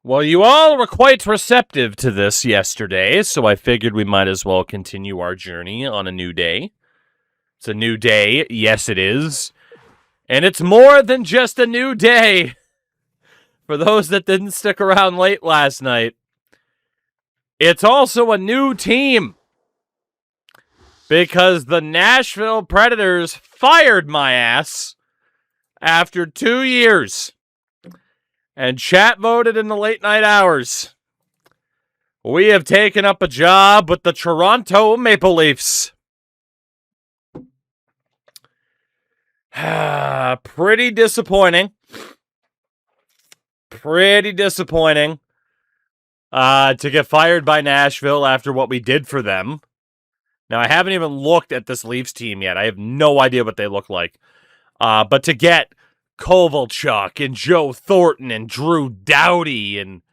Well, you all were quite receptive to this yesterday, so I figured we might as well continue our journey on a new day. It's a new day, yes it is. And it's more than just a new day. For those that didn't stick around late last night, it's also a new team. Because the Nashville Predators fired my ass after 2 years. And chat voted in the late night hours. We have taken up a job with the Toronto Maple Leafs. Pretty disappointing. Pretty disappointing to get fired by Nashville after what we did for them. Now, I haven't even looked at this Leafs team yet. I have no idea what they look like. But to get Kovalchuk and Joe Thornton and Drew Doughty and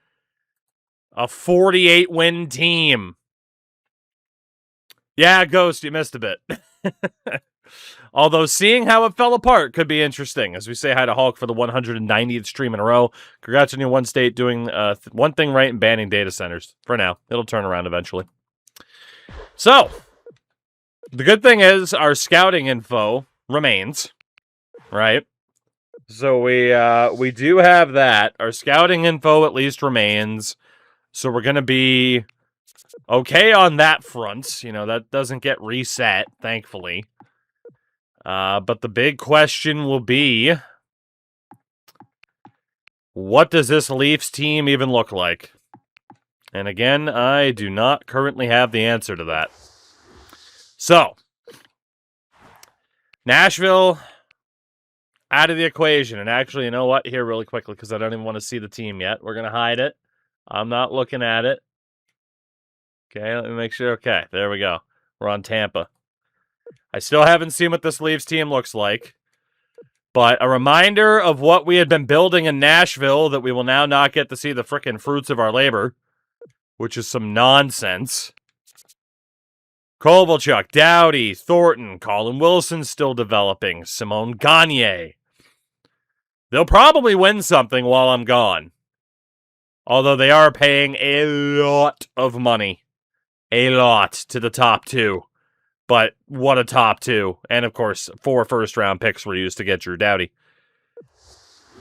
a 48-win team. Yeah, Ghost, you missed a bit. Although seeing how it fell apart could be interesting. As we say hi to Hulk for the 190th stream in a row. Congrats on your one state doing one thing right and banning data centers. For now. It'll turn around eventually. So, the good thing is our scouting info remains. Right? So we do have that. Our scouting info at least remains. So we're going to be okay on that front. You know, that doesn't get reset, thankfully. But the big question will be, what does this Leafs team even look like? And again, I do not currently have the answer to that. So, Nashville out of the equation. And actually, you know what? Here, really quickly, because I don't even want to see the team yet. We're going to hide it. I'm not looking at it. Okay, let me make sure. Okay, there we go. We're on Tampa. I still haven't seen what this Leafs team looks like. But a reminder of what we had been building in Nashville that we will now not get to see the frickin' fruits of our labor, which is some nonsense. Kovalchuk, Doughty, Thornton, Colin Wilson still developing, Simone Gagne. They'll probably win something while I'm gone. Although they are paying a lot of money. A lot to the top two. But what a top two. And of course, 4 first-round picks were used to get Drew Doughty.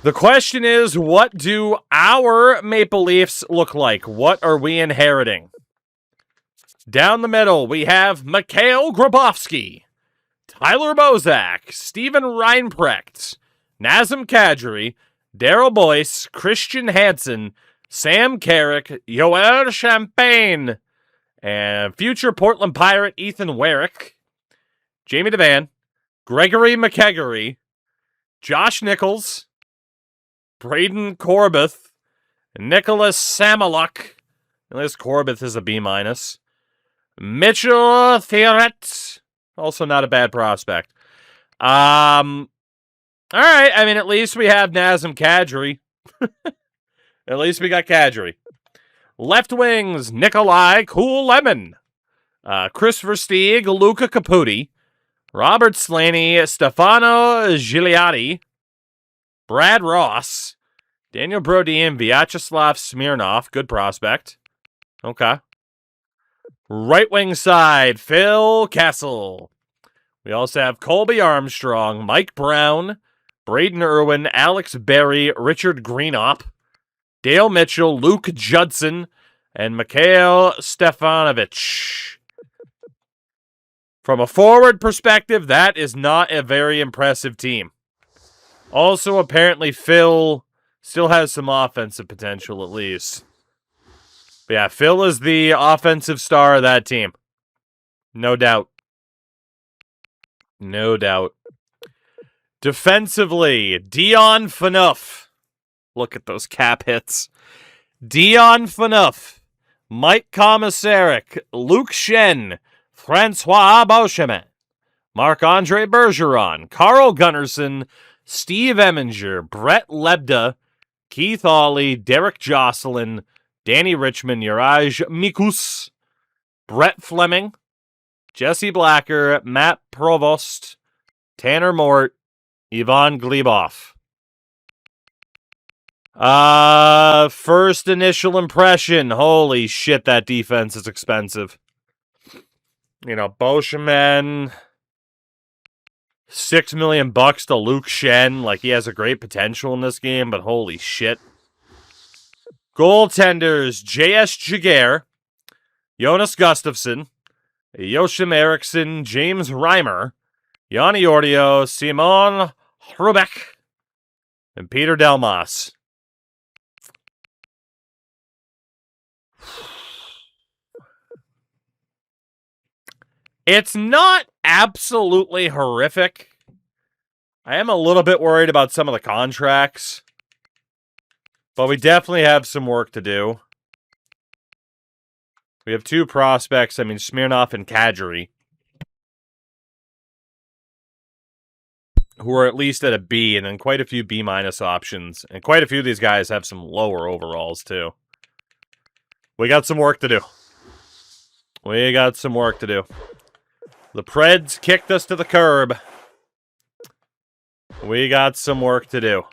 The question is, what do our Maple Leafs look like? What are we inheriting? Down the middle, we have Mikhail Grabovski, Tyler Bozak, Steven Reinprecht, Nazem Kadri, Daryl Boyce, Christian Hansen, Sam Carrick, Yoel Champagne, and future Portland Pirate Ethan Warwick, Jamie Devan, Gregory McKegery, Josh Nichols, Braden Corbeth, Nicholas Samaluk. This Corbeth is a B-. Mitchell Theoret, also not a bad prospect. All right, I mean, at least we have Nazem Kadri. At least we got Kadri. Left wings, Nikolai Cool Lemon, Chris Versteeg, Luca Caputi, Robert Slaney, Stefano Gigliotti, Brad Ross, Daniel Brodin, Vyacheslav Smirnov, good prospect. Okay. Right wing side, Phil Kessel. We also have Colby Armstrong, Mike Brown, Braden Irwin, Alex Berry, Richard Greenop, Dale Mitchell, Luke Judson, and Mikhail Stefanovic. From a forward perspective, that is not a very impressive team. Also, apparently, Phil still has some offensive potential, at least. But yeah, Phil is the offensive star of that team. No doubt. No doubt. Defensively, Dion Phaneuf. Look at those cap hits. Dion Phaneuf, Mike Komisarek, Luke Shen, Francois Beauchemin, Marc-Andre Bergeron, Carl Gunnarsson, Steve Eminger, Brett Lebda, Keith Hawley, Derek Jocelyn, Danny Richmond, Juraj Mikus, Brett Fleming, Jesse Blacker, Matt Provost, Tanner Mort, Ivan Glebov. First initial impression. Holy shit, that defense is expensive. You know, Boschman, $6 million to Luke Shen. Like, he has a great potential in this game, but holy shit. Goaltenders, J.S. Jaguar, Jonas Gustafsson, Joachim Eriksson, James Reimer, Yanni Ordio, Simon Hrubeck, and Peter Delmas. It's not absolutely horrific. I am a little bit worried about some of the contracts. But we definitely have some work to do. We have 2 prospects. I mean, Smirnov and Kadri, who are at least at a B, and then quite a few B- options. And quite a few of these guys have some lower overalls, too. We got some work to do. We got some work to do. The Preds kicked us to the curb. We got some work to do.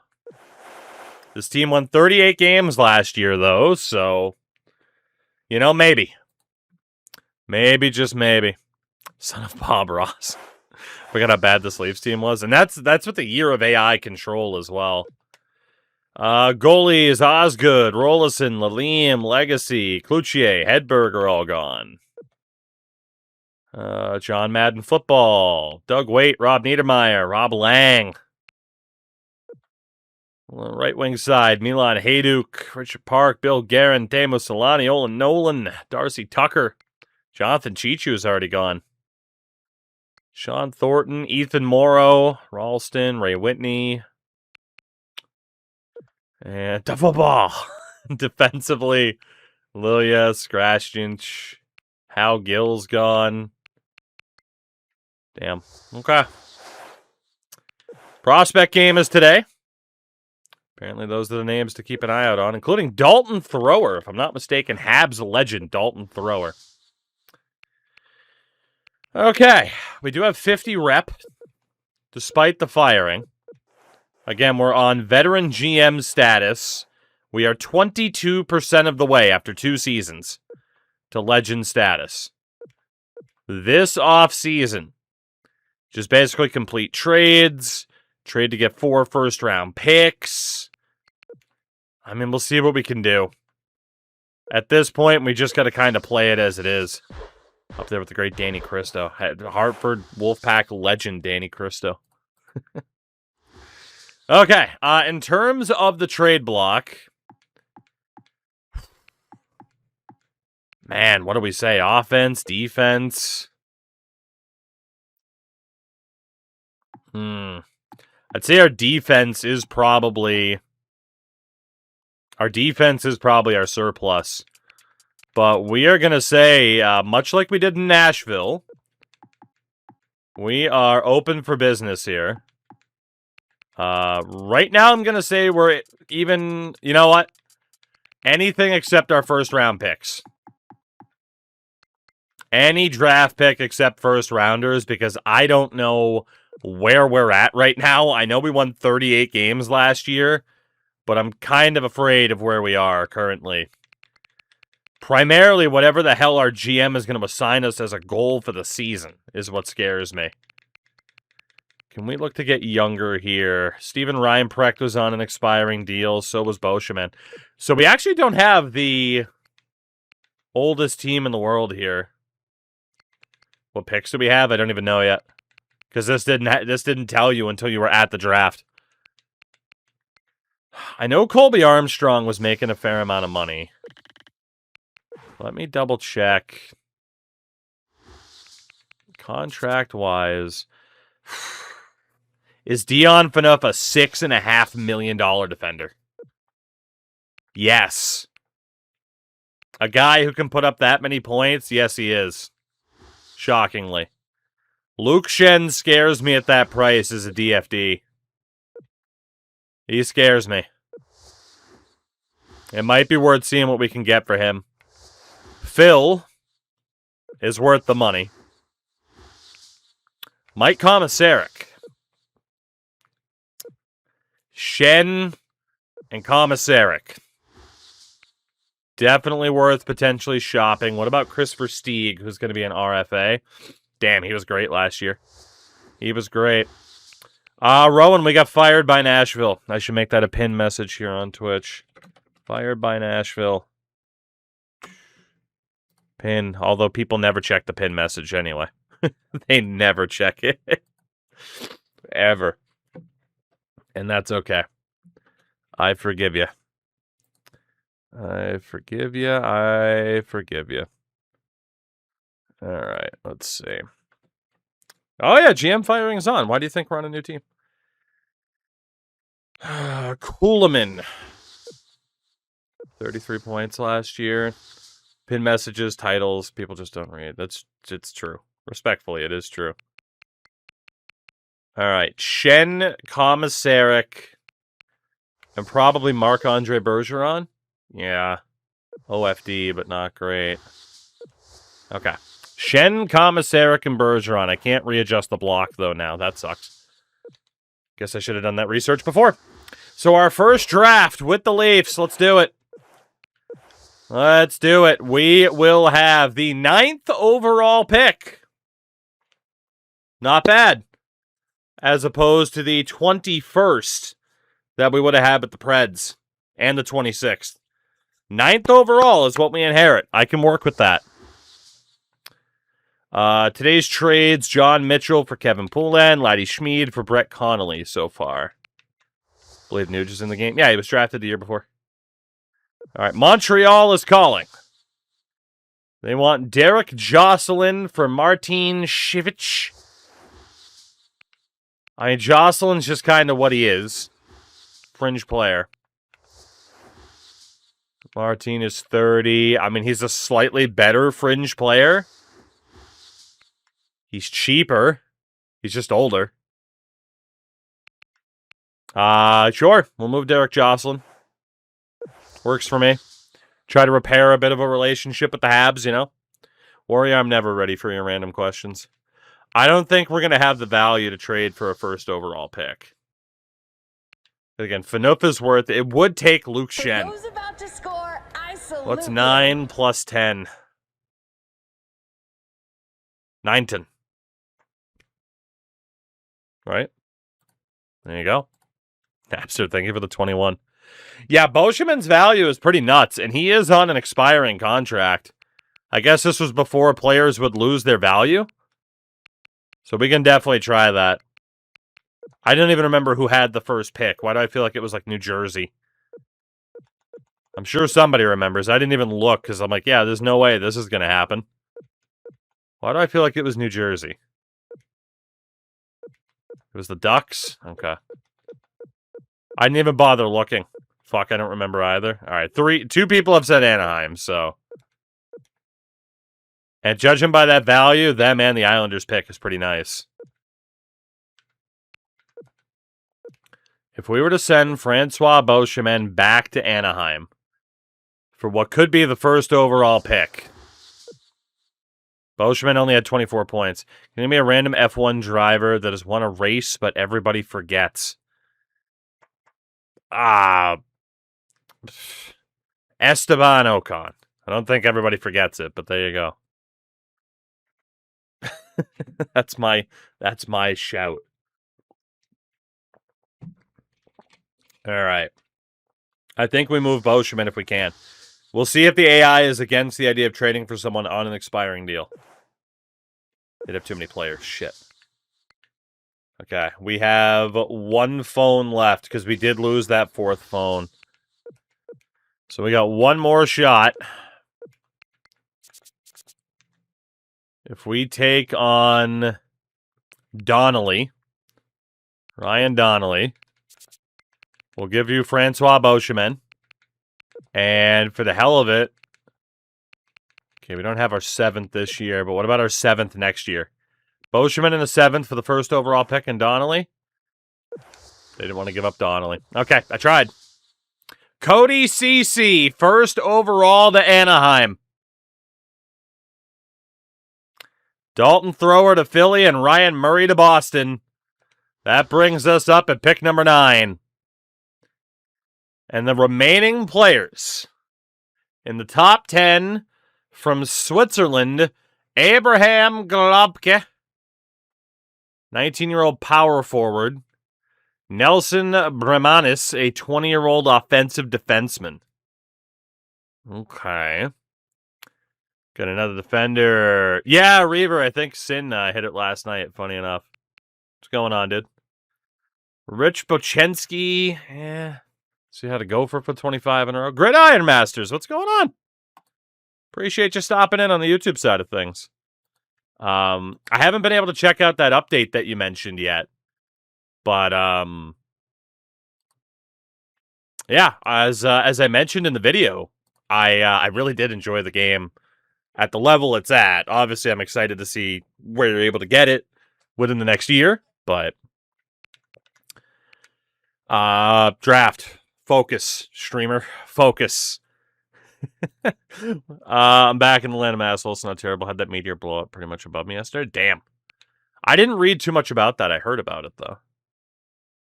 This team won 38 games last year, though, so, you know, maybe. Maybe, just maybe. Son of Bob Ross. Forgot how bad this Leafs team was. And that's with the year of AI control as well. Goalies, Osgood, Rolison, Lalime, Legacy, Cloutier, Hedberg are all gone. John Madden Football, Doug Waite, Rob Niedermeyer, Rob Lang. Right wing side, Milan Hayduk, Richard Park, Bill Guerin, Damo Solani, Olin Nolan, Darcy Tucker. Jonathan Chichu's already gone. Sean Thornton, Ethan Morrow, Ralston, Ray Whitney. And the football. Defensively, Lilia, Scrastinch, Hal Gill's gone. Damn. Okay. Prospect game is today. Apparently those are the names to keep an eye out on, including Dalton Thrower, if I'm not mistaken. Habs legend, Dalton Thrower. Okay. We do have 50 rep, despite the firing. Again, we're on veteran GM status. We are 22% of the way after 2 seasons to legend status. This offseason, just basically complete trades, trade to get 4 first-round picks. I mean, we'll see what we can do. At this point, we just got to kind of play it as it is. Up there with the great Danny Cristo. Hartford Wolfpack legend Danny Cristo. Okay, in terms of the trade block, man, what do we say? Offense, defense? I'd say our defense is probably our surplus. But we are going to say, much like we did in Nashville, we are open for business here. Right now, I'm going to say we're even, you know what? Anything except our first-round picks. Any draft pick except first-rounders, because I don't know where we're at right now. I know we won 38 games last year, but I'm kind of afraid of where we are currently. Primarily, whatever the hell our GM is going to assign us as a goal for the season is what scares me. Can we look to get younger here? Steven Reinprecht was on an expiring deal. So was Boschman. So we actually don't have the oldest team in the world here. What picks do we have? I don't even know yet. Because this didn't tell you until you were at the draft. I know Colby Armstrong was making a fair amount of money. Let me double check. Contract-wise... Is Dion Phaneuf a $6.5 million defender? Yes. A guy who can put up that many points? Yes, he is. Shockingly. Luke Shen scares me at that price as a DFD. He scares me. It might be worth seeing what we can get for him. Phil is worth the money. Mike Komisarek. Shen And Komisarek. Definitely worth potentially shopping. What about Chris Versteeg, who's going to be an RFA? Damn, he was great last year. He was great. Rowan, we got fired by Nashville. I should make that a pin message here on Twitch. Fired by Nashville. Pin, although people never check the pin message anyway. They never check it. Ever. And that's okay. I forgive you. I forgive you. I forgive you. All right, let's see. Oh, yeah, GM firing is on. Why do you think we're on a new team? Kuhlman. 33 points last year. Pin messages, titles, people just don't read. It's true. Respectfully, it is true. All right, Shen, Komisarek, and probably Marc-Andre Bergeron. Yeah, OFD, but not great. Okay. Shen, Komisarek, and Bergeron. I can't readjust the block, though, now. That sucks. Guess I should have done that research before. So our first draft with the Leafs. Let's do it. Let's do it. We will have the 9th overall pick. Not bad. As opposed to the 21st that we would have had with the Preds. And the 26th. 9th overall is what we inherit. I can work with that. Today's trades, John Mitchell for Kevin Poulin, Laddie Schmid for Brett Connolly so far. I believe Nuge is in the game. Yeah, he was drafted the year before. All right, Montreal is calling. They want Derek Jocelyn for Martin Shivich. I mean, Jocelyn's just kind of what he is. Fringe player. Martin is 30. I mean, he's a slightly better fringe player. He's cheaper. He's just older. Sure. We'll move Derek Jocelyn. Works for me. Try to repair a bit of a relationship with the Habs, you know? Warrior, I'm never ready for your random questions. I don't think we're going to have the value to trade for a first overall pick. But again, Phaneuf is worth it. It would take Luke Shen. Who's about to score? I salute. What's 9 plus 10? 9. Right? There you go. Napster, thank you for the 21. Yeah, Beauchemin's value is pretty nuts, and he is on an expiring contract. I guess this was before players would lose their value. So we can definitely try that. I don't even remember who had the first pick. Why do I feel like it was like New Jersey? I'm sure somebody remembers. I didn't even look because I'm like, yeah, there's no way this is going to happen. Why do I feel like it was New Jersey? It was the Ducks? Okay. I didn't even bother looking. Fuck, I don't remember either. All right, 2 people have said Anaheim, so. And judging by that value, them and the Islanders pick is pretty nice. If we were to send Francois Beauchemin back to Anaheim for what could be the first overall pick. Beauchemin only had 24 points. Can you give me a random F1 driver that has won a race but everybody forgets? Esteban Ocon. I don't think everybody forgets it, but there you go. That's my shout. All right. I think we move Beauchemin if we can. We'll see if the AI is against the idea of trading for someone on an expiring deal. They'd have too many players. Shit. Okay, we have 1 phone left because we did lose that 4th phone. So we got 1 more shot. If we take on Donnelly, Ryan Donnelly, we'll give you Francois Beauchemin. And for the hell of it, okay, we don't have our 7th this year, but what about our 7th next year? Beauchemin in the 7th for the first overall pick and Donnelly. They didn't want to give up Donnelly. Okay, I tried. Cody Ceci, first overall to Anaheim. Dalton Thrower to Philly and Ryan Murray to Boston. That brings us up at pick number 9. And the remaining players in the top 10 from Switzerland, Abraham Globke, 19-year-old power forward. Nelson Bremanis, a 20-year-old offensive defenseman. Okay. Got another defender. Yeah, Reaver. I think Sin hit it last night, funny enough. What's going on, dude? Rich Bochensky. Yeah. See how to go for 25 in a row. Gridiron Masters. What's going on? Appreciate you stopping in on the YouTube side of things. I haven't been able to check out that update that you mentioned yet. But, yeah, as I mentioned in the video, I really did enjoy the game at the level it's at. Obviously, I'm excited to see where you're able to get it within the next year, but draft, focus, streamer, focus. I'm back in the land of assholes. It's not terrible. Had that meteor blow up pretty much above me yesterday. Damn. I didn't read too much about that. I heard about it, though.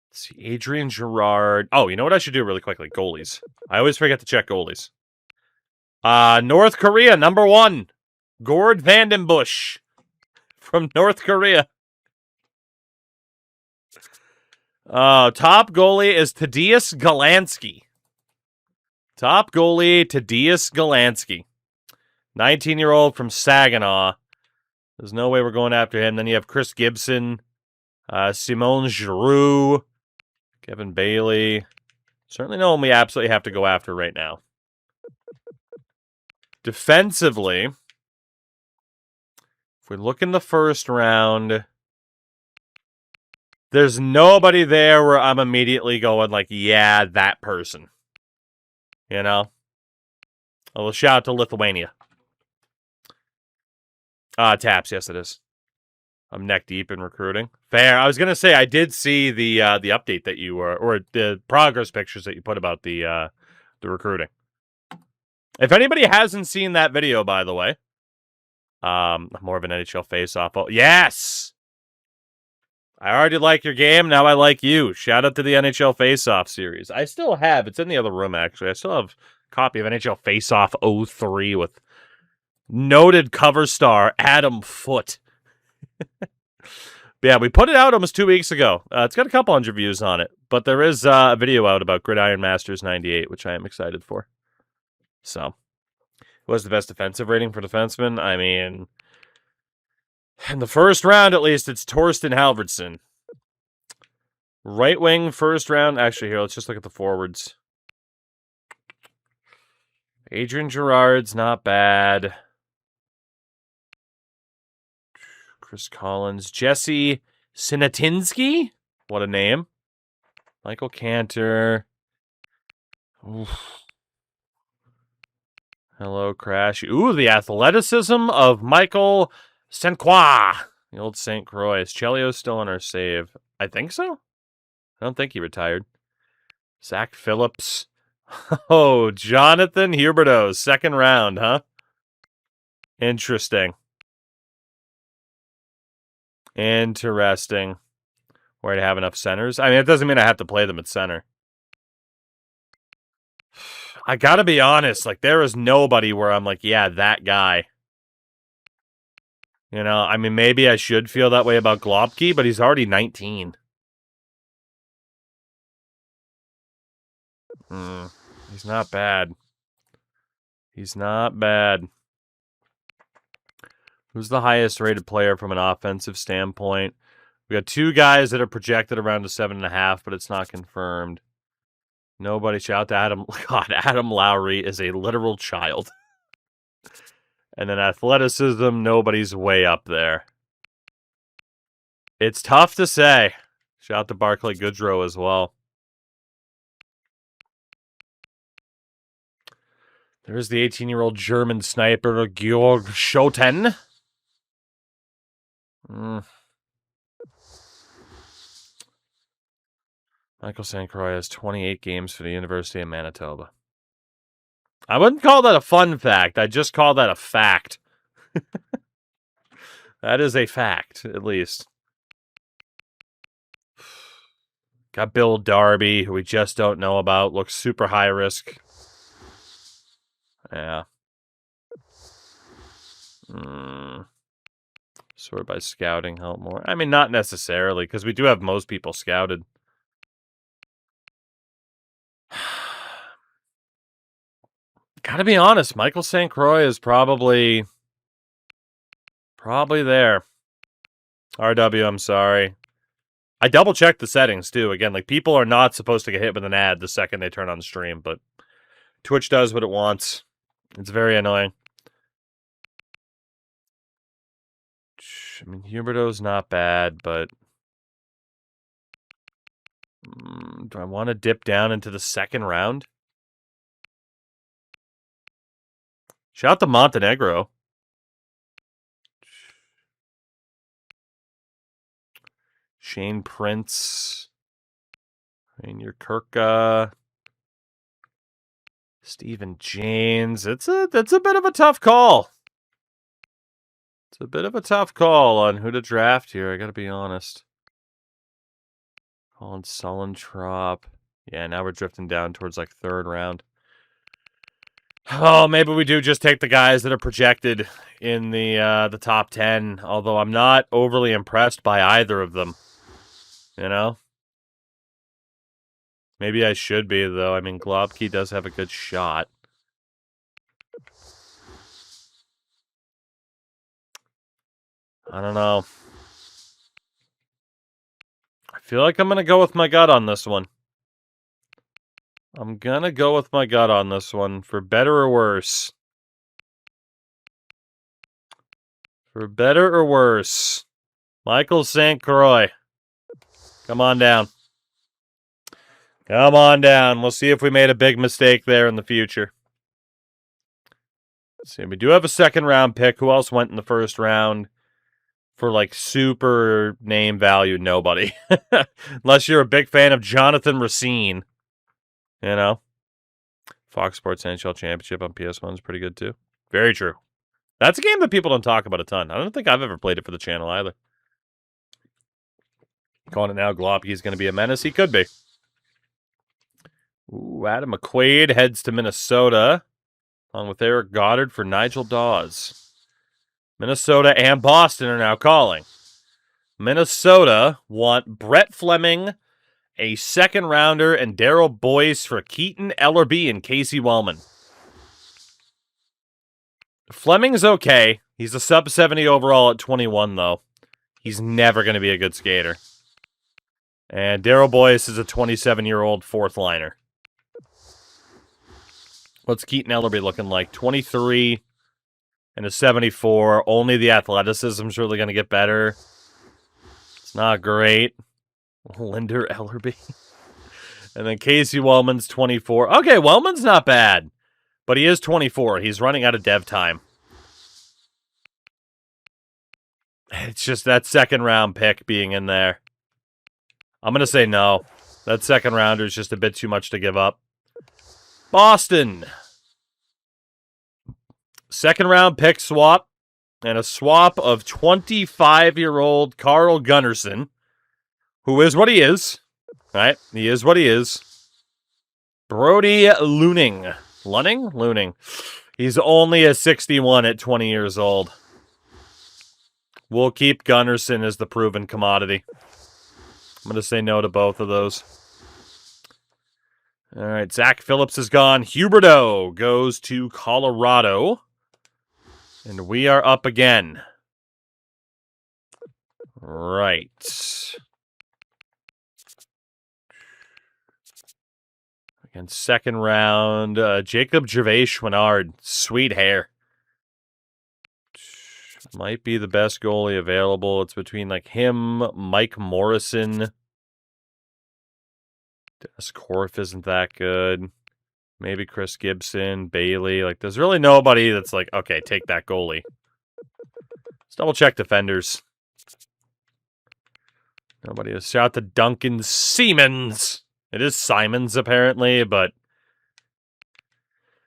Let's see, Adrian Girard. Oh, you know what I should do really quickly? Goalies. I always forget to check goalies. North Korea, number 1. Gord Vandenbush from North Korea. Top goalie is Tadeusz Galansky. Top goalie, Tadeusz Galansky. 19-year-old from Saginaw. There's no way we're going after him. Then you have Chris Gibson, Simone Giroux, Kevin Bailey. Certainly no one we absolutely have to go after right now. Defensively, if we look in the first round, there's nobody there where I'm immediately going like, yeah, that person. You know? A little shout out to Lithuania. Taps, yes it is. I'm neck deep in recruiting. Fair. I was gonna say I did see the update that you were, or the progress pictures that you put about the recruiting. If anybody hasn't seen that video, by the way, more of an NHL face-off. Oh, yes! I already like your game, now I like you. Shout out to the NHL Face-Off series. I still have, it's in the other room actually, I still have a copy of NHL Face-Off 03 with noted cover star Adam Foote. Yeah, we put it out almost 2 weeks ago. It's got a couple hundred views on it, but there is a video out about Gridiron Masters 98, which I am excited for. So, what's the best defensive rating for defensemen? I mean, in the first round, at least, it's Torsten Halverson. Right wing, first round. Actually, here, let's just look at the forwards. Adrian Girard's not bad. Chris Collins. Jesse Sinatinsky? What a name. Michael Cantor. Oof. Hello, Crash. Ooh, the athleticism of Michael St. Croix. The old St. Croix. Is Chelio still on our save? I think so. I don't think he retired. Zach Phillips. Oh, Jonathan Huberdeau. Second round, huh? Interesting. Interesting. Where to have enough centers? I mean, it doesn't mean I have to play them at center. I gotta be honest, like, there is nobody where I'm like, yeah, that guy. You know, I mean, maybe I should feel that way about Globke, but he's already 19. He's not bad. He's not bad. Who's the highest rated player from an offensive standpoint? We got 2 guys that are projected around a 7.5, but it's not confirmed. Nobody. Shout out to Adam. God, Adam Lowry is a literal child. And then athleticism, nobody's way up there. It's tough to say. Shout out to Barclay Goodrow as well. There's the 18-year-old German sniper, Georg Schoten. Michael St. Croix has 28 games for the University of Manitoba. I wouldn't call that a fun fact. I'd just call that a fact. That is a fact, at least. Got Bill Darby, who we just don't know about. Looks super high risk. Yeah. Sort by scouting help more. I mean, not necessarily, because we do have most people scouted. Gotta be honest, Michael St. Croix is probably there. RW, I'm sorry. I double-checked the settings, too. Again, like, people are not supposed to get hit with an ad the second they turn on the stream, but Twitch does what it wants. It's very annoying. I mean, Huberto's not bad, but... do I want to dip down into the second round? Shout out to Montenegro. Shane Prince. Rainier Kirka. Stephen James. That's a bit of a tough call. It's a bit of a tough call on who to draft here, I gotta be honest. Colin Sullentrop. Yeah, now we're drifting down towards like third round. Oh, maybe we do just take the guys that are projected in the top 10, although I'm not overly impressed by either of them. You know? Maybe I should be, though. I mean, Globke does have a good shot. I don't know. I feel like I'm going to go with my gut on this one. I'm going to go with my gut on this one, for better or worse. For better or worse. Michael St. Croix. Come on down. Come on down. We'll see if we made a big mistake there in the future. Let's see, we do have a second round pick. Who else went in the first round? For like super name value, nobody. Unless you're a big fan of Jonathan Racine. You know? Fox Sports NHL Championship on PS1 is pretty good too. Very true. That's a game that people don't talk about a ton. I don't think I've ever played it for the channel either. Calling it now, Globke's going to be a menace. He could be. Ooh, Adam McQuaid heads to Minnesota, along with Eric Goddard for Nigel Dawes. Minnesota and Boston are now calling. Minnesota want Brett Fleming, a second-rounder, and Darryl Boyce for Keaton Ellerby and Casey Wellman. Fleming's okay. He's a sub-70 overall at 21, though. He's never going to be a good skater. And Darryl Boyce is a 27-year-old fourth liner. What's Keaton Ellerby looking like? 23 and a 74. Only the athleticism's really going to get better. It's not great. Linder Ellerby. And then Casey Wellman's 24. Okay, Wellman's not bad. But he is 24. He's running out of dev time. It's just that second round pick being in there. I'm going to say no. That second rounder is just a bit too much to give up. Boston. Second round pick swap. And a swap of 25-year-old Carl Gunnarsson. Who is what he is. Right? He is what he is. Brody Luning. Luning. He's only a 61 at 20 years old. We'll keep Gunnarsson as the proven commodity. I'm going to say no to both of those. All right, Zach Phillips is gone. Huberto goes to Colorado. And we are up again. Right. Again, second round. Jacob Gervais-Chouinard. Sweet hair. Might be the best goalie available. It's between like him, Mike Morrison. Dennis Korf isn't that good. Maybe Chris Gibson, Bailey. Like, there's really nobody that's like, okay, take that goalie. Let's double check defenders. Nobody has shout to Duncan Siemens. It is Simons apparently, but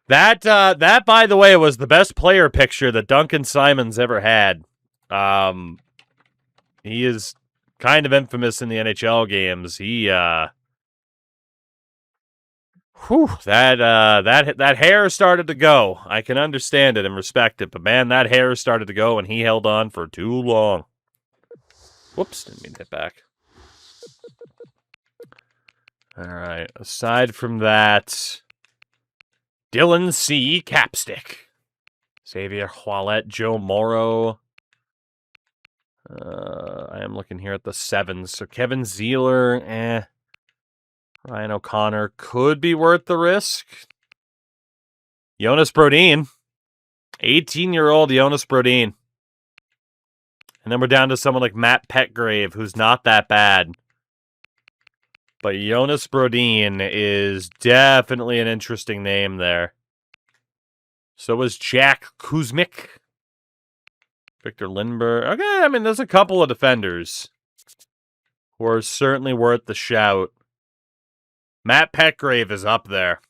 that by the way was the best player picture that Duncan Simons ever had. He is kind of infamous in the NHL games. He Whew, that hair started to go. I can understand it and respect it, but man, that hair started to go, and he held on for too long. Whoops, didn't mean to hit back. All right, aside from that, Dylan C. Capstick. Xavier Ouellet, Joe Morrow. I am looking here at the 7s. So Kevin Zeeler, Ryan O'Connor could be worth the risk. Jonas Brodin. 18-year-old Jonas Brodin. And then we're down to someone like Matt Petgrave, who's not that bad. But Jonas Brodin is definitely an interesting name there. So is Jack Kuzmic. Victor Lindbergh. Okay, I mean, there's a couple of defenders who are certainly worth the shout. Matt Petgrave is up there.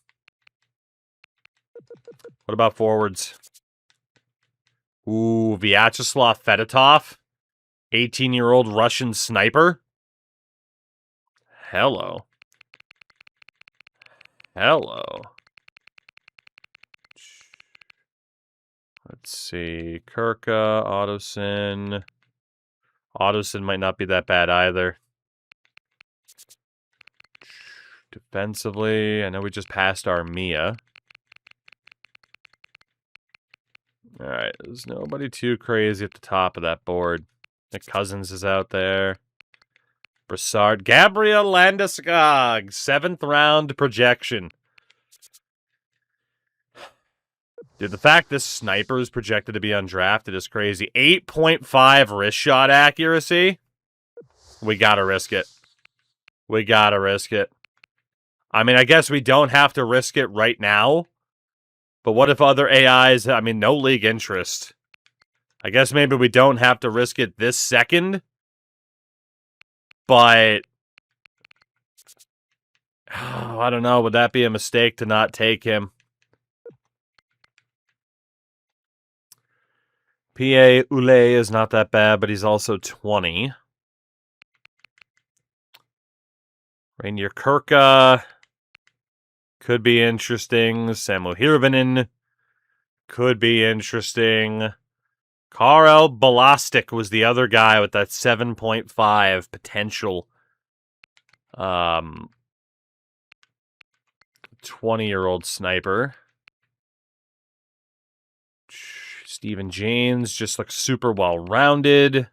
What about forwards? Ooh, Vyacheslav Fedotov. 18-year-old Russian sniper. Hello. Let's see. Kirka, Ottoson. Ottoson might not be that bad either. Defensively, I know we just passed Armia. All right, there's nobody too crazy at the top of that board. Nick Cousins is out there. Brassard. Gabriel Landeskog, 7th round projection. Dude, the fact this sniper is projected to be undrafted is crazy. 8.5 wrist shot accuracy. We gotta risk it. I mean, I guess we don't have to risk it right now. But what if other AIs, I mean, no league interest. I guess maybe we don't have to risk it this second. But, I don't know. Would that be a mistake to not take him? P.A. Ule is not that bad, but he's also 20. Rainier Kirka could be interesting. Samu Hirvonen could be interesting. Karel Balastik was the other guy with that 7.5 potential 20-year-old sniper. Steven James just looks super well-rounded.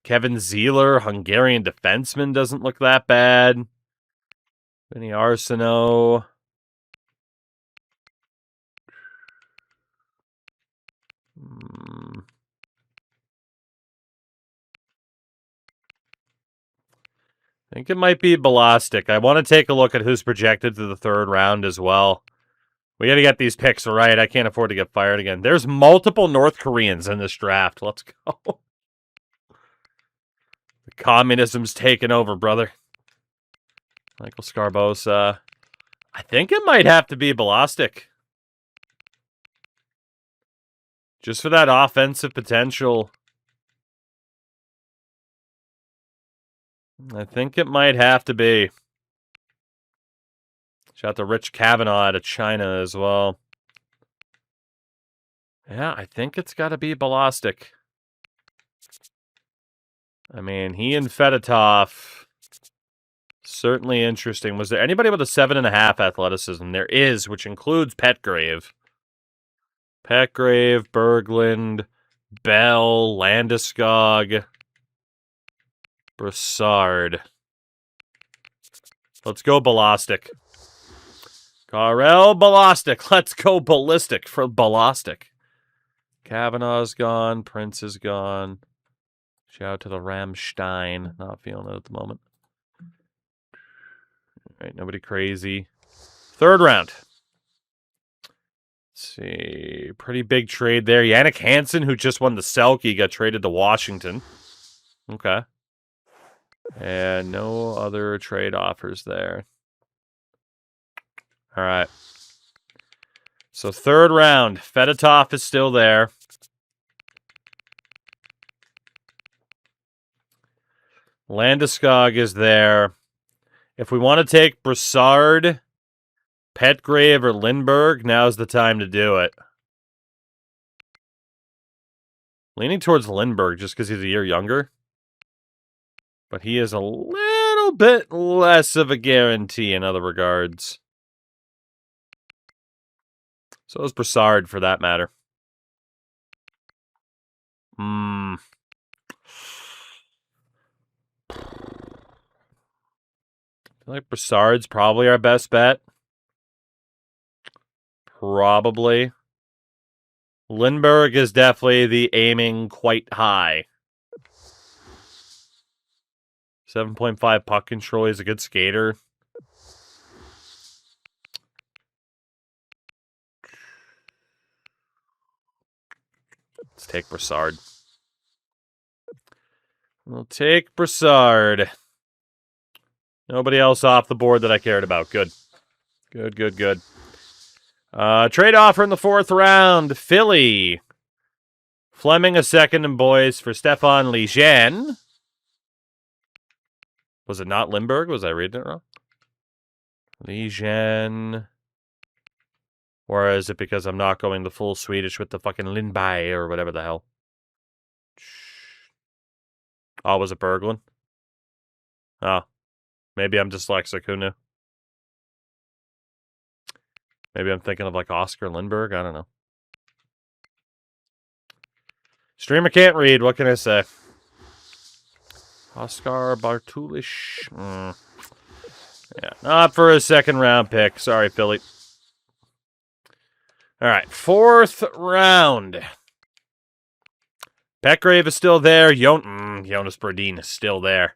Kevin Zeeler, Hungarian defenseman, doesn't look that bad. Vinny Arsenault. I think it might be Balastik. I want to take a look at who's projected to the 3rd round as well. We got to get these picks right. I can't afford to get fired again. There's multiple North Koreans in this draft. Let's go. The communism's taking over, brother. Michael Scarbosa. I think it might have to be Balastik. Just for that offensive potential. I think it might have to be. Shout out to Rich Kavanaugh out of China as well. Yeah, I think it's got to be Balastik. I mean, he and Fedotov, certainly interesting. Was there anybody with a 7.5 athleticism? There is, which includes Petgrave. Berglund, Bell, Landeskog, Brassard. Let's go Balastik. Karel Balastik. Let's go ballistic for Balastik. Kavanaugh's gone. Prince is gone. Shout out to the Ramstein. Not feeling it at the moment. All right, nobody crazy. 3rd round. Let's see. Pretty big trade there. Yannick Hansen, who just won the Selke, got traded to Washington. Okay. And no other trade offers there. All right. So 3rd round. Fedotov is still there. Landeskog is there. If we want to take Brassard, Petgrave, or Lindbergh, now's the time to do it. Leaning towards Lindbergh just because he's a year younger. But he is a little bit less of a guarantee in other regards. So is Brassard, for that matter. I feel like Brassard's probably our best bet. Probably. Lindbergh is definitely the aiming quite high. 7.5 puck control. He's a good skater. Let's take Brassard. We'll take Brassard. Nobody else off the board that I cared about. Good. Good. Trade offer in the 4th round. Philly. Fleming a second and boys for Stefan Lejeune. Was it not Lindbergh? Was I reading it wrong? Lejeune. Or is it because I'm not going the full Swedish with the fucking Lindbergh or whatever the hell? Oh, was it Berglund? Oh. Maybe I'm dyslexic. Who knew? Maybe I'm thinking of like Oscar Lindbergh. I don't know. Streamer can't read. What can I say? Oscar Bartulish. Yeah, not for a 2nd round pick. Sorry, Philly. All right, 4th round. Petgrave is still there. Jonas Brodin is still there.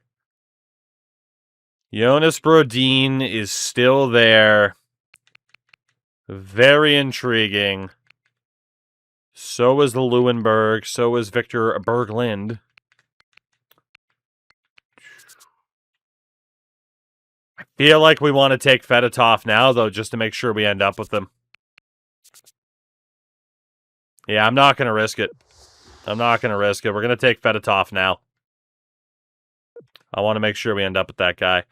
Jonas Brodin is still there. Very intriguing. So is the Lewinberg. So is Victor Berglind. I feel like we want to take Fedotov now, though, just to make sure we end up with them. Yeah, I'm not going to risk it. We're going to take Fedotov now. I want to make sure we end up with that guy.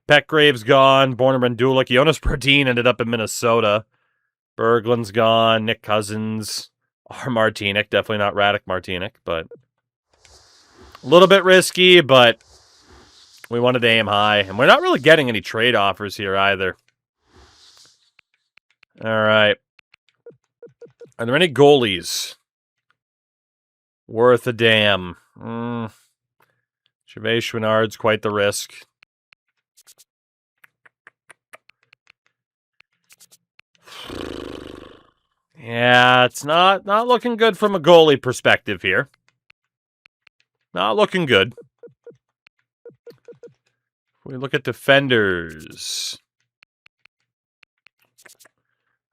Petgrave's gone. Borna Rendulic. Jonas Brodin ended up in Minnesota. Berglund's gone. Nick Cousins. R. Martinic. Definitely not Radek Martinic, but a little bit risky, but we wanted to aim high. And we're not really getting any trade offers here either. All right. Are there any goalies worth a damn? Gervais Chouinard's quite the risk. Yeah, it's not looking good from a goalie perspective here. Not looking good. If we look at defenders.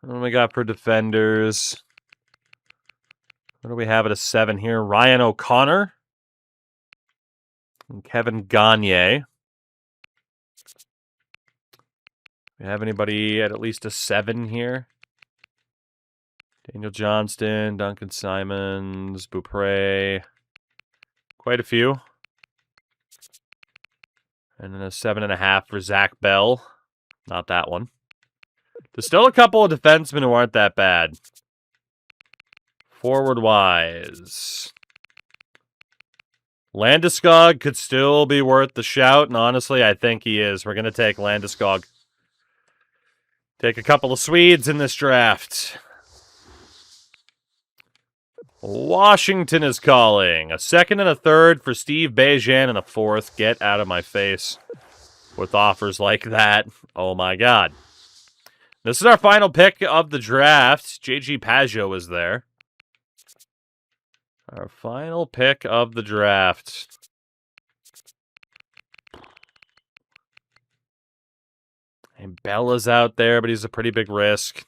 What do we got for defenders? What do we have at a 7 here? Ryan O'Connor. And Kevin Gagne. We have anybody at least a 7 here? Daniel Johnston, Duncan Simons, Beaupre. Quite a few. And then a 7.5 for Zach Bell. Not that one. There's still a couple of defensemen who aren't that bad. Forward-wise. Landeskog could still be worth the shout, and honestly, I think he is. We're going to take Landeskog. Take a couple of Swedes in this draft. Washington is calling. A 2nd and a 3rd for Steve Bejan and a 4th. Get out of my face with offers like that. Oh my god. This is our final pick of the draft. JG Pageau is there. Our final pick of the draft. And Bella's out there, but he's a pretty big risk.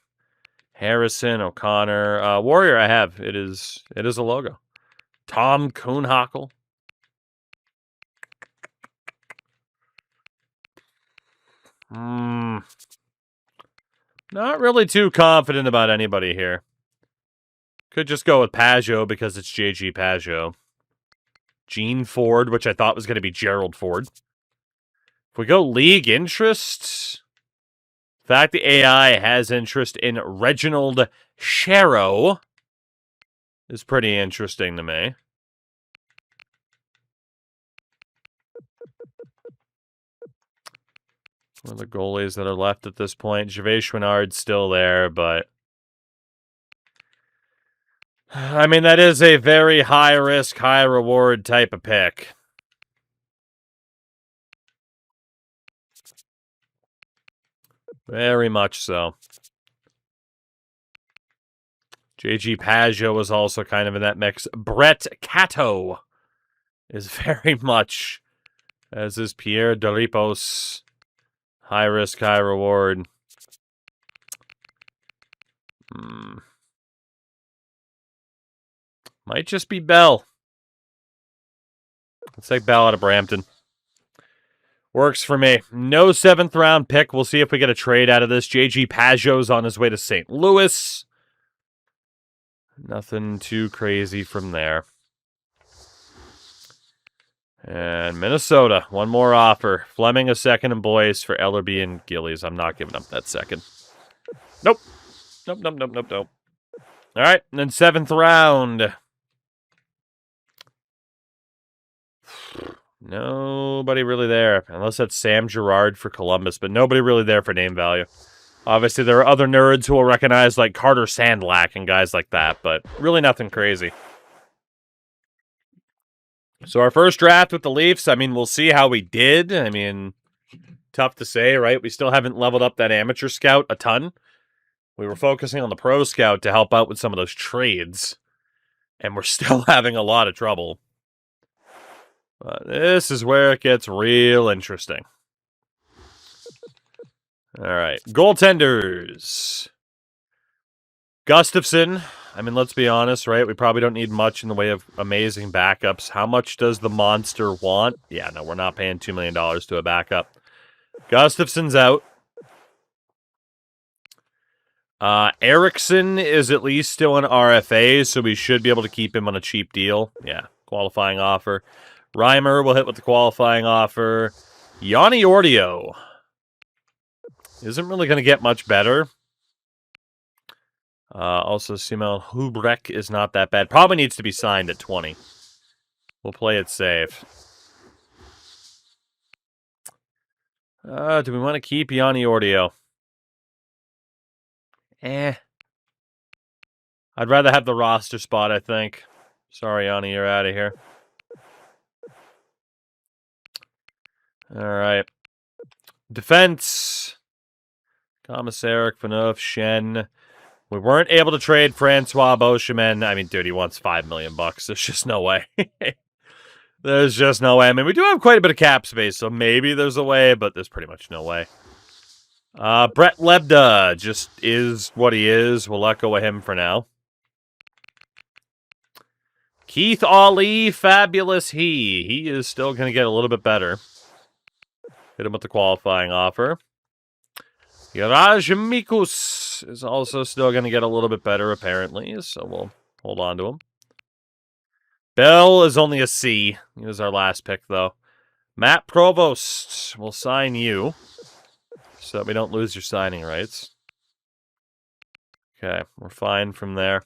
Harrison, O'Connor. Warrior I have. It is a logo. Tom Kuhnhackl. Not really too confident about anybody here. Could just go with Pageau because it's JG Pageau. Gene Ford, which I thought was going to be Gerald Ford. If we go league interest, the fact the AI has interest in Reginald Sharrow is pretty interesting to me. One of the goalies that are left at this point. Gervais Chouinard's still there, but I mean, that is a very high risk, high reward type of pick. Very much so. J.G. Pageau was also kind of in that mix. Brett Cato is very much, as is Pierre Doripos. High risk, high reward. Might just be Bell. Let's take Bell out of Brampton. Works for me. No 7th round pick. We'll see if we get a trade out of this. J.G. Pageau's on his way to St. Louis. Nothing too crazy from there. And Minnesota, one more offer. Fleming a second and Boyce for Ellerby and Gillies. I'm not giving up that second. Nope. Nope. All right, and then 7th round. Nobody really there, unless that's Sam Girard for Columbus, but nobody really there for name value. Obviously, there are other nerds who will recognize, like, Carter Sandlack and guys like that, but really nothing crazy. So our first draft with the Leafs, I mean, we'll see how we did. I mean, tough to say, right? We still haven't leveled up that amateur scout a ton. We were focusing on the pro scout to help out with some of those trades, and we're still having a lot of trouble. But this is where it gets real interesting. All right, goaltenders. Gustafsson. I mean, let's be honest, right? We probably don't need much in the way of amazing backups. How much does the monster want? Yeah, no, we're not paying $2 million to a backup. Gustafsson's out. Erickson is at least still an RFA, so we should be able to keep him on a cheap deal. Yeah, qualifying offer. Reimer will hit with the qualifying offer. Yanni Ordio isn't really going to get much better. Also, Simon Hubrecht is not that bad. Probably needs to be signed at 20. We'll play it safe. Do we want to keep Yanni Ordio? I'd rather have the roster spot, I think. Sorry, Yanni, you're out of here. All right. Defense. Komisarek, Phaneuf, Shen. We weren't able to trade Francois Beauchemin. I mean, dude, he wants $5 million. There's just no way. There's just no way. I mean, we do have quite a bit of cap space, so maybe there's a way, but there's pretty much no way. Brett Lebda just is what he is. We'll let go of him for now. Keith Ali, fabulous he. He is still going to get a little bit better. Hit him with the qualifying offer. Yaraj Mikus is also still going to get a little bit better, apparently, so we'll hold on to him. Bell is only a C. He was our last pick, though. Matt Provost, we'll sign you so that we don't lose your signing rights. Okay, we're fine from there.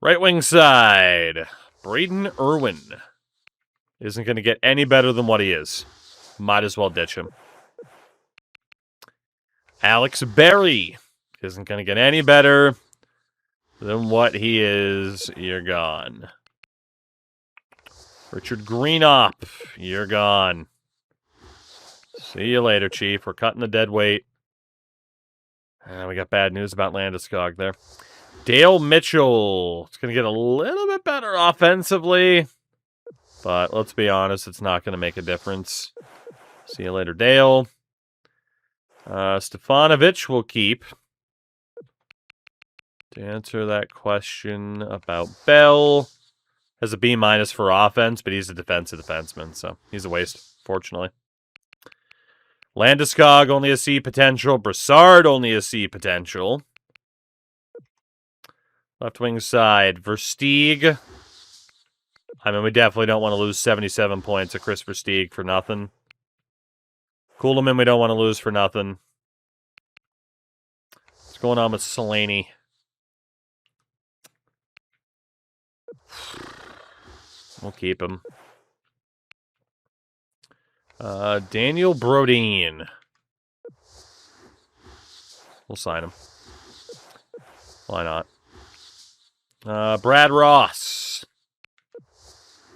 Right wing side, Braden Irwin isn't going to get any better than what he is. Might as well ditch him. Alex Berry isn't going to get any better than what he is. You're gone. Richard Greenop, you're gone. See you later, Chief. We're cutting the dead weight. We got bad news about Landeskog there. Dale Mitchell. It's going to get a little bit better offensively. But let's be honest, it's not going to make a difference. See you later, Dale. Stefanovic will keep. To answer that question about Bell, has a B- for offense, but he's a defensive defenseman, so he's a waste, fortunately. Landeskog, only a C potential. Brassard, only a C potential. Left wing side, Versteeg. I mean, we definitely don't want to lose 77 points of Chris Versteeg for nothing. Kuhlman we don't want to lose for nothing. What's going on with Selaney? We'll keep him. Daniel Brodin. We'll sign him. Why not? Brad Ross.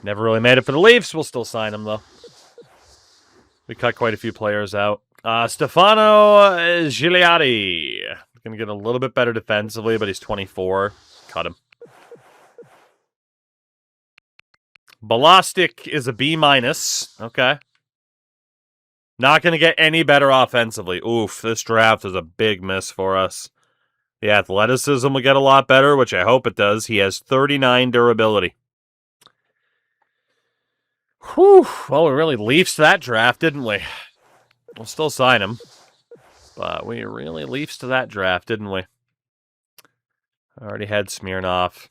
Never really made it for the Leafs. We'll still sign him, though. We cut quite a few players out. Stefano Gigliotti. Going to get a little bit better defensively, but he's 24. Cut him. Balostic is a B-. Okay. Not going to get any better offensively. Oof, this draft is a big miss for us. The athleticism will get a lot better, which I hope it does. He has 39 durability. Whew. Well, we really Leafs that draft, didn't we? We'll still sign him. But we really Leafs to that draft, didn't we? I already had Smirnoff.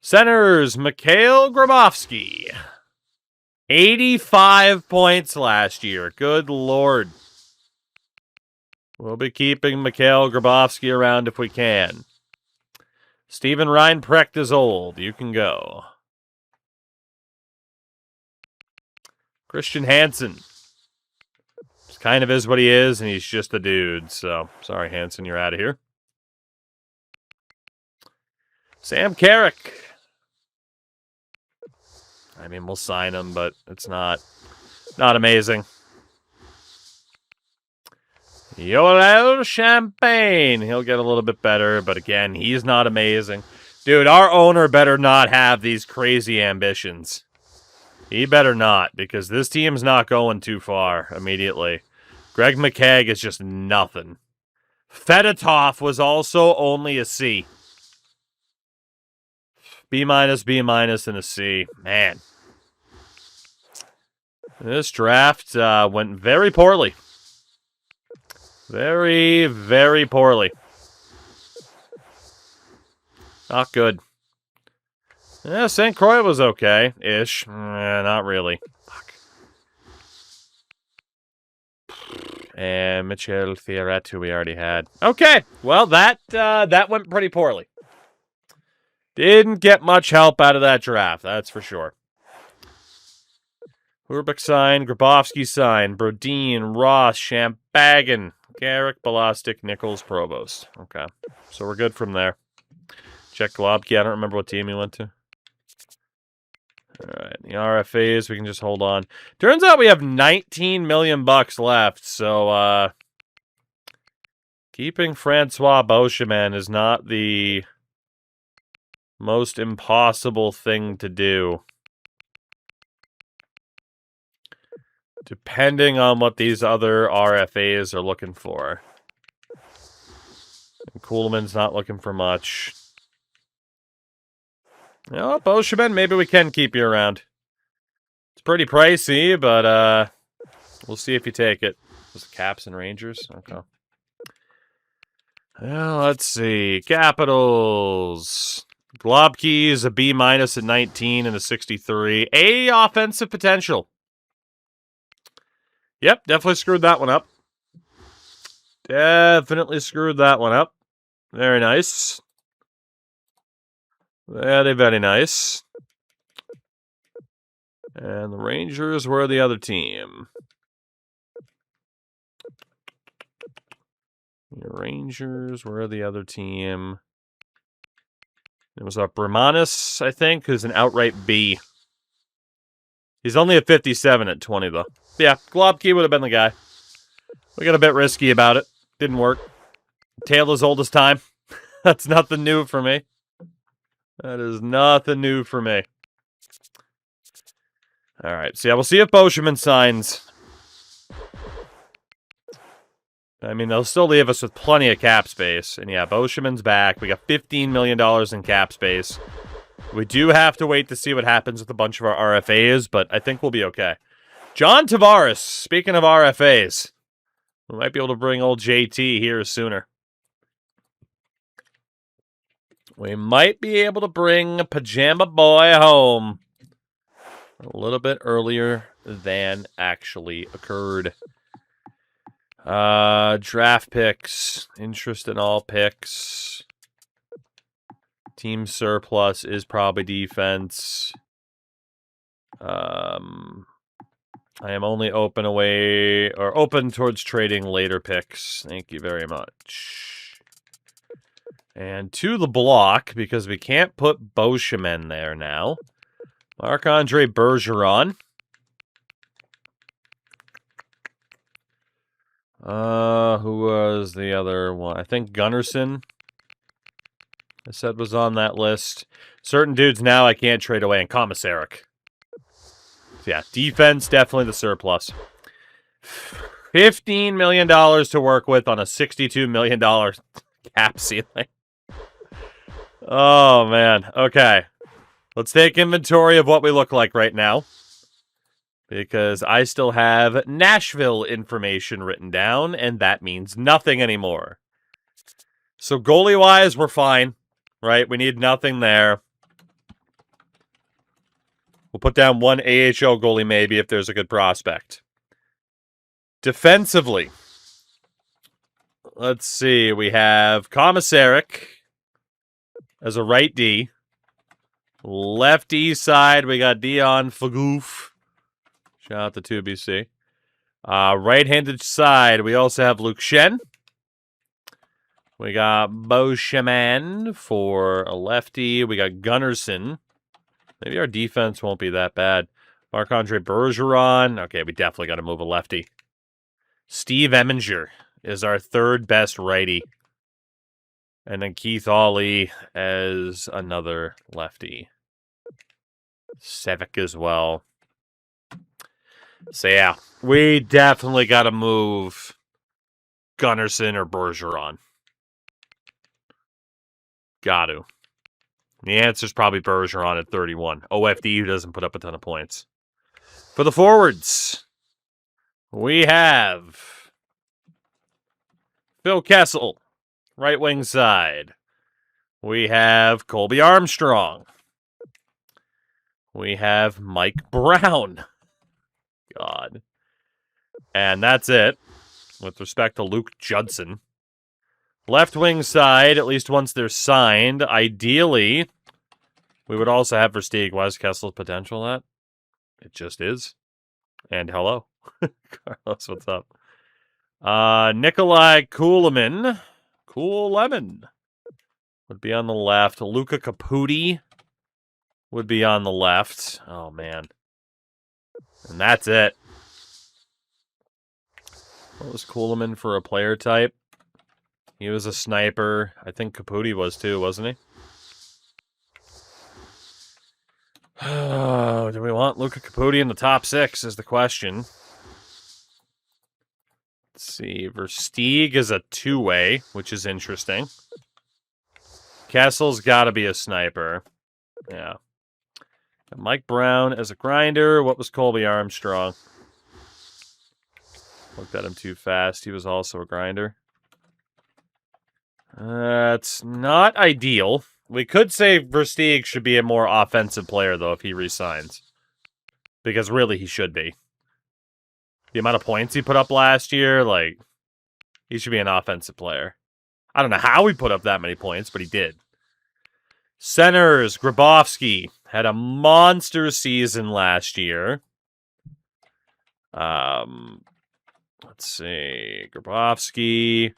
Centers, Mikhail Grabovski. 85 points last year. Good Lord. We'll be keeping Mikhail Grabovski around if we can. Steven Reinprecht is old. You can go. Christian Hansen. Just kind of is what he is, and he's just a dude. So, sorry, Hansen, you're out of here. Sam Carrick. I mean, we'll sign him, but it's not amazing. Yoel Champagne. He'll get a little bit better, but again, he's not amazing. Dude, our owner better not have these crazy ambitions. He better not, because this team's not going too far immediately. Greg McKegg is just nothing. Fedotov was also only a C. B-, B-, and a C. Man. This draft went very poorly. Very, very poorly. Not good. Yeah, St. Croix was okay-ish. Not really. Fuck. And Michel Fioretto we already had. Okay, well, that went pretty poorly. Didn't get much help out of that draft, that's for sure. Hurbeck signed, Grabovski signed, Brodin, Ross, Champagne, Garrick, Balostic, Nichols, Provost. Okay, so we're good from there. Check Globke. I don't remember what team he went to. All right, the RFAs, we can just hold on. Turns out we have $19 million left, so keeping Francois Beauchemin is not the most impossible thing to do. Depending on what these other RFAs are looking for. And Kuhlman's not looking for much. You know, Beauchemin, maybe we can keep you around. It's pretty pricey, but we'll see if you take it. Was it Caps and Rangers? Okay. Well, let's see. Capitals. Globke's a B- at 19 and a 63. A offensive potential. Yep, definitely screwed that one up. Definitely screwed that one up. Very nice. Very, very nice. And the Rangers were the other team. The Rangers were the other team. It was a Bremanis, I think, who's an outright B. He's only a 57 at 20, though. Yeah, Globke would have been the guy. We got a bit risky about it. Didn't work. Taylor's oldest time. That's nothing new for me. That is nothing new for me. All right, so yeah, we'll see if Beauchemin signs. I mean, they'll still leave us with plenty of cap space. And yeah, Beauchemin's back. We got $15 million in cap space. We do have to wait to see what happens with a bunch of our RFAs, but I think we'll be okay. John Tavares, speaking of RFAs, we might be able to bring old JT here sooner. We might be able to bring Pajama Boy home a little bit earlier than actually occurred. Draft picks. Interest in all picks. Team surplus is probably defense. I am only open towards trading later picks. Thank you very much. And to the block, because we can't put Beauchemin there now. Marc-Andre Bergeron. Who was the other one? I think Gunnarsson, I said, was on that list. Certain dudes now I can't trade away, and Komisarek. So yeah, defense, definitely the surplus. $15 million to work with on a $62 million cap ceiling. Oh, man. Okay. Let's take inventory of what we look like right now. Because I still have Nashville information written down, and that means nothing anymore. So goalie-wise, we're fine, right? We need nothing there. We'll put down one AHL goalie maybe if there's a good prospect. Defensively, let's see. We have Komisarek as a right D. Left D side, we got Dion Fagoof. Shout out to 2BC. Right-handed side, we also have Luke Shen. We got Beauchemin for a lefty. We got Gunnarsson. Maybe our defense won't be that bad. Marc-Andre Bergeron. Okay, we definitely got to move a lefty. Steve Eminger is our third best righty. And then Keith Ollie as another lefty. Sevic as well. So yeah, we definitely got to move Gunnarsson or Bergeron. Got to. The answer's probably Bergeron at 31. OFD, who doesn't put up a ton of points. For the forwards, we have Phil Kessel, right wing side. We have Colby Armstrong. We have Mike Brown. God. And that's it with respect to Luke Judson. Left wing side, at least once they're signed, ideally, we would also have Versteeg. Why is Kessel's potential that? It just is. And hello. Carlos, what's up? Nikolai Kulemin. Cool Lemon would be on the left. Luka Caputi would be on the left. Oh, man. And that's it. What was Kulemin for a player type? He was a sniper. I think Caputi was too, wasn't he? Do we want Luka Caputi in the top 6 is the question. Let's see. Versteeg is a 2-way, which is interesting. Kessel's got to be a sniper. Yeah. Mike Brown as a grinder. What was Colby Armstrong? Looked at him too fast. He was also a grinder. It's not ideal. We could say Versteeg should be a more offensive player, though, if he resigns. Because really, he should be. The amount of points he put up last year, like, he should be an offensive player. I don't know how he put up that many points, but he did. Centers, Grabowski had a monster season last year. Let's see. Grabowski,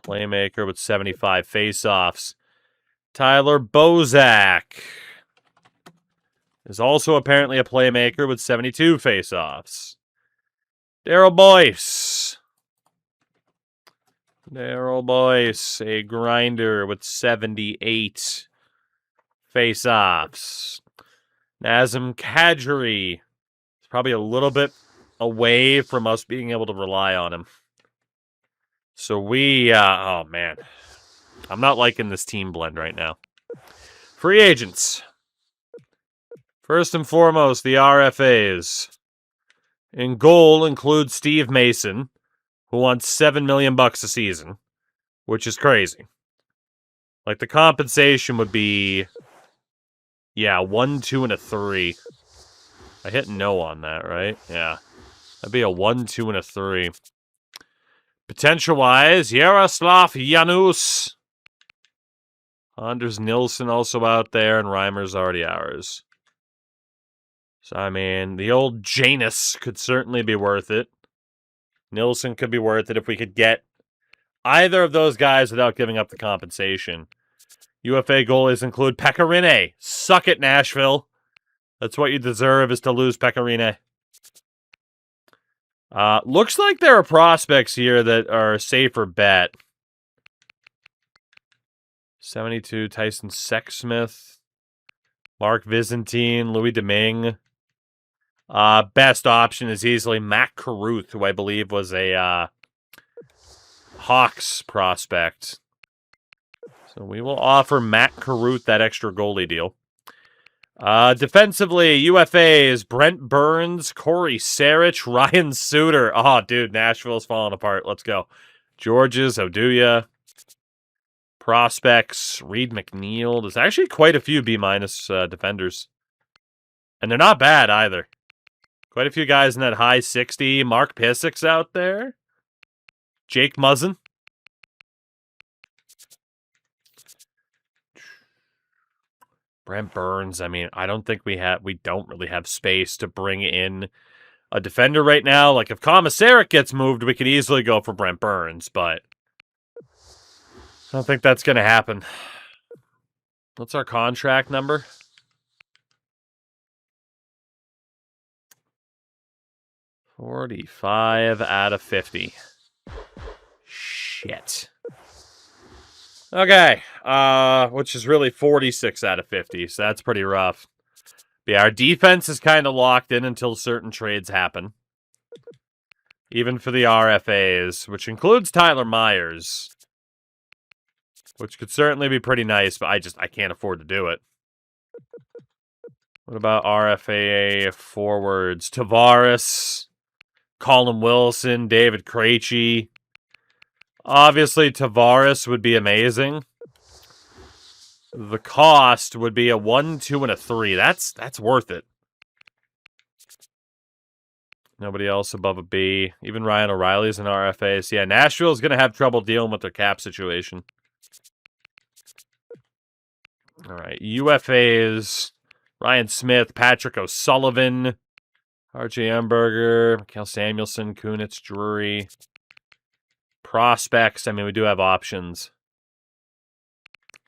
playmaker with 75 faceoffs. Tyler Bozak is also apparently a playmaker with 72 faceoffs. Daryl Boyce. Daryl Boyce, a grinder with 78 face-offs. Nazem Kadri is probably a little bit away from us being able to rely on him. So oh man. I'm not liking this team blend right now. Free agents. First and foremost, the RFAs. In goal includes Steve Mason, who wants $7 million a season, which is crazy. Like, the compensation would be, 1, 2, and a 3. I hit no on that, right? Yeah. That'd be a 1, 2, and a 3. Potential-wise, Yaroslav Janus. Anders Nilsson also out there, and Reimer's already ours. So, I mean, the old Janus could certainly be worth it. Nilsson could be worth it if we could get either of those guys without giving up the compensation. UFA goalies include Pecorine. Suck it, Nashville. That's what you deserve, is to lose Pecorine. Looks like there are prospects here that are a safer bet. 72, Tyson Sexsmith. Mark Vizentine, Louis Domingue. Best option is easily Matt Carruth, who I believe was a Hawks prospect. So we will offer Matt Carruth that extra goalie deal. Defensively, UFAs, Brent Burns, Corey Sarich, Ryan Suter. Oh, dude, Nashville's falling apart. Let's go. Georges, Oduya. Prospects, Reed McNeil. There's actually quite a few B-minus defenders. And they're not bad either. Quite a few guys in that high 60. Mark Pisic's out there. Jake Muzzin. Brent Burns. I mean, I don't think we don't really have space to bring in a defender right now. Like, if Komisarek gets moved, we could easily go for Brent Burns, but I don't think that's going to happen. What's our contract number? 45 out of 50. Shit. Okay, which is really 46 out of 50, so that's pretty rough. But yeah, our defense is kind of locked in until certain trades happen. Even for the RFAs, which includes Tyler Myers. Which could certainly be pretty nice, but I can't afford to do it. What about RFA forwards? Tavares, Colin Wilson, David Krejci. Obviously, Tavares would be amazing. The cost would be a 1, 2, and a 3. That's worth it. Nobody else above a B. Even Ryan O'Reilly's an RFA. So yeah, Nashville's going to have trouble dealing with their cap situation. All right, UFAs. Ryan Smith, Patrick O'Sullivan, RJ Umberger, Mikhail Samuelson, Kunitz, Drury. Prospects, I mean, we do have options.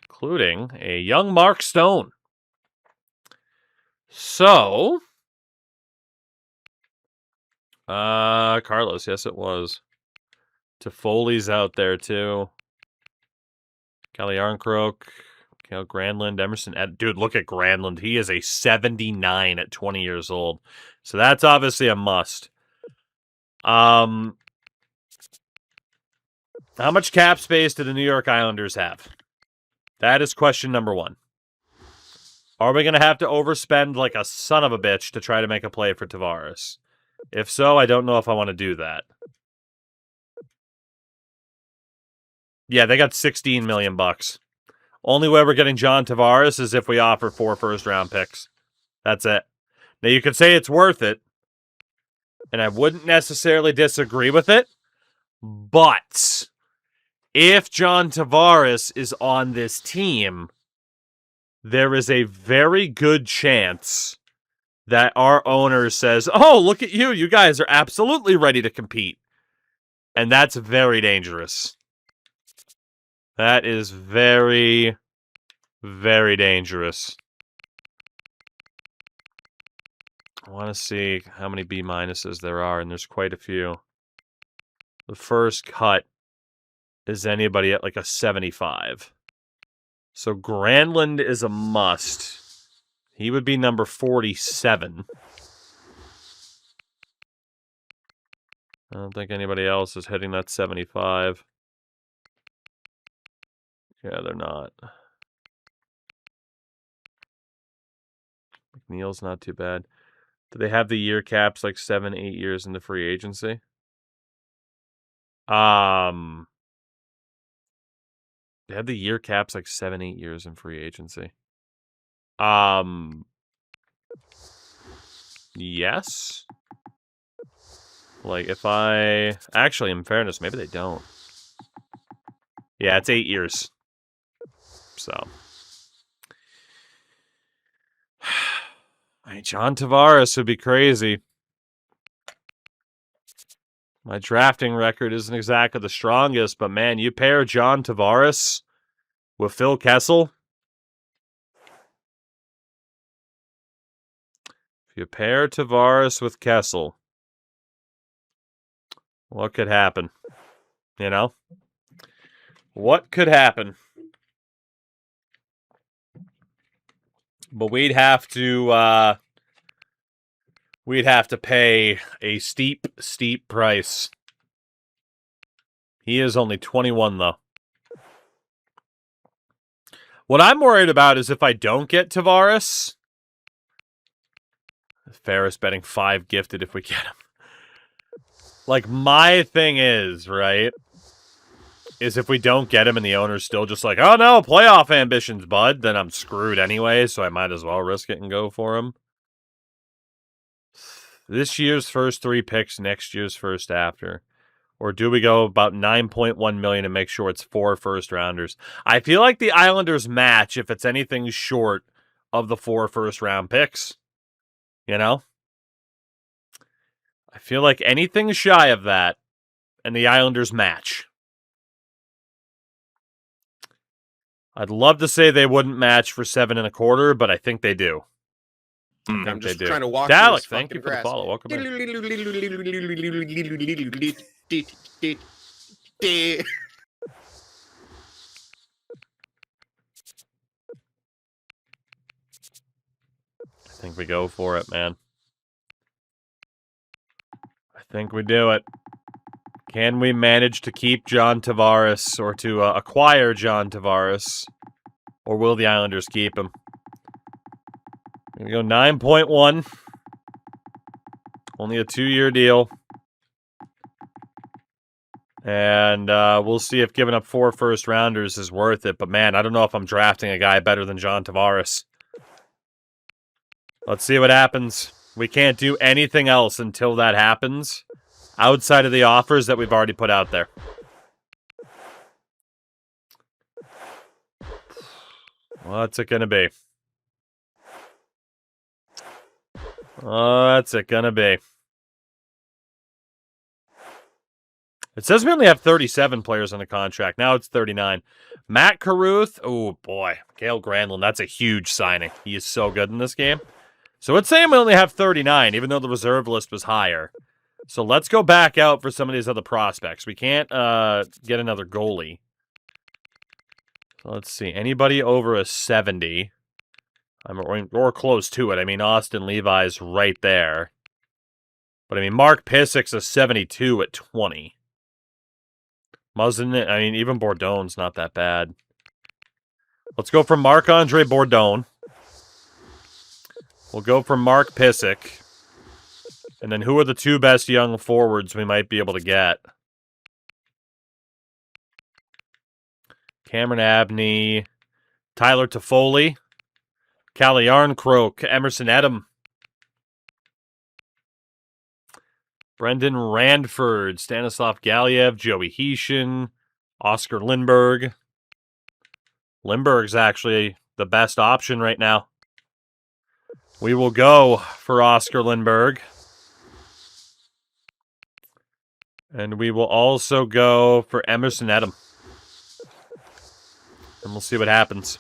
Including a young Mark Stone. So, Carlos, yes it was. Toffoli's out there too. Kelly Arncroak, Kale Granlund, Emerson. Dude, look at Granlund. He is a 79 at 20 years old. So that's obviously a must. How much cap space do the New York Islanders have? That is question number 1. Are we going to have to overspend like a son of a bitch to try to make a play for Tavares? If so, I don't know if I want to do that. Yeah, they got $16 million. Only way we're getting John Tavares is if we offer 4 first-round picks. That's it. Now, you could say it's worth it, and I wouldn't necessarily disagree with it, but if John Tavares is on this team, there is a very good chance that our owner says, oh, look at you. You guys are absolutely ready to compete. And that's very dangerous. That is very, very dangerous. I want to see how many B-minuses there are, and there's quite a few. The first cut is anybody at like a 75. So Granlund is a must. He would be number 47. I don't think anybody else is hitting that 75. Yeah, they're not. McNeil's not too bad. Do they have the year caps like 7, 8 years into free agency? They have the year caps like 7, 8 years in free agency. Yes. Like, if I... Actually, in fairness, maybe they don't. Yeah, it's 8 years. So... I mean, John Tavares would be crazy. My drafting record isn't exactly the strongest, but man, you pair John Tavares with Phil Kessel. If you pair Tavares with Kessel, what could happen? You know? What could happen? But we'd have to pay a steep, steep price. He is only 21, though. What I'm worried about is if I don't get Tavares. Ferris betting 5 gifted if we get him. Like, my thing is, right, is if we don't get him and the owner's still just like, oh no, playoff ambitions, bud, then I'm screwed anyway, so I might as well risk it and go for him. This year's first 3 picks, next year's first after. Or do we go about $9.1 million and make sure it's 4 first-rounders? I feel like the Islanders match if it's anything short of the 4 first-round picks. You know? I feel like anything shy of that, and the Islanders match. I'd love to say they wouldn't match for 7.25, but I think they do. I'm just trying to walk Dalek, through thank you for the follow. Welcome in. I think we go for it, man. I think we do it. Can we manage to keep John Tavares or to acquire John Tavares? Or will the Islanders keep him? Here we go, 9.1. Only a 2-year deal. And we'll see if giving up 4 first-rounders is worth it. But man, I don't know if I'm drafting a guy better than John Tavares. Let's see what happens. We can't do anything else until that happens, outside of the offers that we've already put out there. What's it gonna be? What's it gonna be? It says we only have 37 players on the contract. Now it's 39. Matt Carruth. Oh, boy. Cale Granlund. That's a huge signing. He is so good in this game. So let's say we only have 39, even though the reserve list was higher. So let's go back out for some of these other prospects. We can't get another goalie. So let's see. Anybody over a 70? Or close to it. I mean, Austin Levi's right there. But I mean, Mark Pisic's a 72 at 20. Muzzin, I mean, even Bourdon's not that bad. Let's go for Marc-Andre Bourdon. We'll go for Mark Pysyk. And then who are the 2 best young forwards we might be able to get? Cameron Abney, Tyler Toffoli, Calle Yarncroke, Emerson Edom, Brendan Randford, Stanislav Galiev, Joey Heishin, Oscar Lindberg. Lindberg's actually the best option right now. We will go for Oscar Lindberg. And we will also go for Emerson Edom. And we'll see what happens.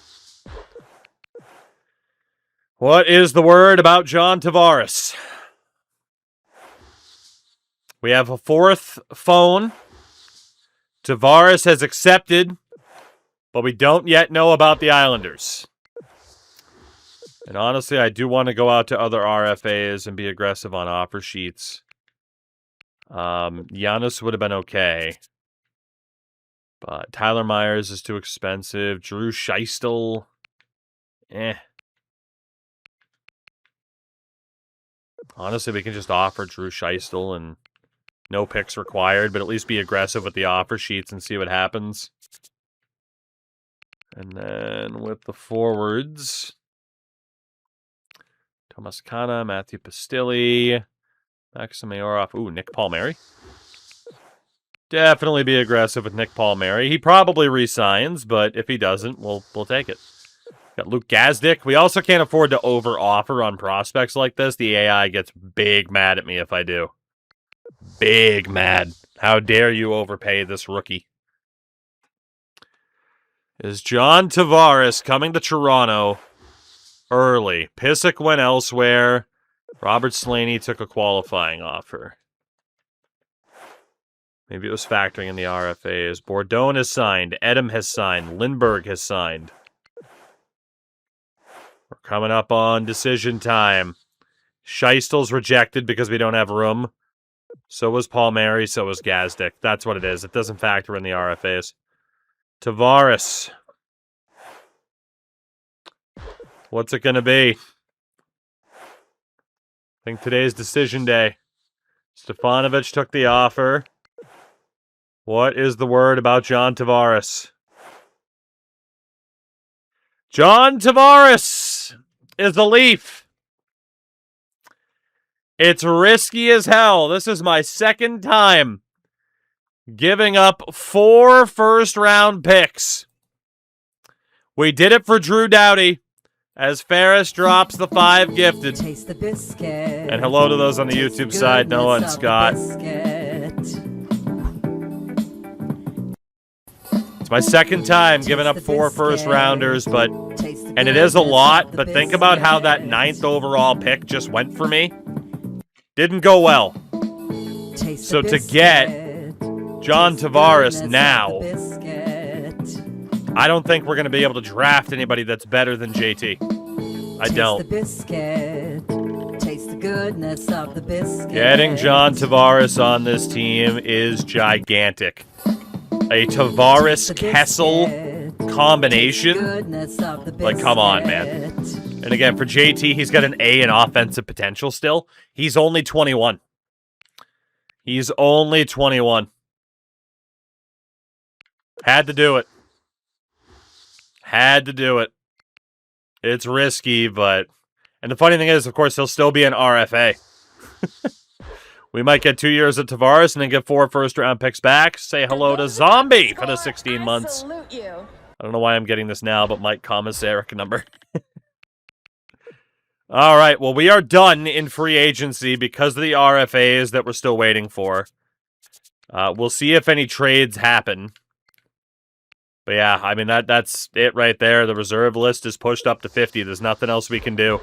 What is the word about John Tavares? We have a 4th phone. Tavares has accepted, but we don't yet know about the Islanders. And honestly, I do want to go out to other RFAs and be aggressive on offer sheets. Giannis would have been okay. But Tyler Myers is too expensive. Drew Scheistel. Honestly, we can just offer Drew Scheistel and no picks required, but at least be aggressive with the offer sheets and see what happens. And then with the forwards, Tomas Kana, Matthew Pastilli, Maxim Mayorov. Ooh, Nick Palmieri. Definitely be aggressive with Nick Palmieri. He probably resigns, but if he doesn't, we'll take it. Got Luke Gazdick. We also can't afford to over-offer on prospects like this. The AI gets big mad at me if I do. Big mad. How dare you overpay this rookie? Is John Tavares coming to Toronto early? Pissick went elsewhere. Robert Slaney took a qualifying offer. Maybe it was factoring in the RFAs. Bourdon has signed. Edem has signed. Lindbergh has signed. We're coming up on decision time. Scheistel's rejected because we don't have room. So was Palmieri, so was Gazdick. That's what it is. It doesn't factor in the RFAs. Tavares. What's it going to be? I think today's decision day. Stefanovic took the offer. What is the word about John Tavares? John Tavares is a Leaf. It's risky as hell. This is my second time giving up 4 first-round picks. We did it for Drew Doughty as Ferris drops the 5 gifted. Taste the biscuit. And hello to those on the YouTube side, Noah and Scott. It's my second time giving up 4 first-rounders, and it is a lot, but think about how that 9th overall pick just went for me. Didn't go well. So to get John Tavares now, I don't think we're going to be able to draft anybody that's better than JT. I don't. Getting John Tavares on this team is gigantic. A Tavares-Kessel combination? Like, come on, man. And again, for JT, he's got an A in offensive potential still. He's only 21. He's only 21. Had to do it. Had to do it. It's risky, but... And the funny thing is, of course, he'll still be an RFA. We might get 2 years at Tavares and then get 4 first-round picks back. Say hello to Zombie for the 16 months. I don't know why I'm getting this now, but Mike Commissaric number. All right, well, we are done in free agency because of the RFAs that we're still waiting for. We'll see if any trades happen. But yeah, I mean, that's it right there. The reserve list is pushed up to 50. There's nothing else we can do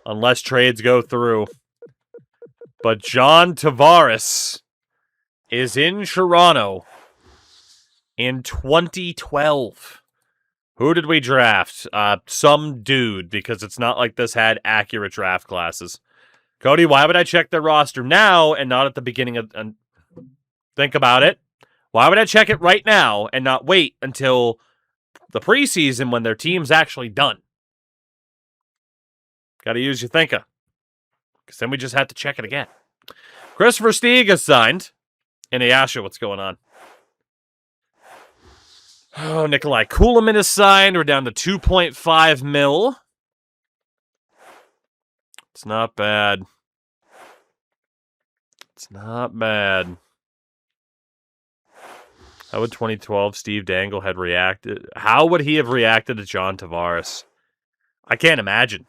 unless trades go through. But John Tavares is in Toronto in 2012. Who did we draft? Some dude, because it's not like this had accurate draft classes. Cody, why would I check their roster now and not at the beginning of... think about it. Why would I check it right now and not wait until the preseason when their team's actually done? Got to use your thinker. Because then we just had to check it again. Christopher Stieg is signed. And Ayasha, what's going on? Oh, Nikolai Kulemin is signed. We're down to 2.5 mil. It's not bad. It's not bad. How would 2012 Steve Dangle had reacted? How would he have reacted to John Tavares? I can't imagine.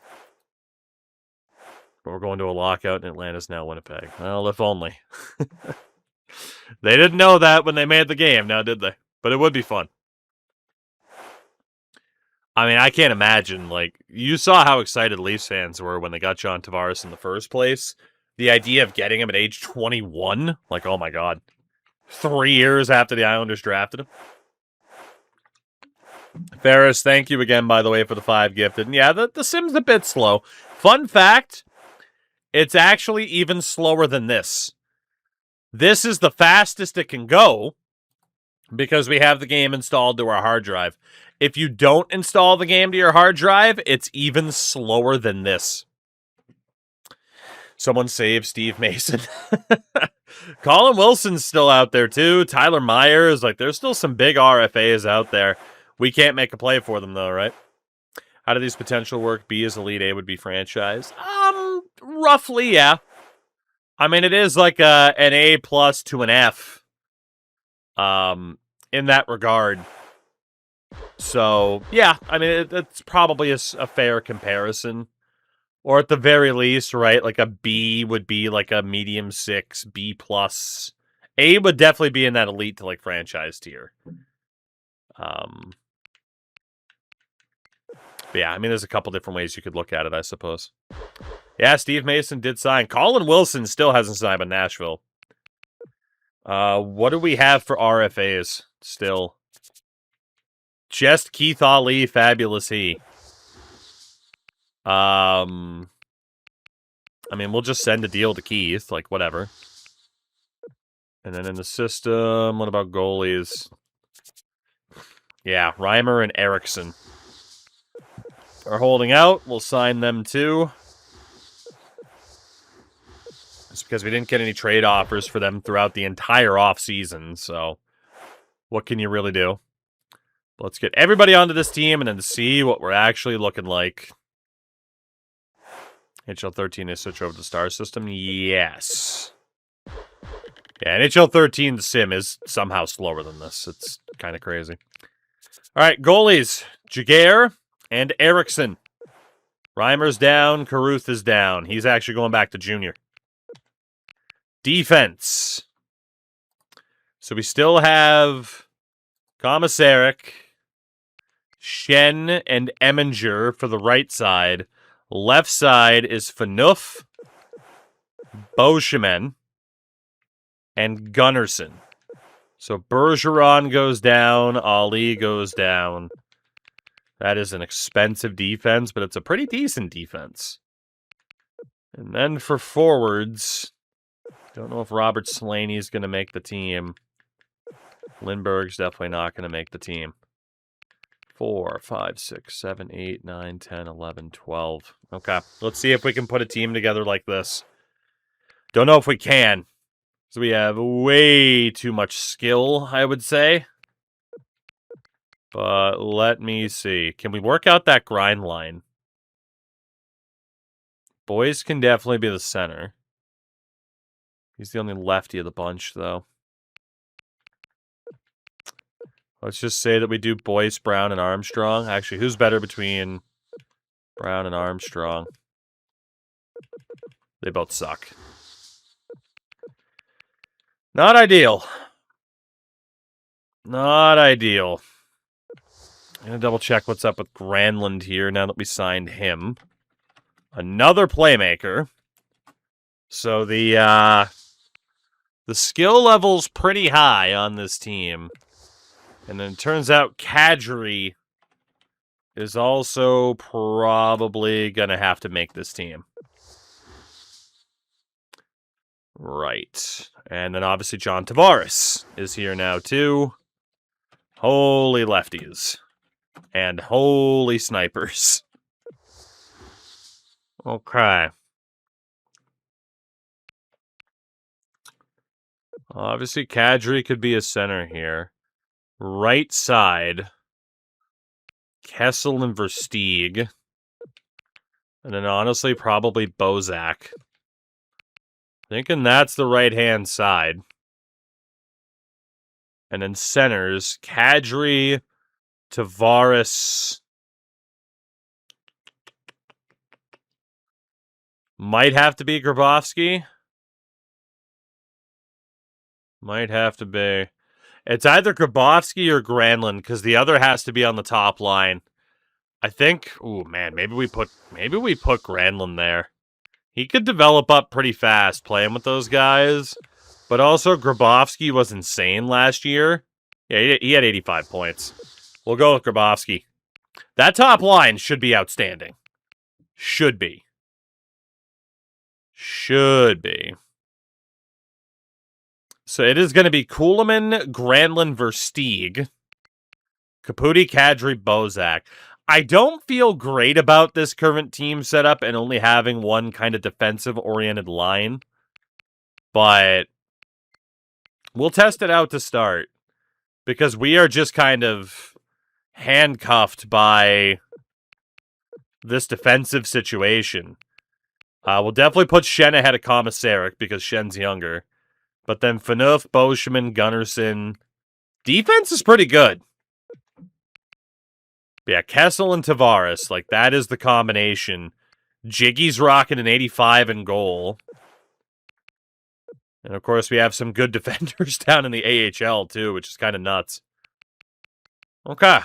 But we're going to a lockout in Atlanta's now Winnipeg. Well, if only. They didn't know that when they made the game, now did they? But it would be fun. I mean, I can't imagine. Like, you saw how excited Leafs fans were when they got John Tavares in the first place. The idea of getting him at age 21, like, oh my God. 3 years after the Islanders drafted him. Ferris, thank you again, by the way, for the 5 gifted. And yeah, the sim's a bit slow. Fun fact, it's actually even slower than this. This is the fastest it can go because we have the game installed to our hard drive. If you don't install the game to your hard drive, it's even slower than this. Someone save Steve Mason. Colin Wilson's still out there too. Tyler Myers. Like, there's still some big RFAs out there. We can't make a play for them though, right? How do these potential work? B is elite, A would be franchise. Roughly, yeah. I mean, it is like an A plus to an F. In that regard. So, yeah, I mean, it's probably a fair comparison. Or at the very least, right, like a B would be like a medium 6, B plus. A would definitely be in that elite to like franchise tier. But yeah, I mean, there's a couple different ways you could look at it, I suppose. Yeah, Steve Mason did sign. Colin Wilson still hasn't signed by Nashville. What do we have for RFAs still? Just Keith Ali, Fabulous He. I mean, we'll just send a deal to Keith, like, whatever. And then in the system, what about goalies? Yeah, Reimer and Eriksson are holding out. We'll sign them too. It's because we didn't get any trade offers for them throughout the entire offseason, so what can you really do? Let's get everybody onto this team and then see what we're actually looking like. NHL 13 is switch over to the star system? Yes. Yeah, NHL 13, the sim, is somehow slower than this. It's kind of crazy. All right, goalies. Jaguar and Eriksson. Reimer's down. Caruth is down. He's actually going back to junior. Defense. So we still have Komisarek, Shen, and Eminger for the right side. Left side is Phaneuf, Beauchemin, and Gunnarsson. So Bergeron goes down, Ali goes down. That is an expensive defense, but it's a pretty decent defense. And then for forwards, don't know if Robert Slaney is going to make the team. Lindbergh's definitely not going to make the team. 4, 5, 6, 7, 8, 9, 10, 11, 12. Okay, let's see if we can put a team together like this. Don't know if we can. So we have way too much skill, I would say. But let me see. Can we work out that grind line? Boyce can definitely be the center. He's the only lefty of the bunch, though. Let's just say that we do Boyce, Brown, and Armstrong. Actually, who's better between Brown and Armstrong? They both suck. Not ideal. Not ideal. I'm going to double check what's up with Granlund here now that we signed him. Another playmaker. So the skill level's pretty high on this team. And then it turns out Kadri is also probably going to have to make this team. Right. And then obviously John Tavares is here now too. Holy lefties. And holy snipers. Okay. Obviously Kadri could be a center here. Right side, Kessel and Versteeg. And then honestly, probably Bozak. Thinking that's the right-hand side. And then centers, Kadri, Tavares. Might have to be Grabowski. Might have to be. It's either Grabowski or Granlund, because the other has to be on the top line. I think, ooh man, maybe we put Granlund there. He could develop up pretty fast playing with those guys. But also Grabowski was insane last year. Yeah, he had 85 points. We'll go with Grabowski. That top line should be outstanding. Should be. Should be. So it is going to be Kuhlman, Granlund, Versteeg, Caputi, Kadri, Bozak. I don't feel great about this current team setup and only having one kind of defensive-oriented line. But we'll test it out to start. Because we are just kind of handcuffed by this defensive situation. We'll definitely put Shen ahead of Komisarek because Shen's younger. But then Phaneuf, Boschman, Gunnarsson. Defense is pretty good. Yeah, Kessel and Tavares. Like, that is the combination. Jiggy's rocking an 85 in goal. And, of course, we have some good defenders down in the AHL, too, which is kind of nuts. Okay.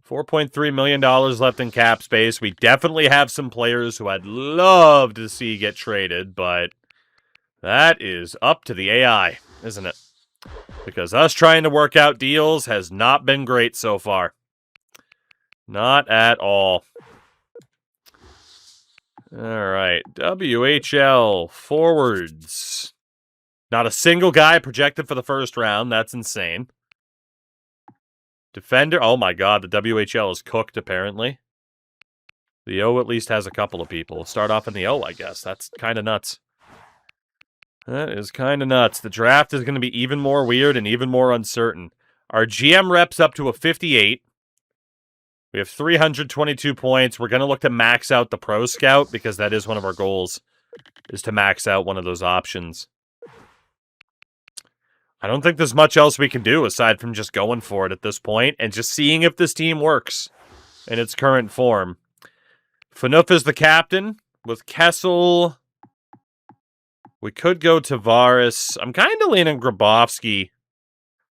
$4.3 million left in cap space. We definitely have some players who I'd love to see get traded, but that is up to the AI, isn't it? Because us trying to work out deals has not been great so far. Not at all. All right. WHL forwards. Not a single guy projected for the first round. That's insane. Defender. Oh my god, the WHL is cooked, apparently. The O at least has a couple of people. Start off in the O, I guess. That's kind of nuts. That is kind of nuts. The draft is going to be even more weird and even more uncertain. Our GM rep's up to a 58. We have 322 points. We're going to look to max out the Pro Scout because that is one of our goals, is to max out one of those options. I don't think there's much else we can do aside from just going for it at this point and just seeing if this team works in its current form. Phaneuf is the captain with Kessel. We could go Tavares. I'm kind of leaning Grabowski.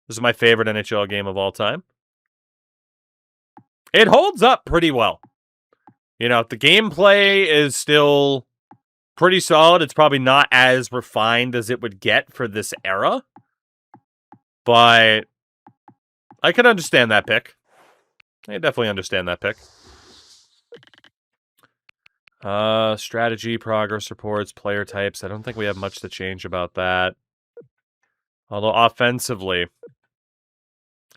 This is my favorite NHL game of all time. It holds up pretty well. You know, the gameplay is still pretty solid. It's probably not as refined as it would get for this era. But I can understand that pick. I definitely understand that pick. Strategy, progress reports, player types. I don't think we have much to change about that. Although offensively, I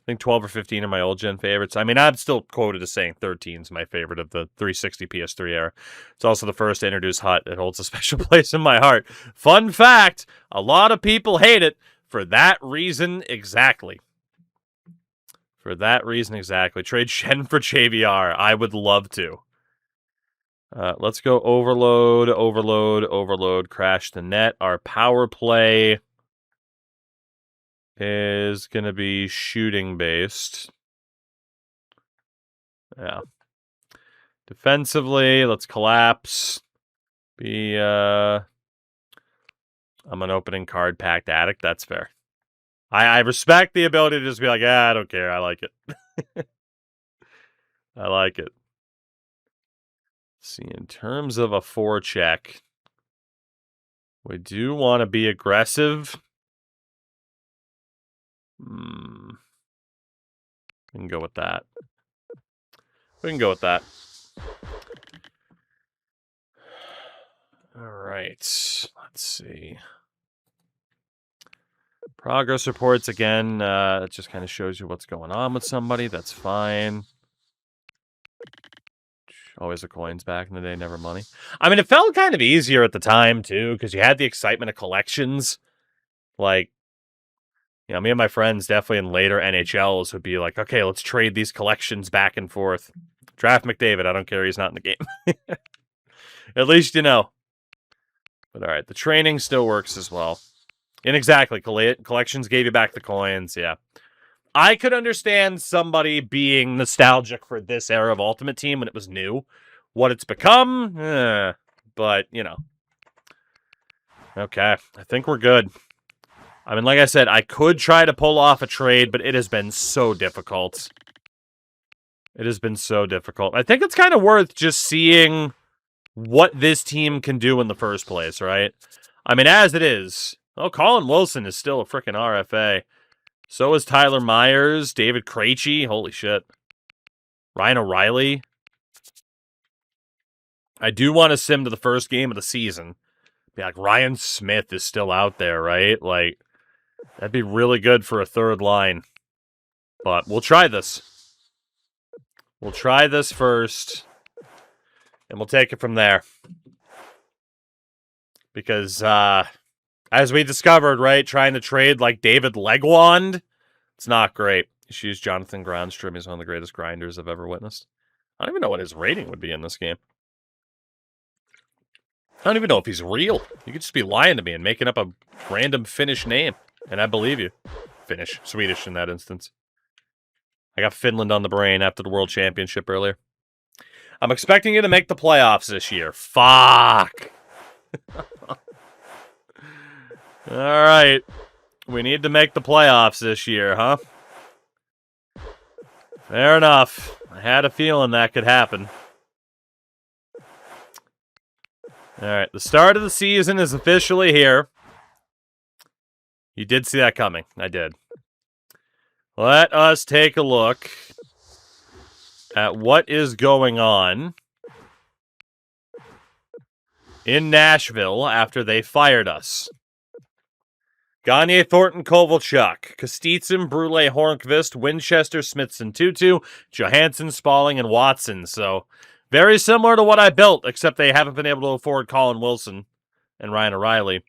think 12 or 15 are my old gen favorites. I mean, I'm still quoted as saying 13 is my favorite of the 360 PS3 era. It's also the first to introduce HUT. It holds a special place in my heart. Fun fact, a lot of people hate it for that reason exactly. For that reason exactly. Trade Shen for JVR. I would love to. Let's go overload, overload, overload, crash the net. Our power play is going to be shooting based. Yeah. Defensively, let's collapse. I'm an opening card packed addict. That's fair. I respect the ability to just be like, I don't care. I like it. I like it. Let's see, in terms of a forecheck, we do want to be aggressive. We can go with that. We can go with that. All right. Let's see. Progress reports, again, it just kind of shows you what's going on with somebody. That's fine. Always the coins back in the day, never money. I mean, it felt kind of easier at the time, too, because you had the excitement of collections. Like, you know, me and my friends definitely in later NHLs would be like, okay, let's trade these collections back and forth. Draft McDavid, I don't care, he's not in the game. At least you know. But all right, the training still works as well. And exactly, collections gave you back the coins, yeah. I could understand somebody being nostalgic for this era of Ultimate Team when it was new. What it's become, but, you know. Okay, I think we're good. I mean, like I said, I could try to pull off a trade, but it has been so difficult. It has been so difficult. I think it's kind of worth just seeing what this team can do in the first place, right? I mean, as it is... Oh, Colin Wilson is still a freaking RFA. So is Tyler Myers, David Krejci. Holy shit. Ryan O'Reilly. I do want to sim to the first game of the season. Be like, Ryan Smith is still out there, right? Like, that'd be really good for a third line. But we'll try this. We'll try this first. And we'll take it from there. Because, as we discovered, right, trying to trade like David Legwand, it's not great. She's Jonathan Grandstrom. He's one of the greatest grinders I've ever witnessed. I don't even know what his rating would be in this game. I don't even know if he's real. You could just be lying to me and making up a random Finnish name, and I believe you. Finnish. Swedish in that instance. I got Finland on the brain after the World Championship earlier. I'm expecting you to make the playoffs this year. Fuck! Alright. We need to make the playoffs this year, huh? Fair enough. I had a feeling that could happen. Alright, the start of the season is officially here. You did see that coming. I did. Let us take a look at what is going on in Nashville after they fired us. Gagne, Thornton, Kovalchuk, Kostitsyn, Brule, Hornqvist, Winchester, Smithson, Tutu, Johansson, Spalling, and Watson. So, very similar to what I built, except they haven't been able to afford Colin Wilson and Ryan O'Reilly.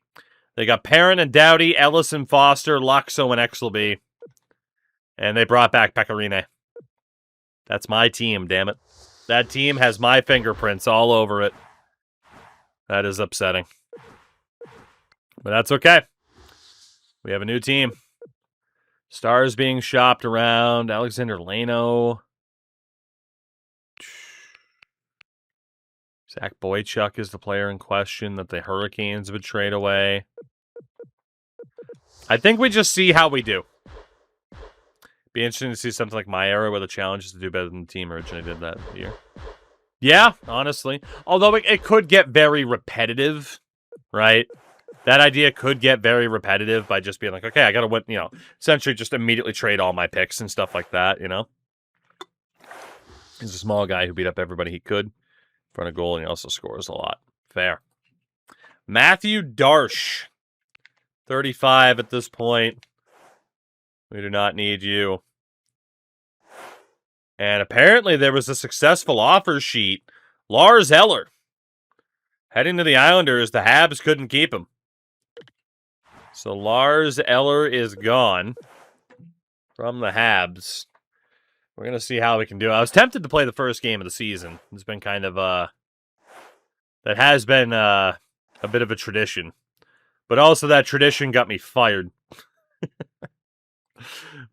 They got Perrin and Doughty, Ellis and Foster, Luxo and Exelby. And they brought back Pecorine. That's my team, damn it. That team has my fingerprints all over it. That is upsetting. But that's okay. We have a new team. Stars being shopped around. Alexander Leno. Zach Boychuk is the player in question that the Hurricanes would trade away. I think we just see how we do. Be interesting to see something like my era where the challenge is to do better than the team originally did that year. Yeah, honestly. Although it could get very repetitive, right? That idea could get very repetitive by just being like, okay, I got to win, essentially just immediately trade all my picks and stuff like that, He's a small guy who beat up everybody he could in front of goal, and he also scores a lot. Fair. Matthew Darsh, 35 at this point. We do not need you. And apparently there was a successful offer sheet. Lars Eller. Heading to the Islanders, the Habs couldn't keep him. So Lars Eller is gone from the Habs. We're going to see how we can do it. I was tempted to play the first game of the season. It's been kind of, that has been a bit of a tradition. But also that tradition got me fired.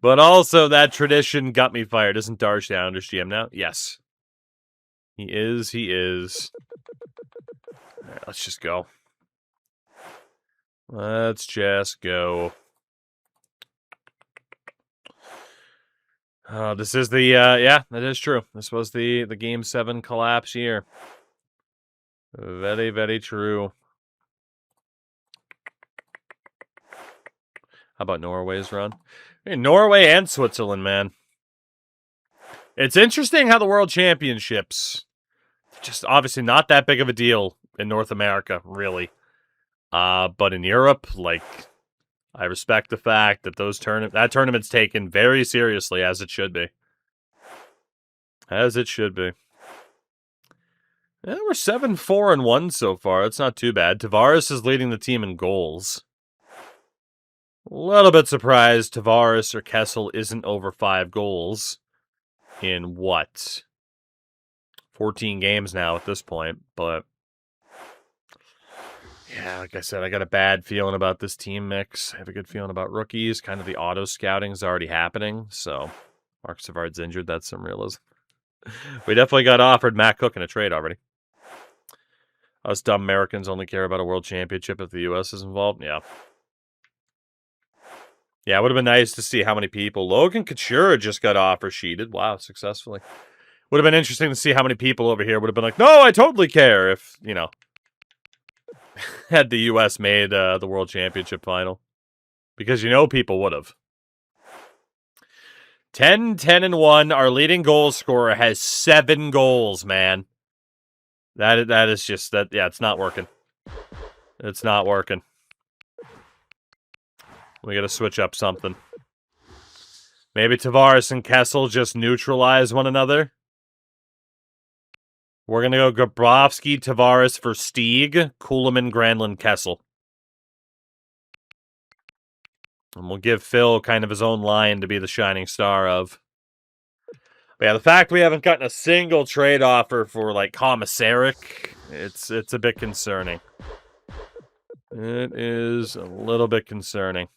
But also that tradition got me fired. Isn't Darsh the Islanders GM now? Yes. He is. All right, let's just go. Let's just go. This is the, yeah, that is true. This was the Game 7 collapse year. Very, very true. How about Norway's run? Hey, Norway and Switzerland, man. It's interesting how the World Championships, just obviously not that big of a deal in North America, really. But in Europe, I respect the fact that that tournament's taken very seriously, as it should be. As it should be. Yeah, we're 7-4-1 so far. That's not too bad. Tavares is leading the team in goals. A little bit surprised Tavares or Kessel isn't over 5 goals in 14 games now at this point, but yeah, like I said, I got a bad feeling about this team mix. I have a good feeling about rookies. Kind of the auto scouting is already happening, so Mark Savard's injured. That's some realism. We definitely got offered Matt Cook in a trade already. Us dumb Americans only care about a world championship if the U.S. is involved. Yeah. Yeah, it would have been nice to see how many people. Logan Couture just got offer sheeted. Wow, successfully. Would have been interesting to see how many people over here would have been like, no, I totally care if, had the U.S. made the World Championship final. Because people would have. 10-10-1. Our leading goal scorer has 7 goals, man. That is just, that. Yeah, it's not working. It's not working. We got to switch up something. Maybe Tavares and Kessel just neutralize one another. We're going to go Grabowski, Tavares for Stieg, Kuhlman, Granlund, Kessel. And we'll give Phil kind of his own line to be the shining star of. But yeah, the fact we haven't gotten a single trade offer for, like, Commissaric, it's a bit concerning. It is a little bit concerning.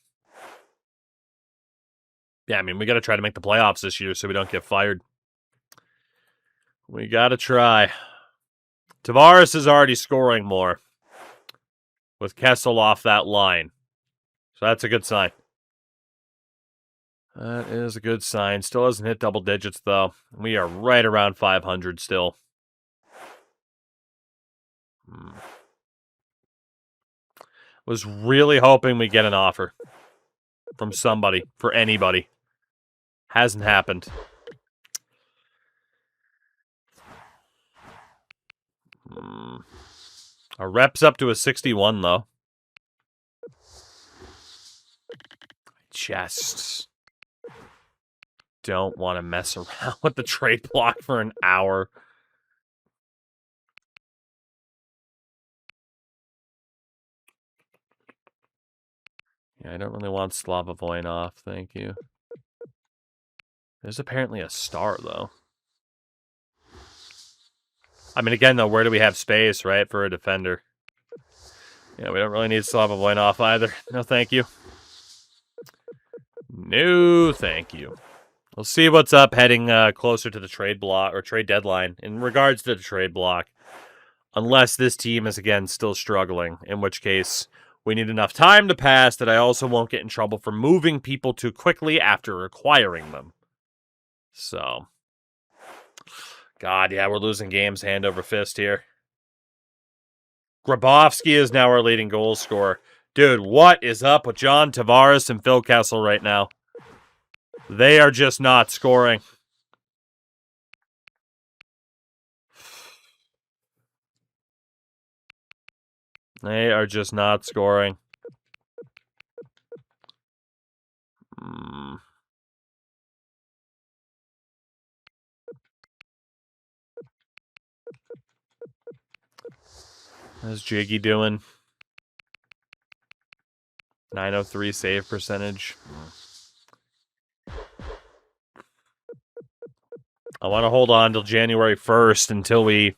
Yeah, I mean, we got to try to make the playoffs this year so we don't get fired. We got to try. Tavares is already scoring more with Kessel off that line. So that's a good sign. That is a good sign. Still hasn't hit double digits, though. We are right around 500 still. Was really hoping we get an offer from somebody, for anybody. Hasn't happened. Our rep's up to a 61, though. Just don't want to mess around with the trade block for an hour. Yeah, I don't really want Slava Voinov, thank you. There's apparently a star, though. I mean, again, though, where do we have space, right, for a defender? Yeah, we don't really need Slava Voinov either. No, thank you. No, thank you. We'll see what's up heading closer to the trade block or trade deadline in regards to the trade block. Unless this team is, again, still struggling, in which case we need enough time to pass that I also won't get in trouble for moving people too quickly after acquiring them. So, God, yeah, we're losing games hand over fist here. Grabowski is now our leading goal scorer. Dude, what is up with John Tavares and Phil Kessel right now? They are just not scoring. They are just not scoring. How's Jiggy doing? 903 save percentage. I want to hold on till January 1st until we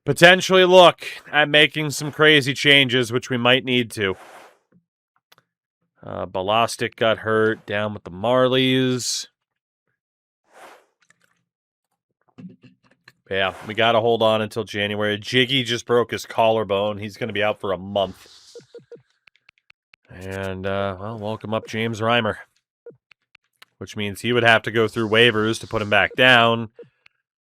potentially look at making some crazy changes, which we might need to. Balostic got hurt down with the Marlies. Yeah, we got to hold on until January. Jiggy just broke his collarbone. He's going to be out for a month. And, well, welcome up James Reimer. Which means he would have to go through waivers to put him back down,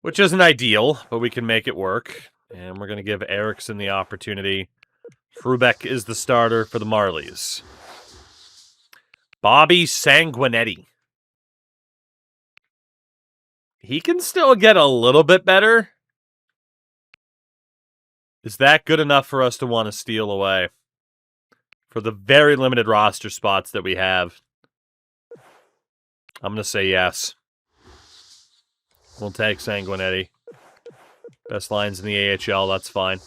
which isn't ideal, but we can make it work. And we're going to give Eriksson the opportunity. Hrubeck is the starter for the Marlies. Bobby Sanguinetti. He can still get a little bit better. Is that good enough for us to want to steal away? For the very limited roster spots that we have. I'm going to say yes. We'll take Sanguinetti. Best lines in the AHL, that's fine.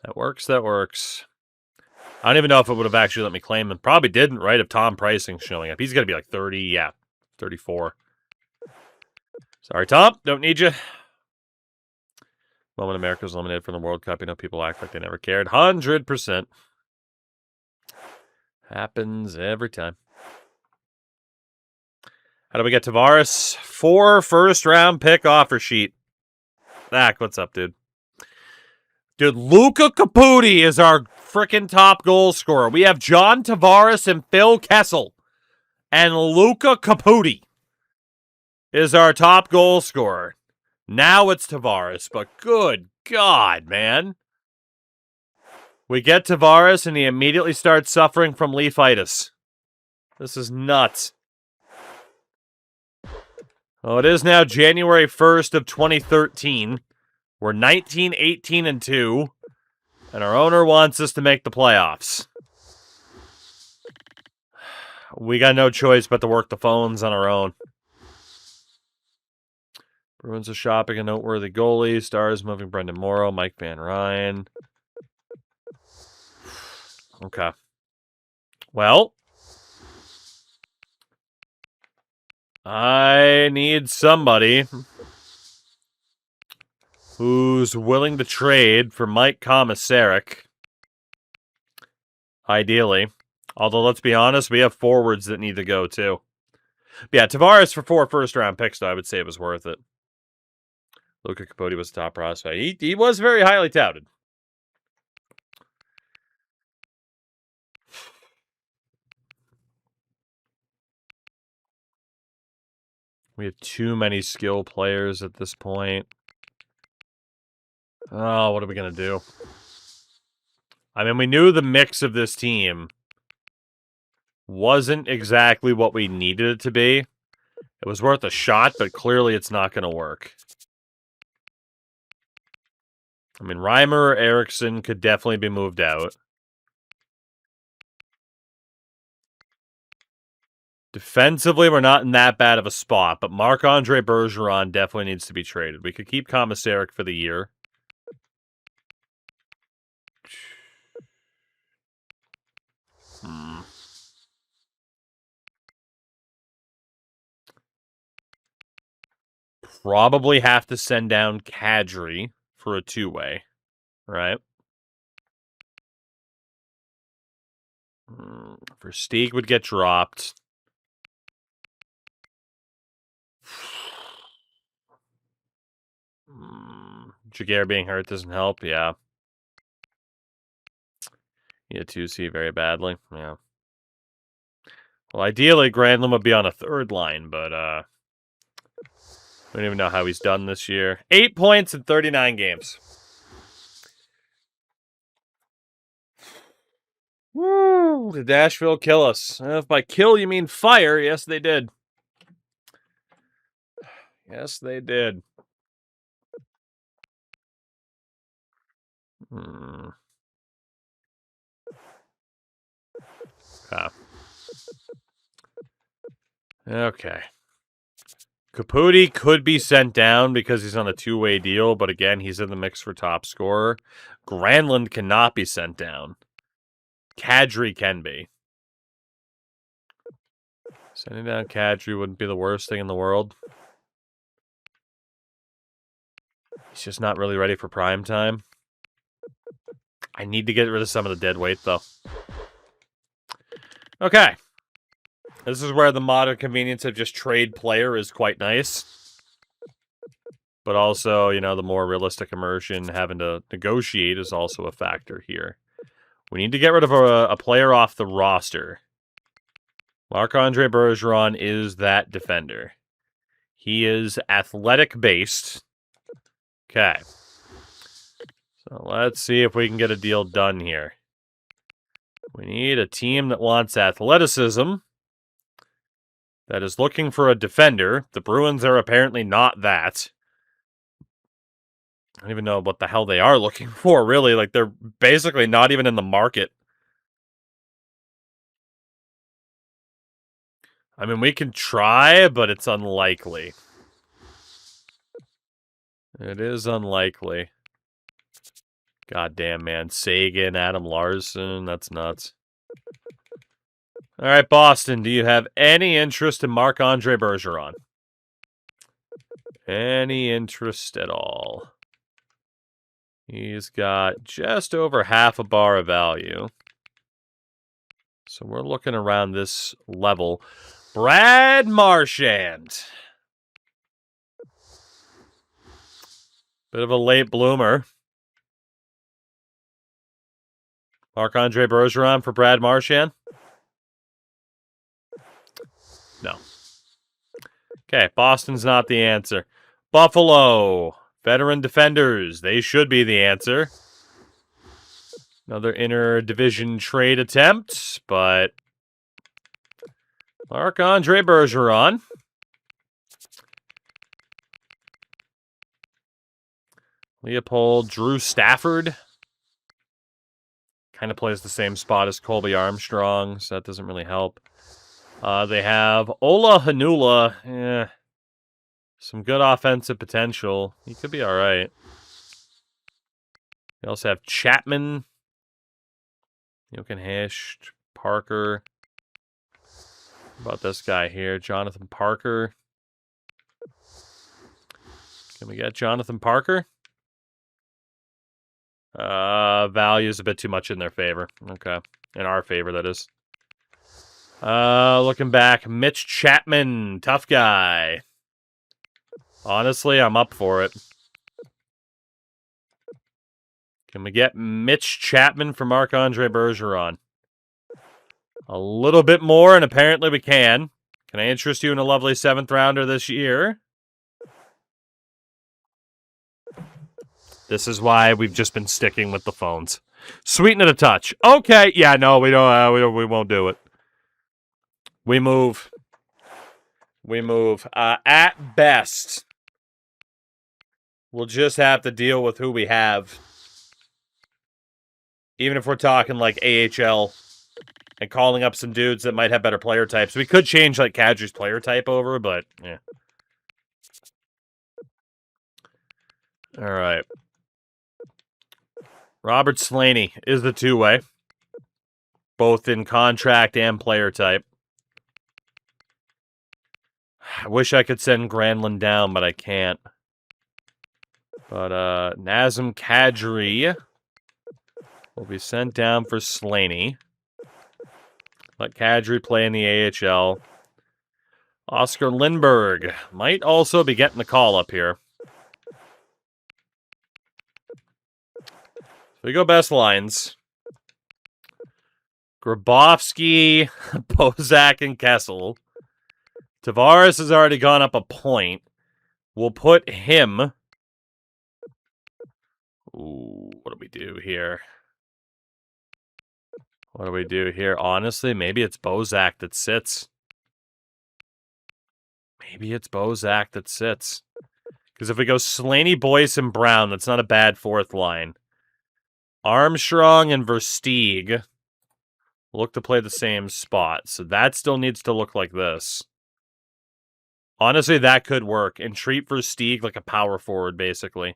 That works, that works. I don't even know if it would have actually let me claim him. Probably didn't, right, if Tom Pricing's showing up. He's going to be like 30, yeah, 34. Sorry, Tom, don't need you. Moment America was eliminated from the World Cup, you know, people act like they never cared. 100%. Happens every time. How do we get Tavares? 4 first-round pick offer sheet. Zach, what's up, dude? Dude, Luca Caputi is our freaking top goal scorer. We have John Tavares and Phil Kessel. And Luca Caputi is our top goal scorer. Now it's Tavares, but good God, man. We get Tavares and he immediately starts suffering from leafitis. This is nuts. Well, it is now January 1st of 2013. We're 19, 18, and 2. And our owner wants us to make the playoffs. We got no choice but to work the phones on our own. Bruins are shopping a noteworthy goalie. Stars moving Brendan Morrow, Mike Van Ryn. Okay. Well, I need somebody who's willing to trade for Mike Komisarek. Ideally. Although, let's be honest, we have forwards that need to go, too. But yeah, Tavares for 4 first-round picks, though, I would say it was worth it. Luca Capote was the top prospect. He was very highly touted. We have too many skill players at this point. Oh, what are we going to do? I mean, we knew the mix of this team wasn't exactly what we needed it to be. It was worth a shot, but clearly it's not going to work. I mean, Reimer or Eriksson could definitely be moved out. Defensively, we're not in that bad of a spot, but Marc-Andre Bergeron definitely needs to be traded. We could keep Komisarek for the year. Probably have to send down Kadri for a 2-way, right? Versteeg would get dropped. Jaguar being hurt doesn't help, yeah. Yeah, 2C very badly, yeah. Well, ideally, Granlund would be on a third line, but we don't even know how he's done this year. 8 points in 39 games. Woo! Did Nashville kill us? If by kill you mean fire, yes, they did. Yes, they did. Okay. Capote could be sent down because he's on a 2-way deal, but again, he's in the mix for top scorer. Granlund cannot be sent down. Kadri can be. Sending down Kadri wouldn't be the worst thing in the world. He's just not really ready for prime time. I need to get rid of some of the dead weight, though. Okay. This is where the modern convenience of just trade player is quite nice. But also, you know, the more realistic immersion, having to negotiate is also a factor here. We need to get rid of a player off the roster. Marc-Andre Bergeron is that defender. He is athletic-based. Okay. So let's see if we can get a deal done here. We need a team that wants athleticism, that is looking for a defender. The Bruins are apparently not that. I don't even know what the hell they are looking for, really. Like, they're basically not even in the market. I mean, we can try, but it's unlikely. It is unlikely. Goddamn, man. Sagan, Adam Larson, that's nuts. All right, Boston, do you have any interest in Marc-Andre Bergeron? Any interest at all? He's got just over half a bar of value. So we're looking around this level. Brad Marchand. Bit of a late bloomer. Marc-Andre Bergeron for Brad Marchand? No. Okay, Boston's not the answer. Buffalo. Veteran defenders. They should be the answer. Another inter-division trade attempt, but Marc-Andre Bergeron. Leopold, Drew Stafford. Kind of plays the same spot as Colby Armstrong, so that doesn't really help. They have Ola Hanula. Some good offensive potential. He could be all right. They also have Chapman, Jochen Hecht, Parker. about this guy here? Jonathan Parker. Can we get Jonathan Parker? Value's a bit too much in their favor. Okay. In our favor, that is. Looking back, Mitch Chapman. Tough guy. Honestly, I'm up for it. Can we get Mitch Chapman for Marc-Andre Bergeron? A little bit more, and apparently we can. Can I interest you in a lovely 7th rounder this year? This is why we've just been sticking with the phones. Sweeten it a touch. Okay, yeah, no, we won't do it. We move. We move. At best, we'll just have to deal with who we have. Even if we're talking like AHL and calling up some dudes that might have better player types. We could change like Kadri's player type over, but yeah. All right. Robert Slaney is the 2-way. Both in contract and player type. I wish I could send Granlund down, but I can't. But Nazem Kadri will be sent down for Slaney. Let Kadri play in the AHL. Oscar Lindberg might also be getting the call up here. So we go best lines. Grabowski, Bozak, and Kessel. Tavares has already gone up a point. We'll put him... Ooh, what do we do here? What do we do here? Honestly, maybe it's Bozak that sits. Maybe it's Bozak that sits. Because if we go Slaney, Boyce, and Brown, that's not a bad 4th line. Armstrong and Versteeg look to play the same spot. So that still needs to look like this. Honestly, that could work. And treat Versteeg like a power forward, basically.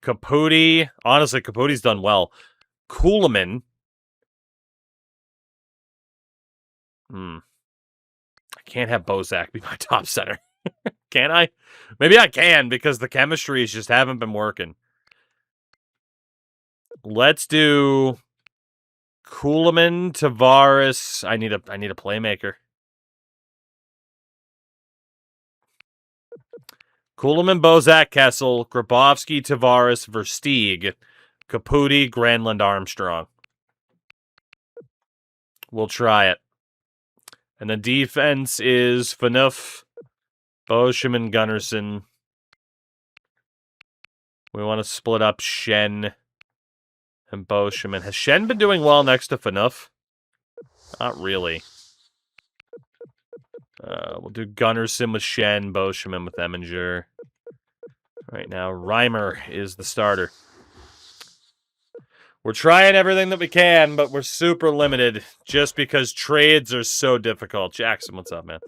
Caputi. Honestly, Caputi's done well. Kuhlman. I can't have Bozak be my top center. Can I? Maybe I can, because the chemistries just haven't been working. Let's do Kuhlman, Tavares. I need a playmaker. Kuhlman, Bozak, Kessel, Grabowski, Tavares, Versteeg, Caputi, Granlund, Armstrong. We'll try it. And the defense is Phaneuf, Boschem, and Gunnarsson. We want to split up Shen and Boschem. And has Shen been doing well next to Phaneuf? Not really. We'll do Gunnarsson with Shen, Boschem with Eminger. Right now, Reimer is the starter. We're trying everything that we can, but we're super limited just because trades are so difficult. Jackson, what's up, man?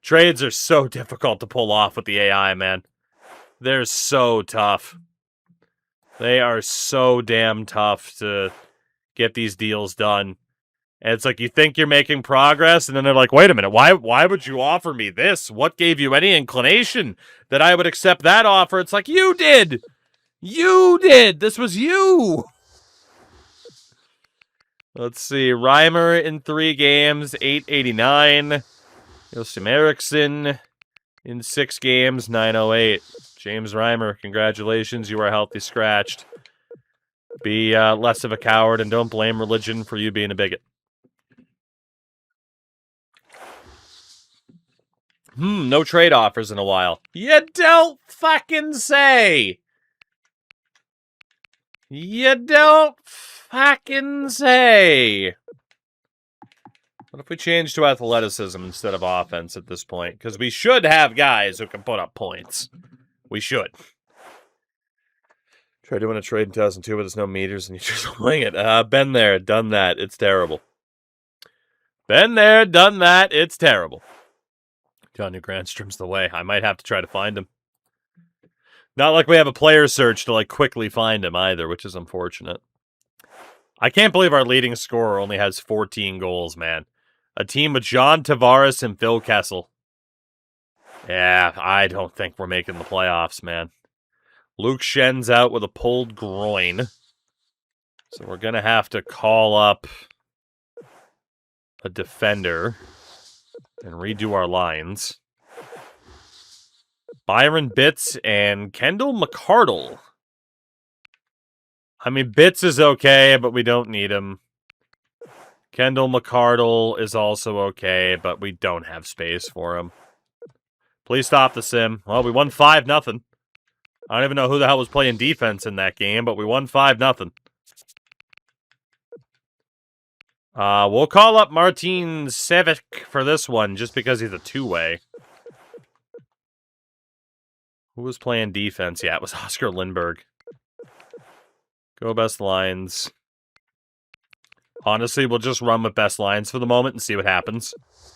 Trades are so difficult to pull off with the AI, man. They're so tough. They are so damn tough to get these deals done. And it's like you think you're making progress, and then they're like, wait a minute, why would you offer me this? What gave you any inclination that I would accept that offer? It's like, you did! You did! This was you! Let's see. Reimer in 3 games, 889. Josim Eriksson in 6 games, 908. James Reimer, congratulations. You are healthy scratched. Be less of a coward and don't blame religion for you being a bigot. No trade offers in a while. You don't fucking say! You don't fucking say! What if we change to athleticism instead of offense at this point? Because we should have guys who can put up points. We should. Tried doing a trade in 2002 where there's no meters and you just wing it. Been there, done that. It's terrible. Been there, done that. It's terrible. Johnny Grandstrom's the way. I might have to try to find him. Not like we have a player search to like quickly find him either, which is unfortunate. I can't believe our leading scorer only has 14 goals, man. A team with John Tavares and Phil Kessel. Yeah, I don't think we're making the playoffs, man. Luke Schen's out with a pulled groin. So we're going to have to call up a defender and redo our lines. Byron Bitts and Kendall McCardle. I mean, Bitts is okay, but we don't need him. Kendall McCardle is also okay, but we don't have space for him. Please stop the sim. Well, we won 5-0. I don't even know who the hell was playing defense in that game, but we won 5-0. We'll call up Martin Sevic for this one, just because he's a two-way. Who was playing defense? Yeah, it was Oscar Lindbergh. Go best lines. Honestly, we'll just run with best lines for the moment and see what happens.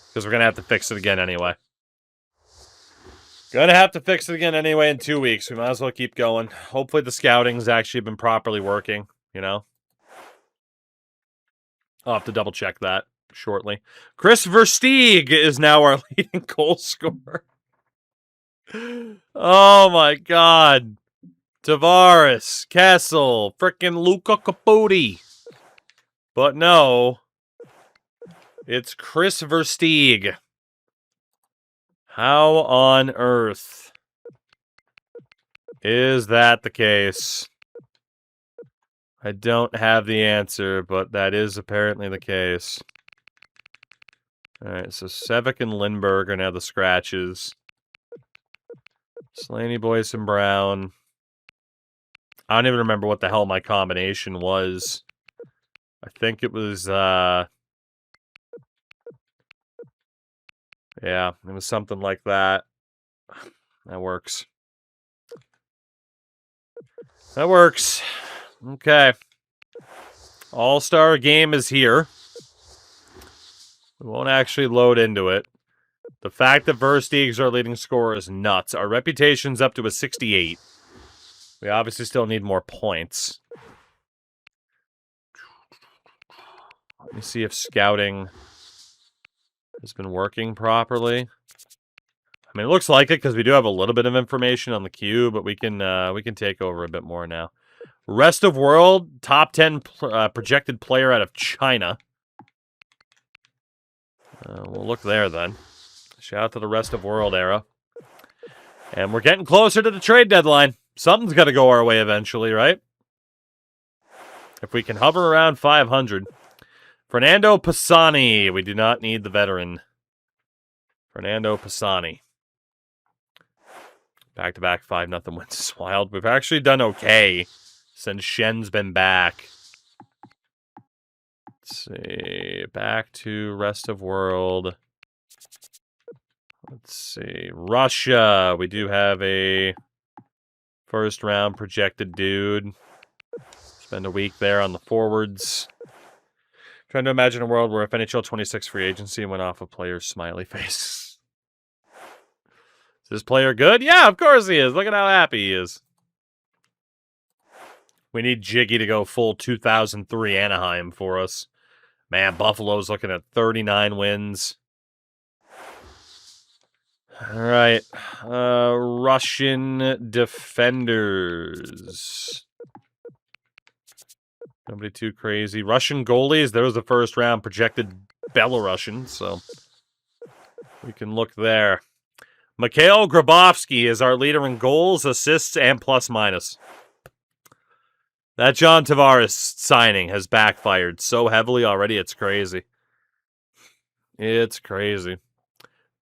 Because we're going to have to fix it again anyway. Gonna have to fix it again anyway in 2 weeks. We might as well keep going. Hopefully the scouting's actually been properly working, you know? I'll have to double check that shortly. Chris Versteeg is now our leading goal scorer. Oh my god. Tavares, Kessel, frickin' Luca Capote. But no. It's Chris Versteeg. How on earth is that the case? I don't have the answer, but that is apparently the case. Alright, so Sevic and Lindbergh are now the scratches. Slaney, Boyce, and Brown. I don't even remember what the hell my combination was. I think it was, yeah, it was something like that. That works. That works. Okay. All-Star game is here. We won't actually load into it. The fact that Versteeg's our leading scorer is nuts. Our reputation's up to a 68. We obviously still need more points. Let me see if scouting has been working properly. I mean, it looks like it because we do have a little bit of information on the queue, but we can take over a bit more now. Rest of world, top 10 projected player out of China. We'll look there then. Shout out to the rest of world era. And we're getting closer to the trade deadline. Something's got to go our way eventually, right? If we can hover around 500. Fernando Pisani. We do not need the veteran. Fernando Pisani. Back-to-back 5-0 wins is wild. We've actually done okay since Shen's been back. Let's see. Back to rest of world. Let's see. Russia. We do have a first round projected dude. Spend a week there on the forwards. Trying to imagine a world where if NHL 26 free agency went off a player's smiley face. Is this player good? Yeah, of course he is. Look at how happy he is. We need Jiggy to go full 2003 Anaheim for us. Man, Buffalo's looking at 39 wins. All right. Russian defenders. Nobody too crazy. Russian goalies. There was the first round projected Belarusian, so we can look there. Mikhail Grabovski is our leader in goals, assists, and plus-minus. That John Tavares signing has backfired so heavily already, it's crazy. It's crazy.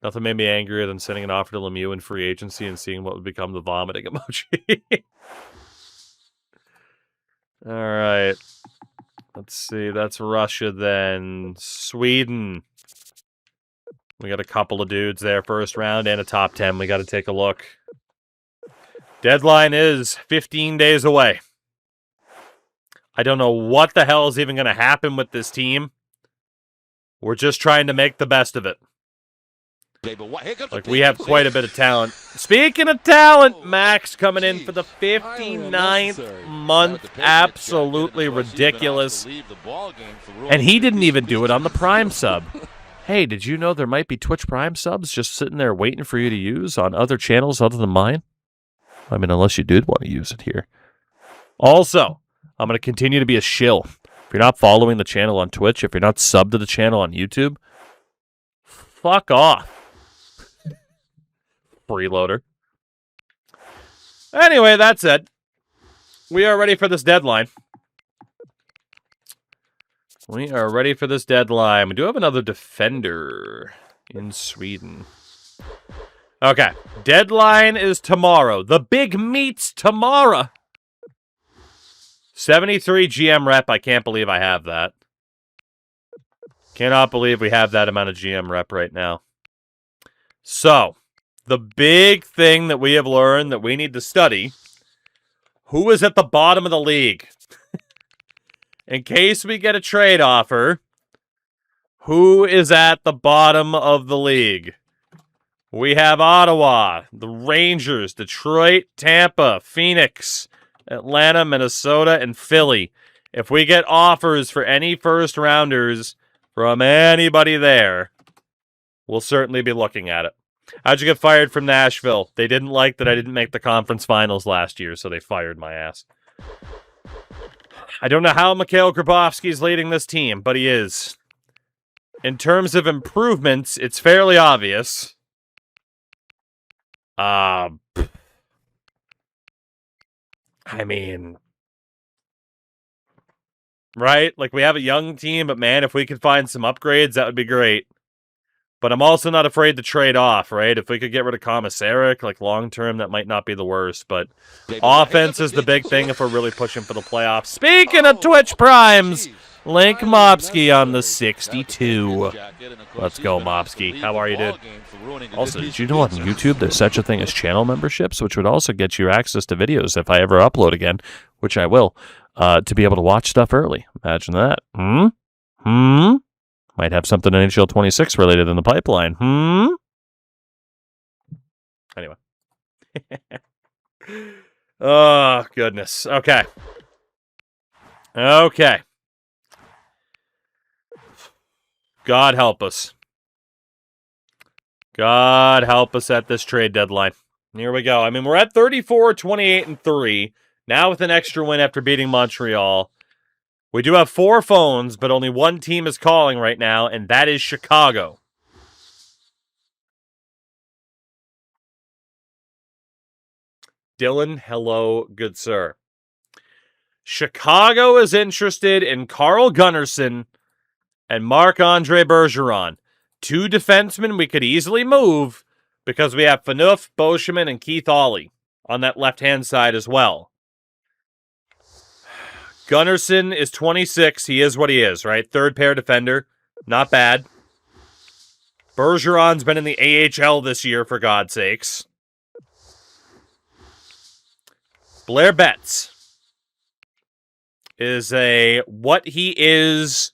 Nothing made me angrier than sending an offer to Lemieux in free agency and seeing what would become the vomiting emoji. All right. Let's see. That's Russia then. Sweden. We got a couple of dudes there first round and a top 10. We got to take a look. Deadline is 15 days away. I don't know what the hell is even going to happen with this team. We're just trying to make the best of it. Like, we have quite a bit of talent. Speaking of talent, Max coming in for the 59th month. Absolutely ridiculous. And he didn't even do it on the Prime sub. Hey, did you know there might be Twitch Prime subs just sitting there waiting for you to use on other channels other than mine? I mean, unless you did want to use it here. Also, I'm going to continue to be a shill. If you're not following the channel on Twitch, if you're not subbed to the channel on YouTube, fuck off. Freeloader. Anyway, that's it. We are ready for this deadline. We are ready for this deadline. We do have another defender in Sweden. Okay. Deadline is tomorrow. The big meet's tomorrow. 73 GM rep. I can't believe I have that. Cannot believe we have that amount of GM rep right now. So, the big thing that we have learned that we need to study, who is at the bottom of the league? In case we get a trade offer, who is at the bottom of the league? We have Ottawa, the Rangers, Detroit, Tampa, Phoenix, Atlanta, Minnesota, and Philly. If we get offers for any first-rounders from anybody there, we'll certainly be looking at it. How'd you get fired from Nashville? They didn't like that I didn't make the conference finals last year, so they fired my ass. I don't know how Mikhail Grabovski's leading this team, but he is. In terms of improvements, it's fairly obvious. I mean, right? Like, we have a young team, but man, if we could find some upgrades, that would be great. But I'm also not afraid to trade off, right? If we could get rid of Komisarek, like, long-term, that might not be the worst. But offense is the big thing if we're really pushing for the playoffs. Speaking of Twitch Primes, Link Mopsky on the 62. Let's go, Mopsky. How are you, dude? Also, did you know on YouTube there's such a thing as channel memberships, which would also get you access to videos if I ever upload again, which I will, to be able to watch stuff early. Imagine that. Might have something in NHL 26 related in the pipeline. Anyway. Oh, goodness. Okay. Okay. God help us. God help us at this trade deadline. Here we go. I mean, we're at 34, 28, and 3. Now with an extra win after beating Montreal. We do have 4 phones, but only one team is calling right now, and that is Chicago. Dylan, hello, good sir. Chicago is interested in Carl Gunnarsson and Marc-Andre Bergeron. 2 defensemen we could easily move because we have Phaneuf, Beauchemin, and Keith Aulie on that left-hand side as well. Gunnarsson is 26. He is what he is, right? Third pair defender. Not bad. Bergeron's been in the AHL this year, for God's sakes. Blair Betts is a what he is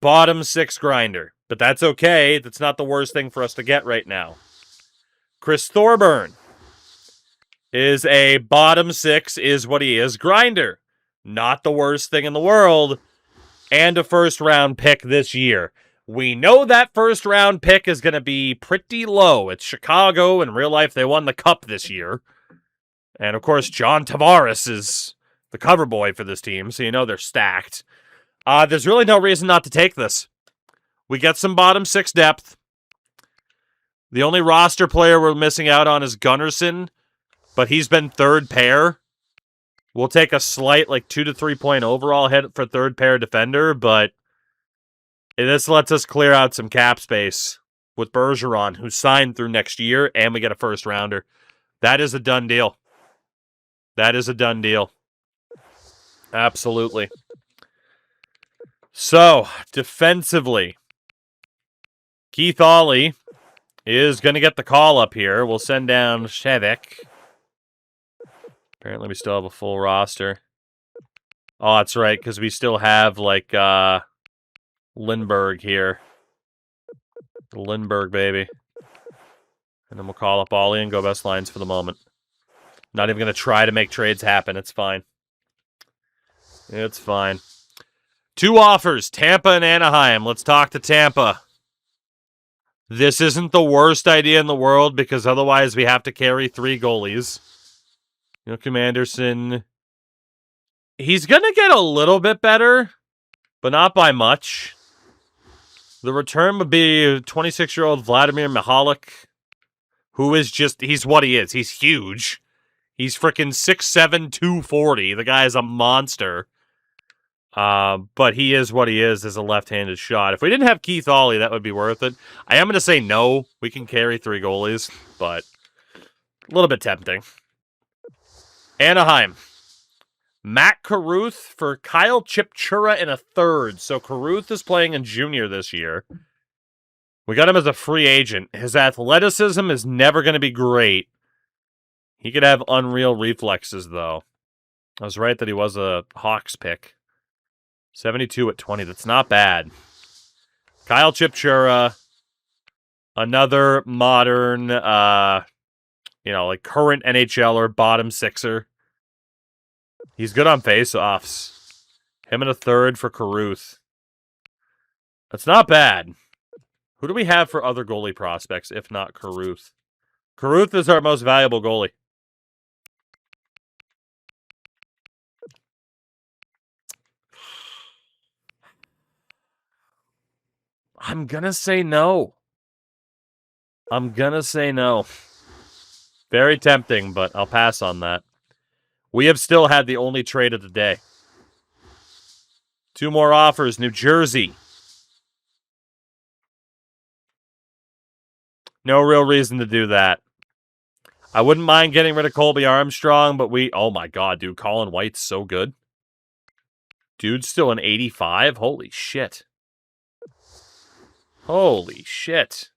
bottom 6 grinder. But that's okay. That's not the worst thing for us to get right now. Chris Thorburn is a bottom 6 is what he is grinder. Not the worst thing in the world. And a first-round pick this year. We know that first-round pick is going to be pretty low. It's Chicago. In real life, they won the Cup this year. And, of course, John Tavares is the cover boy for this team, so you know they're stacked. There's really no reason not to take this. We get some bottom 6 depth. The only roster player we're missing out on is Gunnarsson, but he's been third pair. We'll take a slight, 2 to 3 point overall hit for third pair defender, but this lets us clear out some cap space with Bergeron, who's signed through next year, and we get a first rounder. That is a done deal. That is a done deal. Absolutely. So, defensively, Keith Aulie is going to get the call up here. We'll send down Shevik. Apparently we still have a full roster. Oh, that's right, because we still have, Lindbergh here. Lindbergh, baby. And then we'll call up Aulie and go best lines for the moment. Not even going to try to make trades happen. It's fine. It's fine. 2 offers, Tampa and Anaheim. Let's talk to Tampa. This isn't the worst idea in the world because otherwise we have to carry 3 goalies. Joakim Anderson. He's going to get a little bit better, but not by much. The return would be 26-year-old Vladimir Mihalik, who is just, he's what he is. He's huge. He's freaking 6'7", 240. The guy is a monster. But he is what he is as a left-handed shot. If we didn't have Keith Ollie, that would be worth it. I am going to say no. We can carry 3 goalies, but a little bit tempting. Anaheim. Matt Carruth for Kyle Chipchura in a third. So Carruth is playing in junior this year. We got him as a free agent. His athleticism is never going to be great. He could have unreal reflexes, though. I was right that he was a Hawks pick. 72 at 20. That's not bad. Kyle Chipchura. Another modern, like current NHLer, bottom sixer. He's good on face-offs. Him in a third for Carruth. That's not bad. Who do we have for other goalie prospects, if not Carruth? Carruth is our most valuable goalie. I'm going to say no. Very tempting, but I'll pass on that. We have still had the only trade of the day. 2 more offers. New Jersey. No real reason to do that. I wouldn't mind getting rid of Colby Armstrong, but oh my god, dude, Colin White's so good. Dude's still an 85? Holy shit. Holy shit.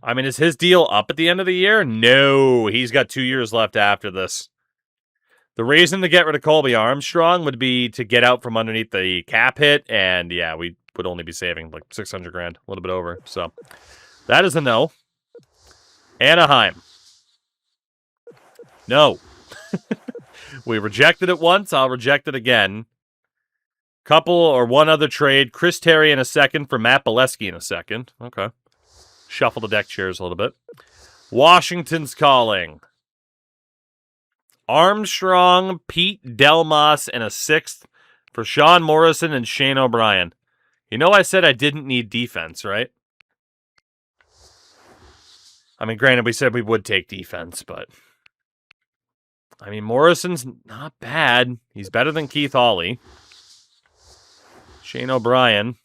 I mean, is his deal up at the end of the year? No, he's got 2 years left after this. The reason to get rid of Colby Armstrong would be to get out from underneath the cap hit, and yeah, we would only be saving like $600,000, a little bit over. So that is a no. Anaheim. No. We rejected it once. I'll reject it again. One other trade. Chris Terry in a second for Matt Bolesky in a second. Okay. Shuffle the deck chairs a little bit. Washington's calling. Armstrong, Pete Delmas, and a 6th for Sean Morrison and Shane O'Brien. You know I said I didn't need defense, right? I mean, granted, we said we would take defense, but... I mean, Morrison's not bad. He's better than Keith Ollie. Shane O'Brien.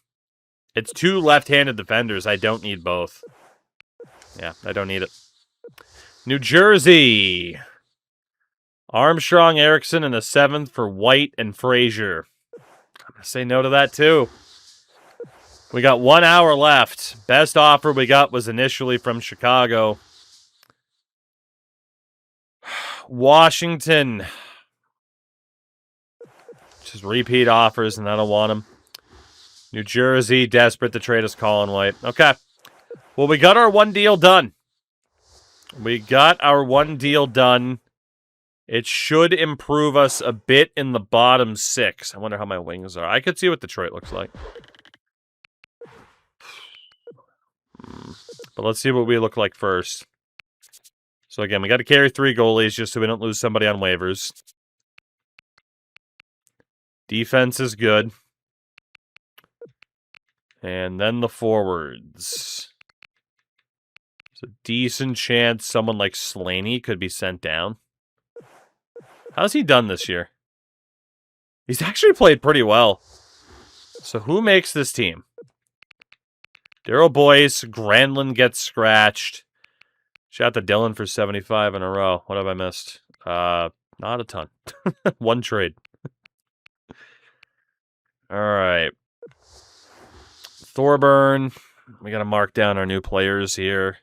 It's 2 left-handed defenders. I don't need both. Yeah, I don't need it. New Jersey. Armstrong, Erickson, and a 7th for White and Frazier. I'm going to say no to that, too. We got 1 hour left. Best offer we got was initially from Chicago. Washington. Just repeat offers, and I don't want them. New Jersey, desperate to trade us Colin White. Okay. Well, we got our 1 deal done. It should improve us a bit in the bottom 6. I wonder how my wings are. I could see what Detroit looks like. But let's see what we look like first. So again, we got to carry 3 goalies just so we don't lose somebody on waivers. Defense is good. And then the forwards. There's a decent chance someone like Slaney could be sent down. How's he done this year? He's actually played pretty well. So who makes this team? Daryl Boyce, Granlund gets scratched. Shout out to Dylan for 75 in a row. What have I missed? Not a ton. 1 trade. All right. Thorburn. We got to mark down our new players here.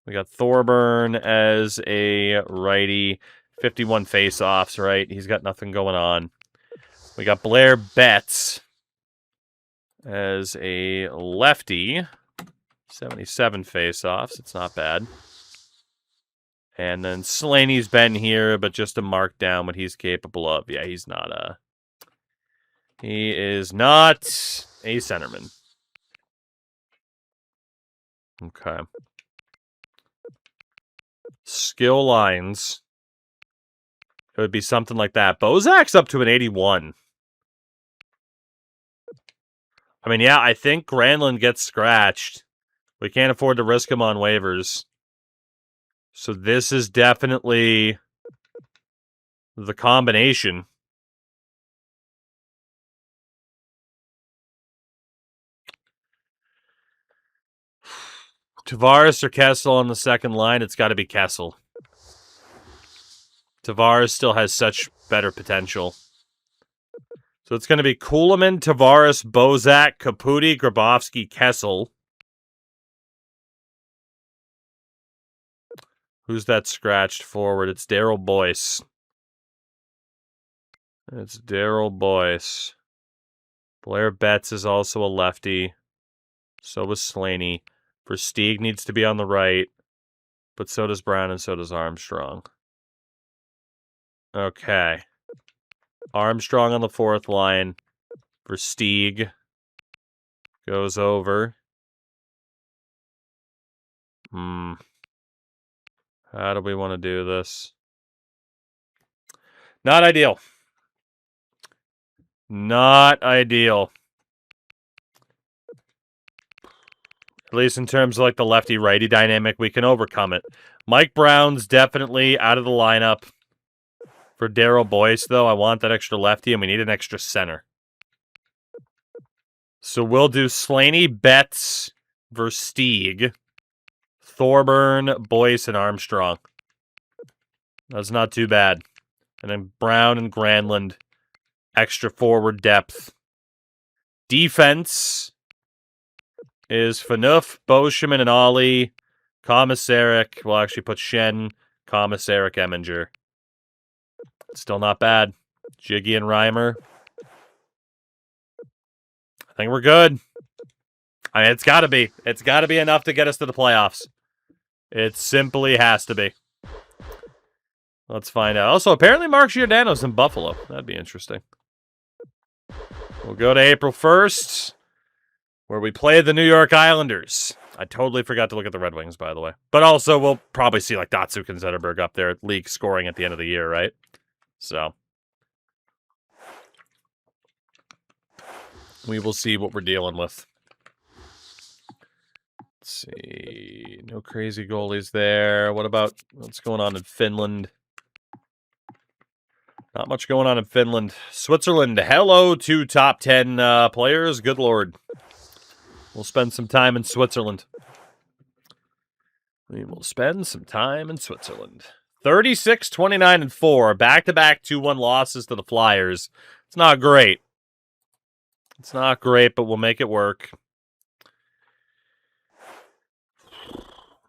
We got Thorburn as a righty. 51 face-offs, right? He's got nothing going on. We got Blair Betts as a lefty. 77 face-offs. It's not bad. And then Slaney's been here, but just to mark down what he's capable of. Yeah, he's not a... He is not a centerman. Okay. Skill lines. It would be something like that. Bozak's up to an 81. I mean, yeah, I think Granlund gets scratched. We can't afford to risk him on waivers. So this is definitely the combination. Tavares or Kessel on the second line? It's got to be Kessel. Tavares still has such better potential. So it's going to be Kuhlman, Tavares, Bozak, Caputi, Grabowski, Kessel. Who's that scratched forward? It's Daryl Boyce. It's Daryl Boyce. Blair Betts is also a lefty. So was Slaney. Versteeg needs to be on the right. But so does Brown and so does Armstrong. Okay. Armstrong on the fourth line. Versteeg goes over. How do we want to do this? Not ideal. Not ideal. At least in terms of like the lefty-righty dynamic, we can overcome it. Mike Brown's definitely out of the lineup. For Daryl Boyce, though, I want that extra lefty, and we need an extra center. So we'll do Slaney, Betts, Versteeg, Thorburn, Boyce, and Armstrong. That's not too bad. And then Brown and Granlund, extra forward depth. Defense is Phaneuf, Boschman, and Ollie. Komisarek, we'll actually put Shen, Komisarek, Eminger. Still not bad. Jiggy and Reimer. I think we're good. I mean, it's got to be. It's got to be enough to get us to the playoffs. It simply has to be. Let's find out. Also, apparently Mark Giordano's in Buffalo. That'd be interesting. We'll go to April 1st, where we play the New York Islanders. I totally forgot to look at the Red Wings, by the way. But also, we'll probably see like Datsuk and Zetterberg up there, league scoring at the end of the year, right? So we will see what we're dealing with. Let's see. No crazy goalies there. What about what's going on in Finland? Not much going on in Finland. Switzerland, hello to top 10 players. Good Lord. We'll spend some time in Switzerland. We will spend some time in Switzerland. 36, 29, and 4. Back-to-back 2-1 losses to the Flyers. It's not great. It's not great, but we'll make it work.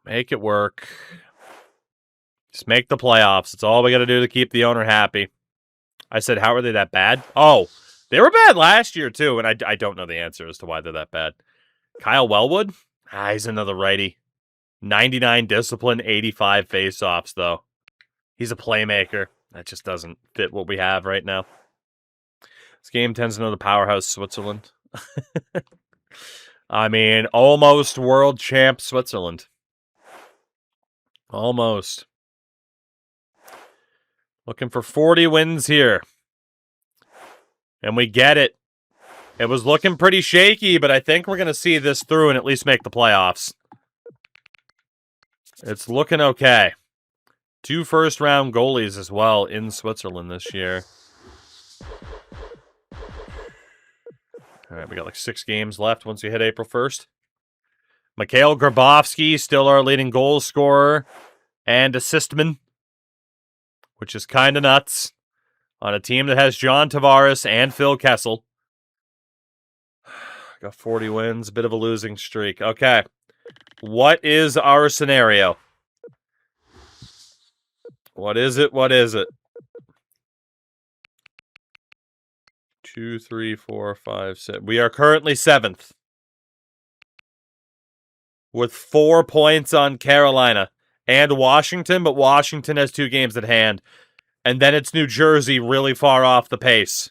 Make it work. Just make the playoffs. It's all we got to do to keep the owner happy. I said, how are they that bad? Oh, they were bad last year, too, and I don't know the answer as to why they're that bad. Kyle Wellwood? He's another righty. 99 discipline, 85 face-offs, though. He's a playmaker. That just doesn't fit what we have right now. This game tends to know the powerhouse Switzerland. I mean, almost world champ Switzerland. Almost. Looking for 40 wins here. And we get it. It was looking pretty shaky, but I think we're going to see this through and at least make the playoffs. It's looking okay. 2 first-round goalies as well in Switzerland this year. All right, we got like 6 games left once we hit April 1st. Mikhail Grabowski, still our leading goal scorer and assistman, which is kind of nuts on a team that has John Tavares and Phil Kessel. Got 40 wins, a bit of a losing streak. Okay, what is our scenario? What is it? What is it? 2, 3, 4, 5, 6. We are currently 7th. With 4 points on Carolina and Washington, but Washington has 2 games at hand. And then it's New Jersey really far off the pace.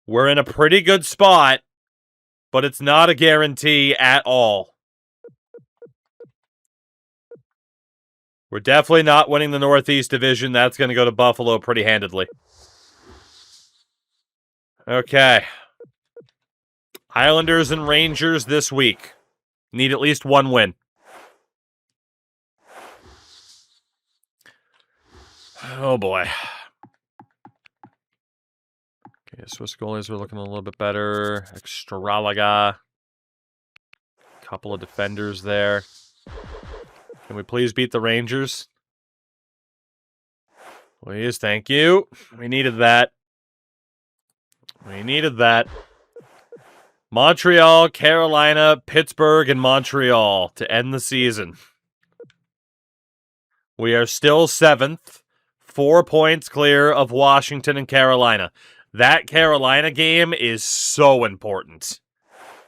We're in a pretty good spot, but it's not a guarantee at all. We're definitely not winning the Northeast Division. That's going to go to Buffalo pretty handedly. Okay. Islanders and Rangers this week. Need at least one win. Oh, boy. Okay, Swiss goalies are looking a little bit better. Extralaga. Couple of defenders there. Can we please beat the Rangers? Please, thank you. We needed that. We needed that. Montreal, Carolina, Pittsburgh, and Montreal to end the season. We are still 7th, 4 points clear of Washington and Carolina. That Carolina game is so important.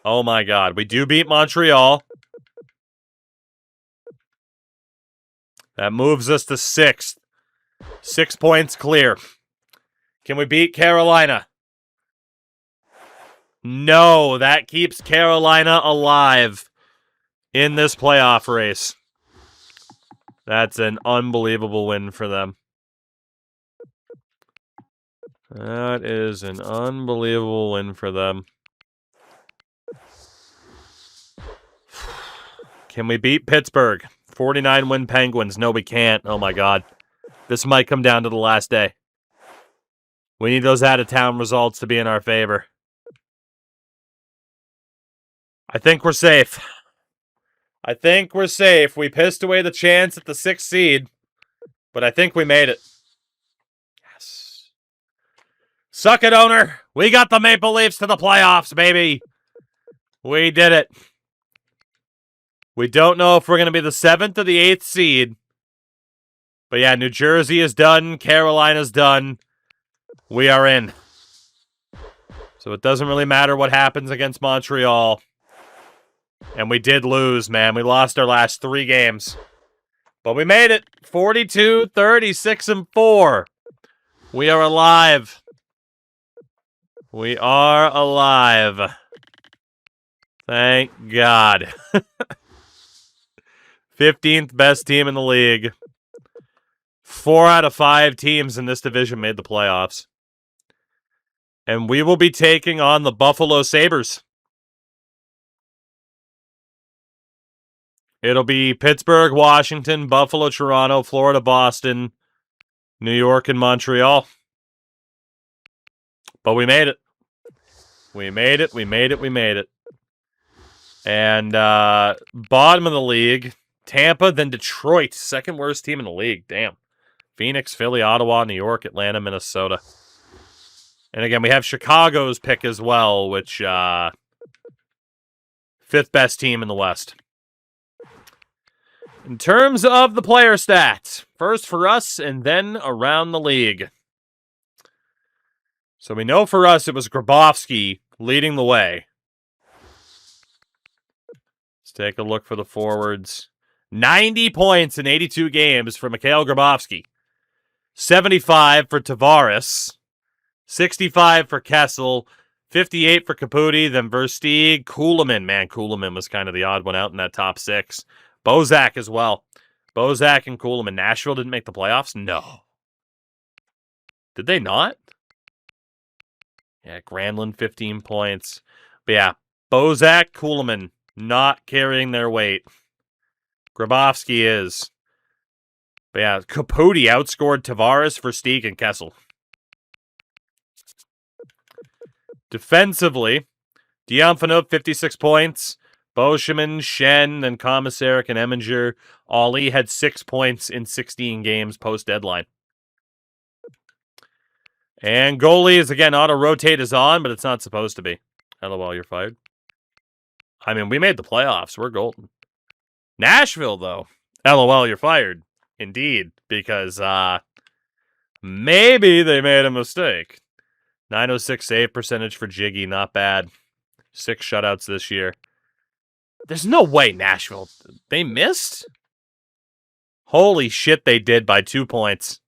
Oh my God. We do beat Montreal. That moves us to 6th. 6 points clear. Can we beat Carolina? No, that keeps Carolina alive in this playoff race. That's an unbelievable win for them. That is an unbelievable win for them. Can we beat Pittsburgh? 49-win Penguins. No, we can't. Oh, my God. This might come down to the last day. We need those out-of-town results to be in our favor. I think we're safe. I think we're safe. We pissed away the chance at the 6th seed, but I think we made it. Yes. Suck it, owner. We got the Maple Leafs to the playoffs, baby. We did it. We don't know if we're going to be the 7th or the 8th seed. But yeah, New Jersey is done. Carolina's done. We are in. So it doesn't really matter what happens against Montreal. And we did lose, man. We lost our last 3 games. But we made it. 42, 36, and 4. We are alive. We are alive. Thank God. 15th best team in the league. 4 out of 5 teams in this division made the playoffs. And we will be taking on the Buffalo Sabres. It'll be Pittsburgh, Washington, Buffalo, Toronto, Florida, Boston, New York, and Montreal. But we made it. We made it, we made it, we made it. And bottom of the league, Tampa, then Detroit. 2nd worst team in the league. Damn. Phoenix, Philly, Ottawa, New York, Atlanta, Minnesota. And again, we have Chicago's pick as well, which 5th best team in the West. In terms of the player stats, first for us and then around the league. So we know for us it was Grabovski leading the way. Let's take a look for the forwards. 90 points in 82 games for Mikhail Grabovski. 75 for Tavares. 65 for Kessel. 58 for Caputi. Then Versteeg. Kulemin. Man, Kulemin was kind of the odd one out in that top 6. Bozak as well. Bozak and Kulemin. Nashville didn't make the playoffs? No. Did they not? Yeah, Granlund, 15 points. But yeah, Bozak, Kulemin, not carrying their weight. Grabovski is. But yeah, Caputi outscored Tavares, Versteeg, and Kessel. Defensively, Diamphonov, 56 points. Boschman, Shen, then Komisarek and Eminger. Ollie had 6 points in 16 games post-deadline. And goalies, again, auto-rotate is on, but it's not supposed to be. LOL, you're fired. I mean, we made the playoffs. We're golden. Nashville, though. LOL, you're fired. Indeed, because maybe they made a mistake. 906 save percentage for Jiggy, not bad. 6 shutouts this year. There's no way Nashville, they missed? Holy shit, they did by 2 points.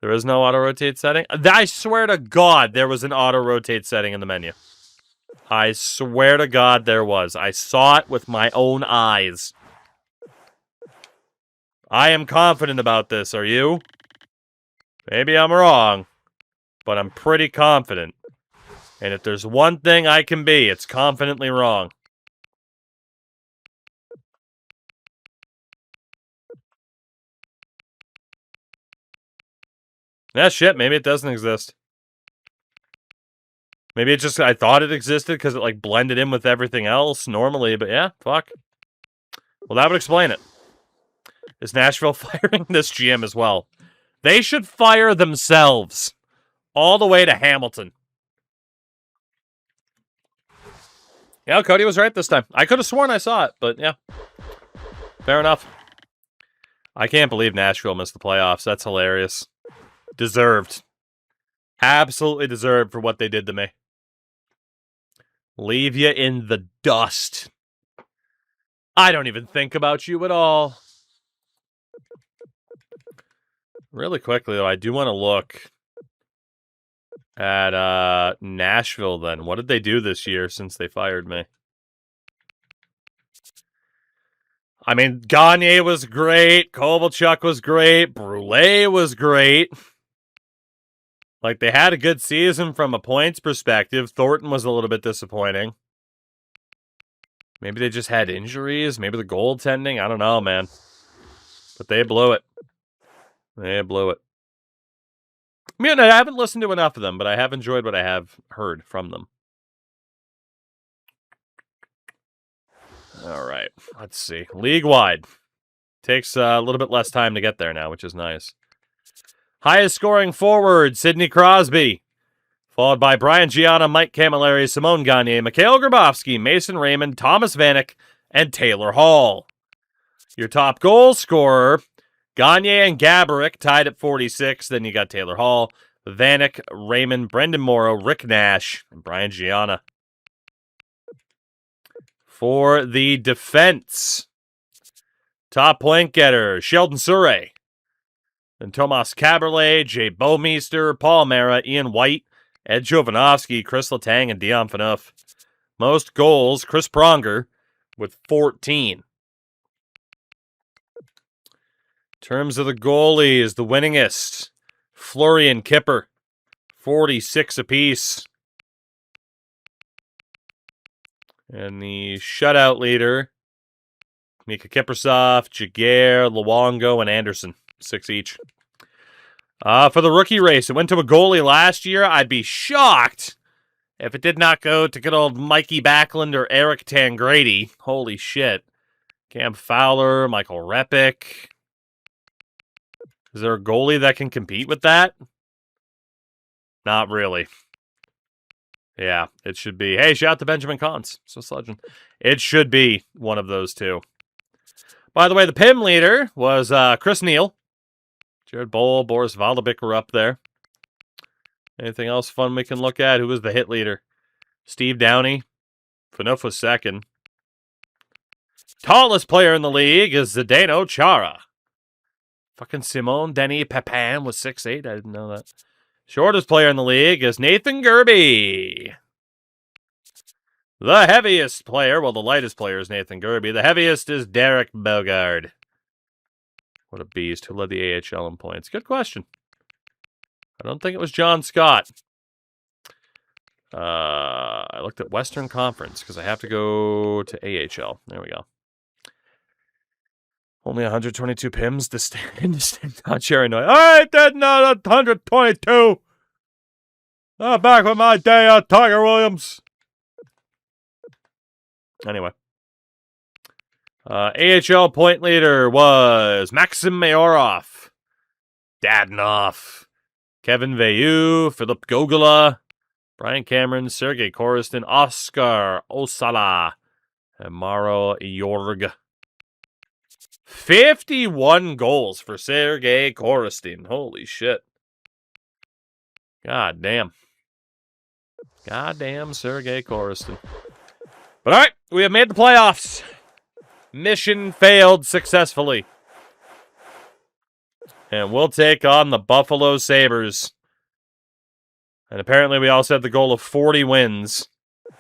There is no auto-rotate setting? I swear to God there was an auto-rotate setting in the menu. I swear to God there was. I saw it with my own eyes. I am confident about this. Are you? Maybe I'm wrong, but I'm pretty confident. And if there's one thing I can be, it's confidently wrong. Yeah, shit, maybe it doesn't exist. Maybe it just, I thought it existed because it, like, blended in with everything else normally, but yeah, fuck. Well, that would explain it. Is Nashville firing this GM as well? They should fire themselves. All the way to Hamilton. Yeah, Cody was right this time. I could have sworn I saw it, but yeah. Fair enough. I can't believe Nashville missed the playoffs. That's hilarious. Deserved. Absolutely deserved for what they did to me. Leave you in the dust. I don't even think about you at all. Really quickly, though, I do want to look at Nashville then. What did they do this year since they fired me? I mean, Gagne was great. Kovalchuk was great. Brule was great. Like, they had a good season from a points perspective. Thornton was a little bit disappointing. Maybe they just had injuries. Maybe the goaltending. I don't know, man. But they blew it. They blew it. I mean, I haven't listened to enough of them, but I have enjoyed what I have heard from them. All right. Let's see. League-wide. Takes a little bit less time to get there now, which is nice. Highest scoring forward, Sidney Crosby. Followed by Brian Gianna, Mike Camilleri, Simone Gagne, Mikhail Grabovski, Mason Raymond, Thomas Vanek, and Taylor Hall. Your top goal scorer, Gagne and Gaborik tied at 46. Then you got Taylor Hall, Vanek, Raymond, Brendan Morrow, Rick Nash, and Brian Gianna. For the defense, top point getter, Sheldon Surrey. Then Tomas Kaberle, Jay Bouwmeester, Paul Mara, Ian White, Ed Jovanovski, Chris Letang, and Dion Phaneuf. Most goals, Chris Pronger with 14. In terms of the goalies, the winningest, Fleury and Kipper, 46 apiece. And the shutout leader, Mika Kiprusoff, Jaguar, Luongo, and Anderson, 6 each. For the rookie race, it went to a goalie last year. I'd be shocked if it did not go to good old Mikey Backlund or Eric Tangrady. Holy shit. Cam Fowler, Michael Repick. Is there a goalie that can compete with that? Not really. Yeah, it should be. Hey, shout out to Benjamin Cons. So legend. It should be one of those two. By the way, the PIM leader was Chris Neal. Jared Bowl, Boris Valdovic were up there. Anything else fun we can look at? Who was the hit leader? Steve Downey. Phaneuf was second. Tallest player in the league is Zdeno Chara. Fucking Simone Denis Pepin was 6'8". I didn't know that. Shortest player in the league is Nathan Gerby. The heaviest player, well, the lightest player is Nathan Gerby. The heaviest is Derek Bogard. What a beast. Who led the AHL in points? Good question. I don't think it was John Scott. I looked at Western Conference because I have to go to AHL. There we go. Only 122 PIMs. Distinct on Cherry Noy. I did not 122. Back with my day, Tiger Williams. Anyway. AHL point leader was Maxim Mayorov, Dadonov, Kevin Veilleux, Philip Gogola, Brian Cameron, Sergei Koristin, Oscar Osala, and Maro Yorg. 51 goals for Sergei Koristin. Holy shit. God damn. Goddamn Sergei Koristin. But all right, we have made the playoffs. Mission failed successfully. And we'll take on the Buffalo Sabres. And apparently we all set the goal of 40 wins.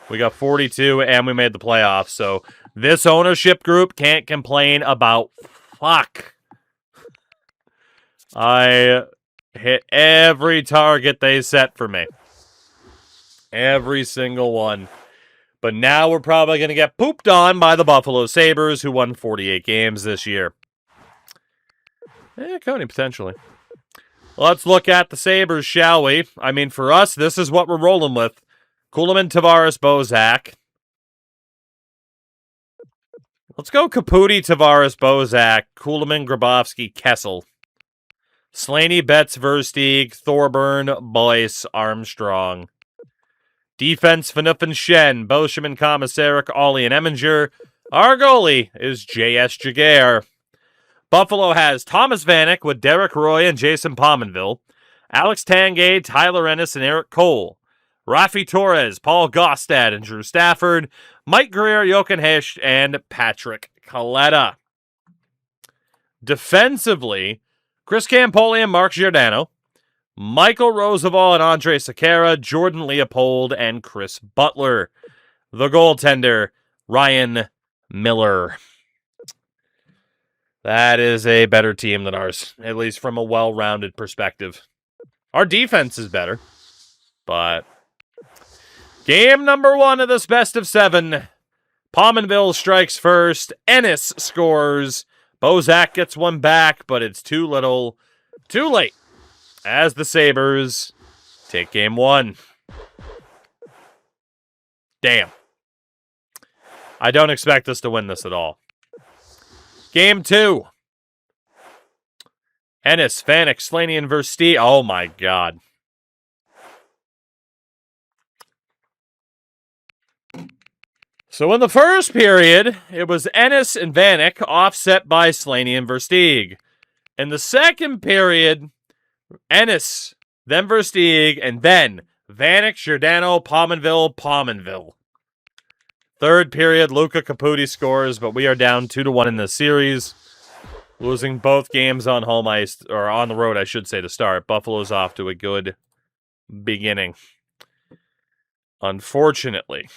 We got 42 and we made the playoffs. So this ownership group can't complain about fuck. I hit every target they set for me. Every single one. But now we're probably going to get pooped on by the Buffalo Sabres, who won 48 games this year. Cody, potentially. Let's look at the Sabres, shall we? I mean, for us, this is what we're rolling with. Kulemin, Tavares, Bozak. Let's go Caputi, Tavares, Bozak, Kulemin, Grabowski, Kessel. Slaney, Betts, Versteeg, Thorburn, Boyce, Armstrong. Defense, Phaneuf and Shen, Boschem and Komisarek, Ollie and Eminger. Our goalie is J.S. Jaguar. Buffalo has Thomas Vanek with Derek Roy and Jason Pominville. Alex Tangay, Tyler Ennis, and Eric Cole. Rafi Torres, Paul Gostad, and Drew Stafford. Mike Greer, Jochen Hecht, and Patrick Kaleta. Defensively, Chris Campoli and Mark Giordano. Michael Roosevelt and Andre Sekera, Jordan Leopold, and Chris Butler. The goaltender, Ryan Miller. That is a better team than ours, at least from a well-rounded perspective. Our defense is better, but game number 1 of this best of 7. Pominville strikes first. Ennis scores. Bozak gets one back, but it's too little, too late, as the Sabres take game 1. Damn. I don't expect us to win this at all. Game 2. Ennis, Vanek, Slaney, and Versteeg. Oh my god. So in the first period, it was Ennis and Vanek offset by Slaney and Versteeg. In the second period, Ennis, then Versteeg, and then Vanek, Giordano, Pominville. Third period, Luca Caputi scores, but we are down 2-1 in this series. Losing both games on home ice, or on the road, I should say, to start. Buffalo's off to a good beginning. Unfortunately.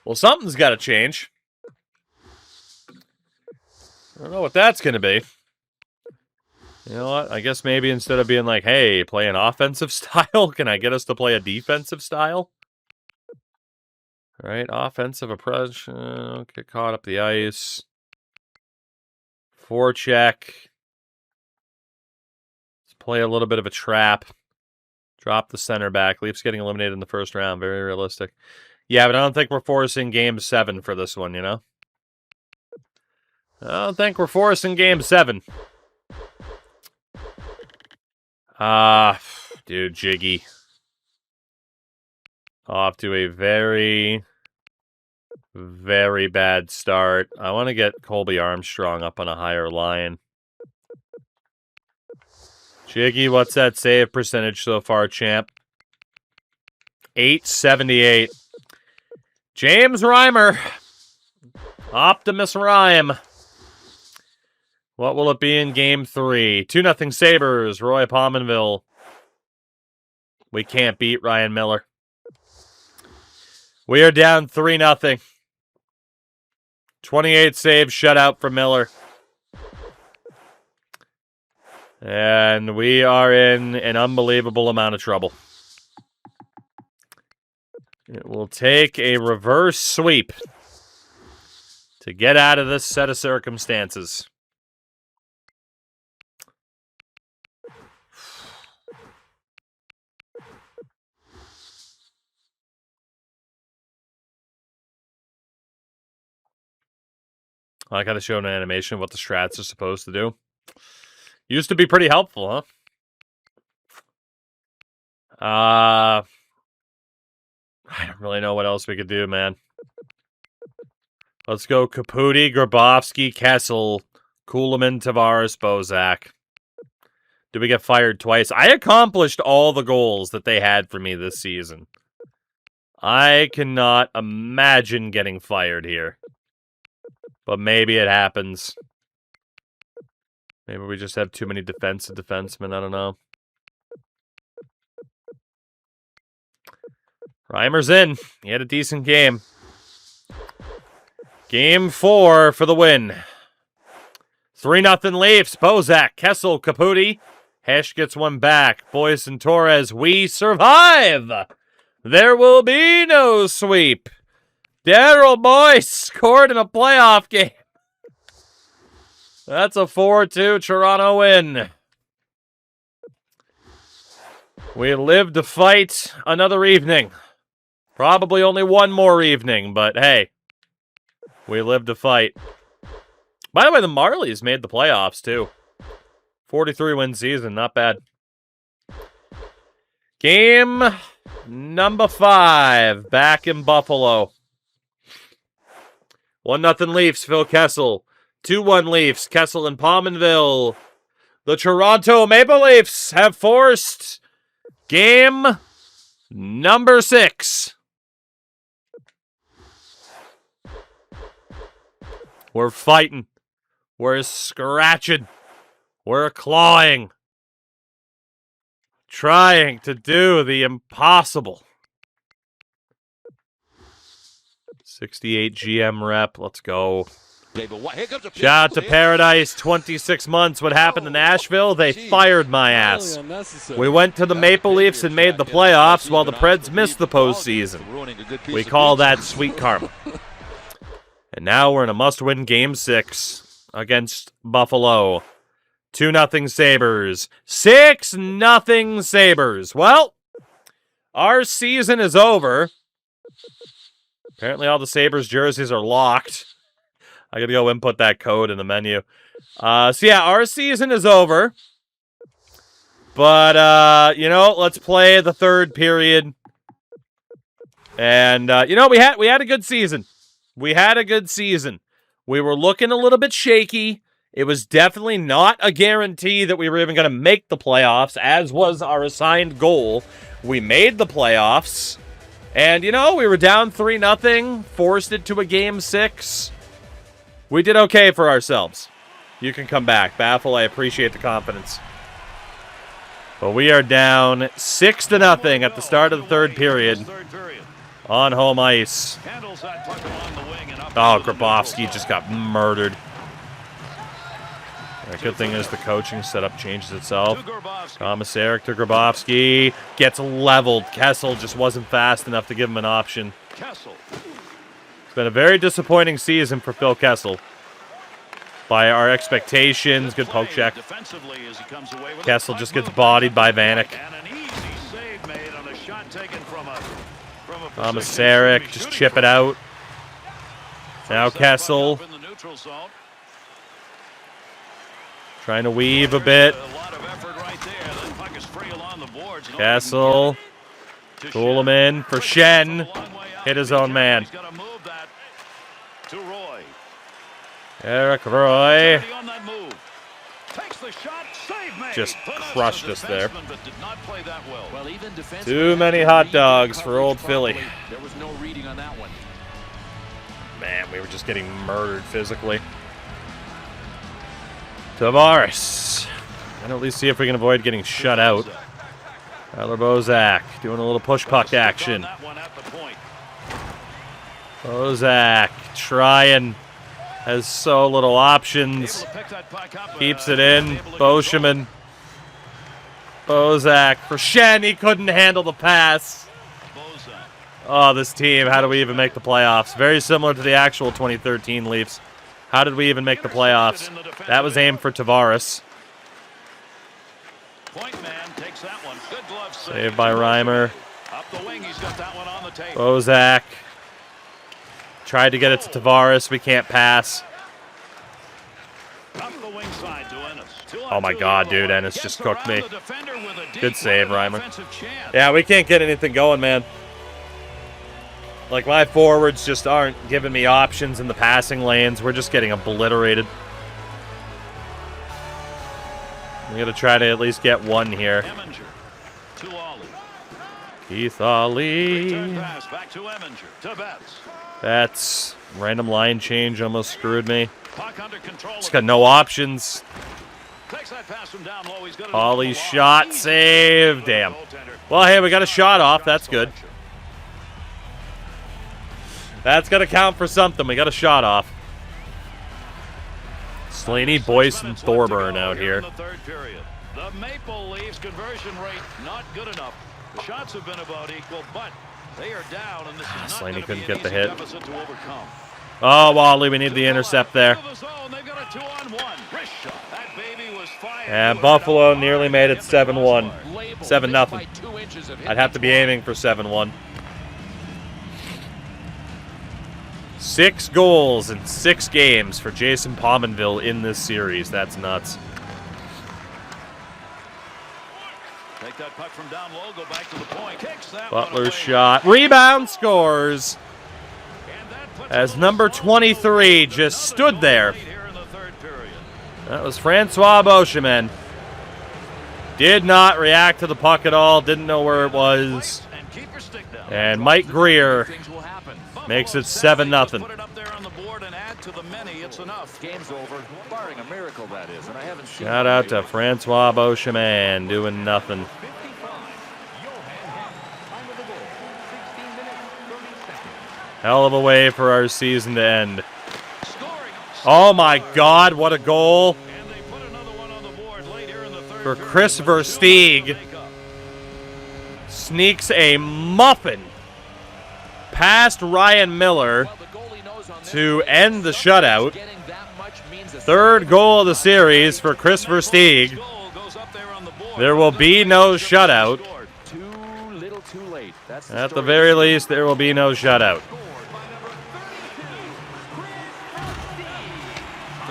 Well, something's got to change. I don't know what that's going to be. You know what? I guess maybe instead of being like, hey, play an offensive style, can I get us to play a defensive style? All right, offensive approach. Get caught up the ice. Forecheck. Let's play a little bit of a trap. Drop the center back. Leafs getting eliminated in the first round. Very realistic. Yeah, but I don't think we're forcing Game 7 for this one, you know? I don't think we're forcing Game 7. Dude, Jiggy. Off to a very, very bad start. I want to get Colby Armstrong up on a higher line. Jiggy, what's that save percentage so far, champ? .878. James Reimer. Optimus Rhyme. What will it be in Game 3? 2-0 Sabres. Roy Pominville. We can't beat Ryan Miller. We are down 3-0. 28 save shutout for Miller. And we are in an unbelievable amount of trouble. It will take a reverse sweep to get out of this set of circumstances. I gotta show an animation of what the strats are supposed to do. Used to be pretty helpful, huh? I don't really know what else we could do, man. Let's go Caputi, Grabowski, Kessel, Kulemin, Tavares, Bozak. Did we get fired twice? I accomplished all the goals that they had for me this season. I cannot imagine getting fired here. But maybe it happens. Maybe we just have too many defensive defensemen. I don't know. Reimer's in. He had a decent game. Game 4 for the win. 3-0 Leafs. Bozak, Kessel, Caputi. Hesh gets one back. Boyce and Torres, we survive. There will be no sweep. Daryl Boyce scored in a playoff game. That's a 4-2 Toronto win. We live to fight another evening. Probably only one more evening, but hey, we live to fight. By the way, the Marlies made the playoffs, too. 43-win season, not bad. Game number 5, back in Buffalo. 1-0 Leafs, Phil Kessel. 2-1 Leafs, Kessel and Pominville. The Toronto Maple Leafs have forced game number 6. We're fighting. We're scratching. We're clawing. Trying to do the impossible. 68 GM rep. Let's go. Shout out to Paradise. 26 months. What happened to Nashville? They fired my ass. We went to the Maple Leafs and made the playoffs while the Preds missed the postseason. We call that sweet karma. And now we're in a must-win Game 6 against Buffalo. 2-0 Sabres. 6-0 Sabres. Well, our season is over. Apparently all the Sabres jerseys are locked. I gotta go input that code in the menu. So yeah, our season is over. But, you know, let's play the third period. And, you know, we had a good season. We had a good season. We were looking a little bit shaky. It was definitely not a guarantee that we were even going to make the playoffs, as was our assigned goal. We made the playoffs. And, you know, we were down 3-0, forced it to a Game 6. We did okay for ourselves. You can come back. Baffle, I appreciate the confidence. But we are down 6-0 at the start of the third period on home ice. Oh, Grabovski just got murdered. The good thing is the coaching setup changes itself. Komisarek to Grabovski. Gets leveled. Kessel just wasn't fast enough to give him an option. It's been a very disappointing season for Phil Kessel. By our expectations. Good poke check. Kessel just gets bodied by Vanek. Komisarek, just chip it out. Now Kessel. Trying to weave a bit. Kessel. Pull him in for Shen. Hit his own man. Eric Roy. Just crushed us there. Too many hot dogs for old Philly. Man, we were just getting murdered physically. Tavares. And at least see if we can avoid getting shut out. Tyler Bozak doing a little push puck action. Bozak trying. Has so little options. Keeps it in. Boschman. Bozak for Shen. He couldn't handle the pass. Oh, this team. How do we even make the playoffs? Very similar to the actual 2013 Leafs. How did we even make the playoffs? That was aimed for Tavares. Saved by Reimer. Bozak. Tried to get it to Tavares. We can't pass. Oh my god, dude. Ennis just cooked me. Good save, Reimer. Yeah, we can't get anything going, man. Like, my forwards just aren't giving me options in the passing lanes. We're just getting obliterated. We gotta try to at least get one here. Keith Ali. That's random line change almost screwed me. Just got no options. Ollie shot, save. Damn. Well, hey, we got a shot off. That's good. That's got to count for something. We got a shot off. Slaney, Boyce, and Thorburn out here. The Maple Leafs conversion rate not good enough. The shots have been about equal, but they are down, and this is not Slaney couldn't be get the hit. to overcome. Oh, Wally, we need the intercept there. And Buffalo nearly made it 7-1. 7-0. I'd have to be aiming for 7-1. 6 goals in 6 games for Jason Pominville in this series. That's nuts. Take that puck from down low, go back to the point. Butler's shot. Rebound, scores. As number 23 just stood there. That was Francois Beauchemin. Did not react to the puck at all. Didn't know where it was. And Mike Greer makes it 7-0. Shout out to Francois Beauchemin doing nothing. Hell of a way for our season to end. Oh my God, what a goal for Chris Versteeg. Sneaks a muffin past Ryan Miller to end the shutout. 3rd goal of the series for Chris Versteeg. There will be no shutout. At the very least, there will be no shutout.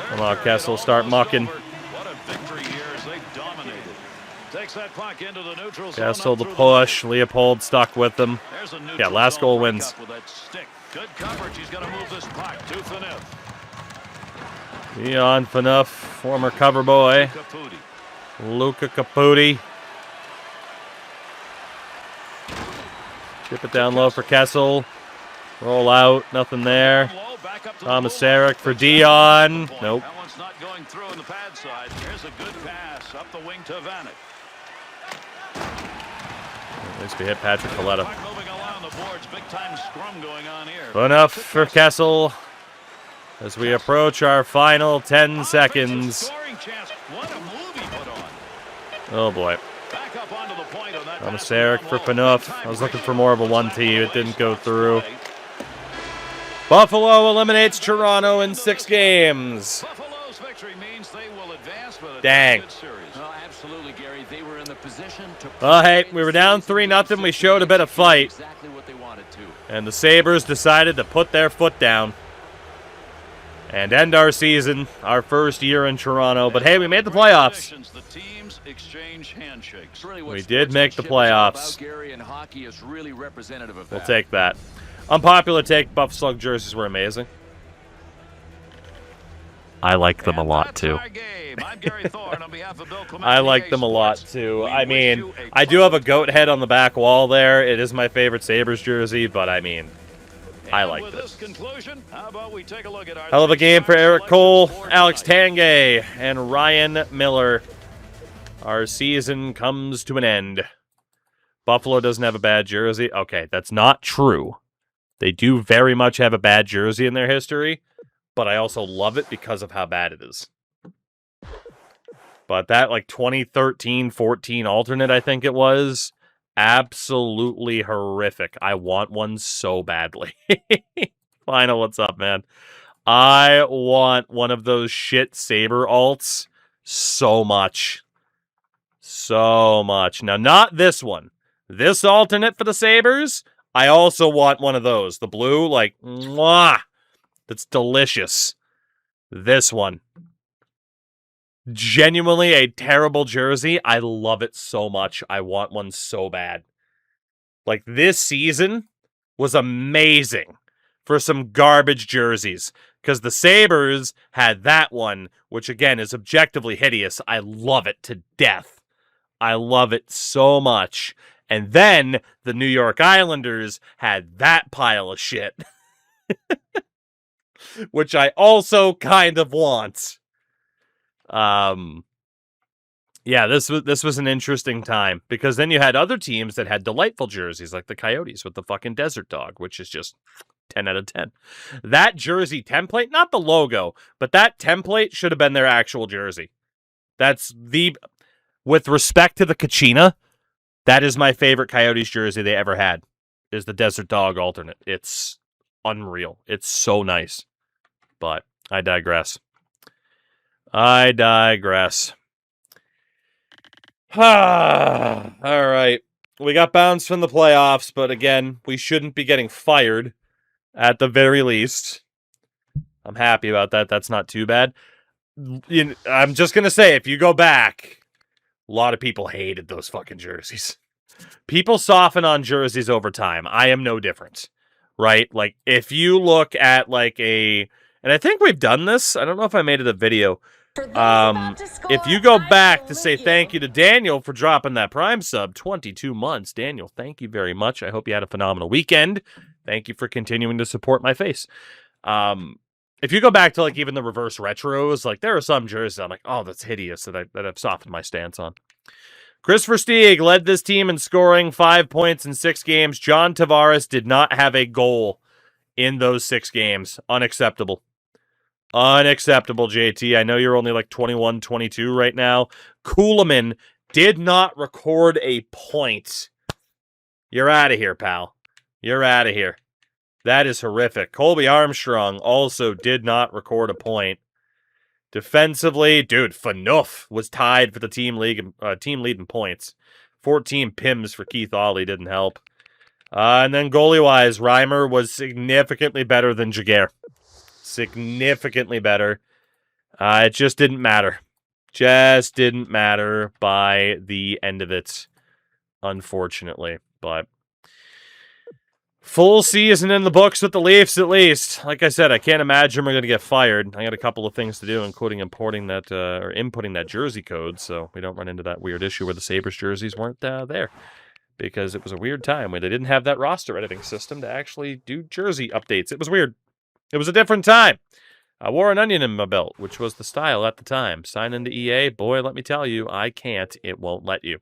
Come on, Kessel, start mucking. Kessel the push. Leopold stuck with them. Yeah, last goal wins. Good coverage. He's going to move this puck to Phaneuf. Dion Phaneuf, former cover boy. Luca Caputi. Chip it down low for Kessel. Roll out, nothing there. Thomas Sarek for Dion. Nope. That one's not going through in the pad side. Here's a good pass up the wing to Vanek. At least we hit Patrick Coletta. Moving along the boards, big time scrum going on here. Enough for Kessel as we approach our final 10 seconds. What a move he put on. Oh boy. Back up onto the point on that. Thomas Sarek for Phaneuf. I was looking for more of a 1-2. It didn't go through. Buffalo eliminates Toronto in 6 games. Buffalo's victory means they will advance, but dang. Well, absolutely, Gary. They were in the position to Hey, we were down 3-0. We showed a bit of fight. Exactly what they wanted to. And the Sabres decided to put their foot down and end our season, our first year in Toronto. But hey, we made the playoffs. The teams exchange handshakes. We did make the playoffs. Gary, and hockey is really representative of We'll that. take that. Unpopular take, Buff Slug jerseys were amazing. I like them a lot, too. I like them a lot, too. I mean, I do have a goat head on the back wall there. It is my favorite Sabres jersey, but I mean, I like this. Hell of a game for Eric Cole, Alex Tanguay, and Ryan Miller. Our season comes to an end. Buffalo doesn't have a bad jersey. Okay, that's not true. They do very much have a bad jersey in their history, but I also love it because of how bad it is. But that, like, 2013-14 alternate, I think it was, absolutely horrific. I want one so badly. Final, what's up, man? I want one of those shit Sabre alts so much. So much. Now, not this one. This alternate for the Sabres, I also want one of those. The blue, like, mwah. That's delicious. This one. Genuinely a terrible jersey. I love it so much. I want one so bad. Like, this season was amazing for some garbage jerseys. Because the Sabres had that one, which, again, is objectively hideous. I love it to death. I love it so much. And then the New York Islanders had that pile of shit. Which I also kind of want. Yeah, this was an interesting time. Because then you had other teams that had delightful jerseys, like the Coyotes with the fucking desert dog, which is just 10 out of 10. That jersey template, not the logo, but that template should have been their actual jersey. That's with respect to the Kachina, that is my favorite Coyotes jersey they ever had, is the Desert Dog alternate. It's unreal. It's so nice. But I digress. All right. We got bounced from the playoffs, but again, we shouldn't be getting fired at the very least. I'm happy about that. That's not too bad. I'm just going to say, if you go back, a lot of people hated those fucking jerseys. People soften on jerseys over time. I am no different, right? Like, if you look at like and I think we've done this. I don't know if I made it a video. If you go back to say thank you to Daniel for dropping that Prime sub, 22 months. Daniel, thank you very much. I hope you had a phenomenal weekend. Thank you for continuing to support my face. If you go back to like even the reverse retros, like there are some jerseys I'm like, oh, that's hideous that I've softened my stance on. Chris Versteeg led this team in scoring 5 points in 6 games. John Tavares did not have a goal in those 6 games. Unacceptable. Unacceptable, JT. I know you're only like 21, 22 right now. Kuhlman did not record a point. You're out of here, pal. You're out of here. That is horrific. Colby Armstrong also did not record a point. Defensively, dude, Phaneuf was tied for the team lead in points. 14 PIMs for Keith Ollie didn't help. And then goalie-wise, Reimer was significantly better than Jaguar. Significantly better. It just didn't matter. Just didn't matter by the end of it, unfortunately. But full season in the books with the Leafs, at least. Like I said, I can't imagine we're going to get fired. I got a couple of things to do, including inputting that jersey code, so we don't run into that weird issue where the Sabres jerseys weren't there. Because it was a weird time where they didn't have that roster editing system to actually do jersey updates. It was weird. It was a different time. I wore an onion in my belt, which was the style at the time. Sign into EA, boy, let me tell you, I can't. It won't let you.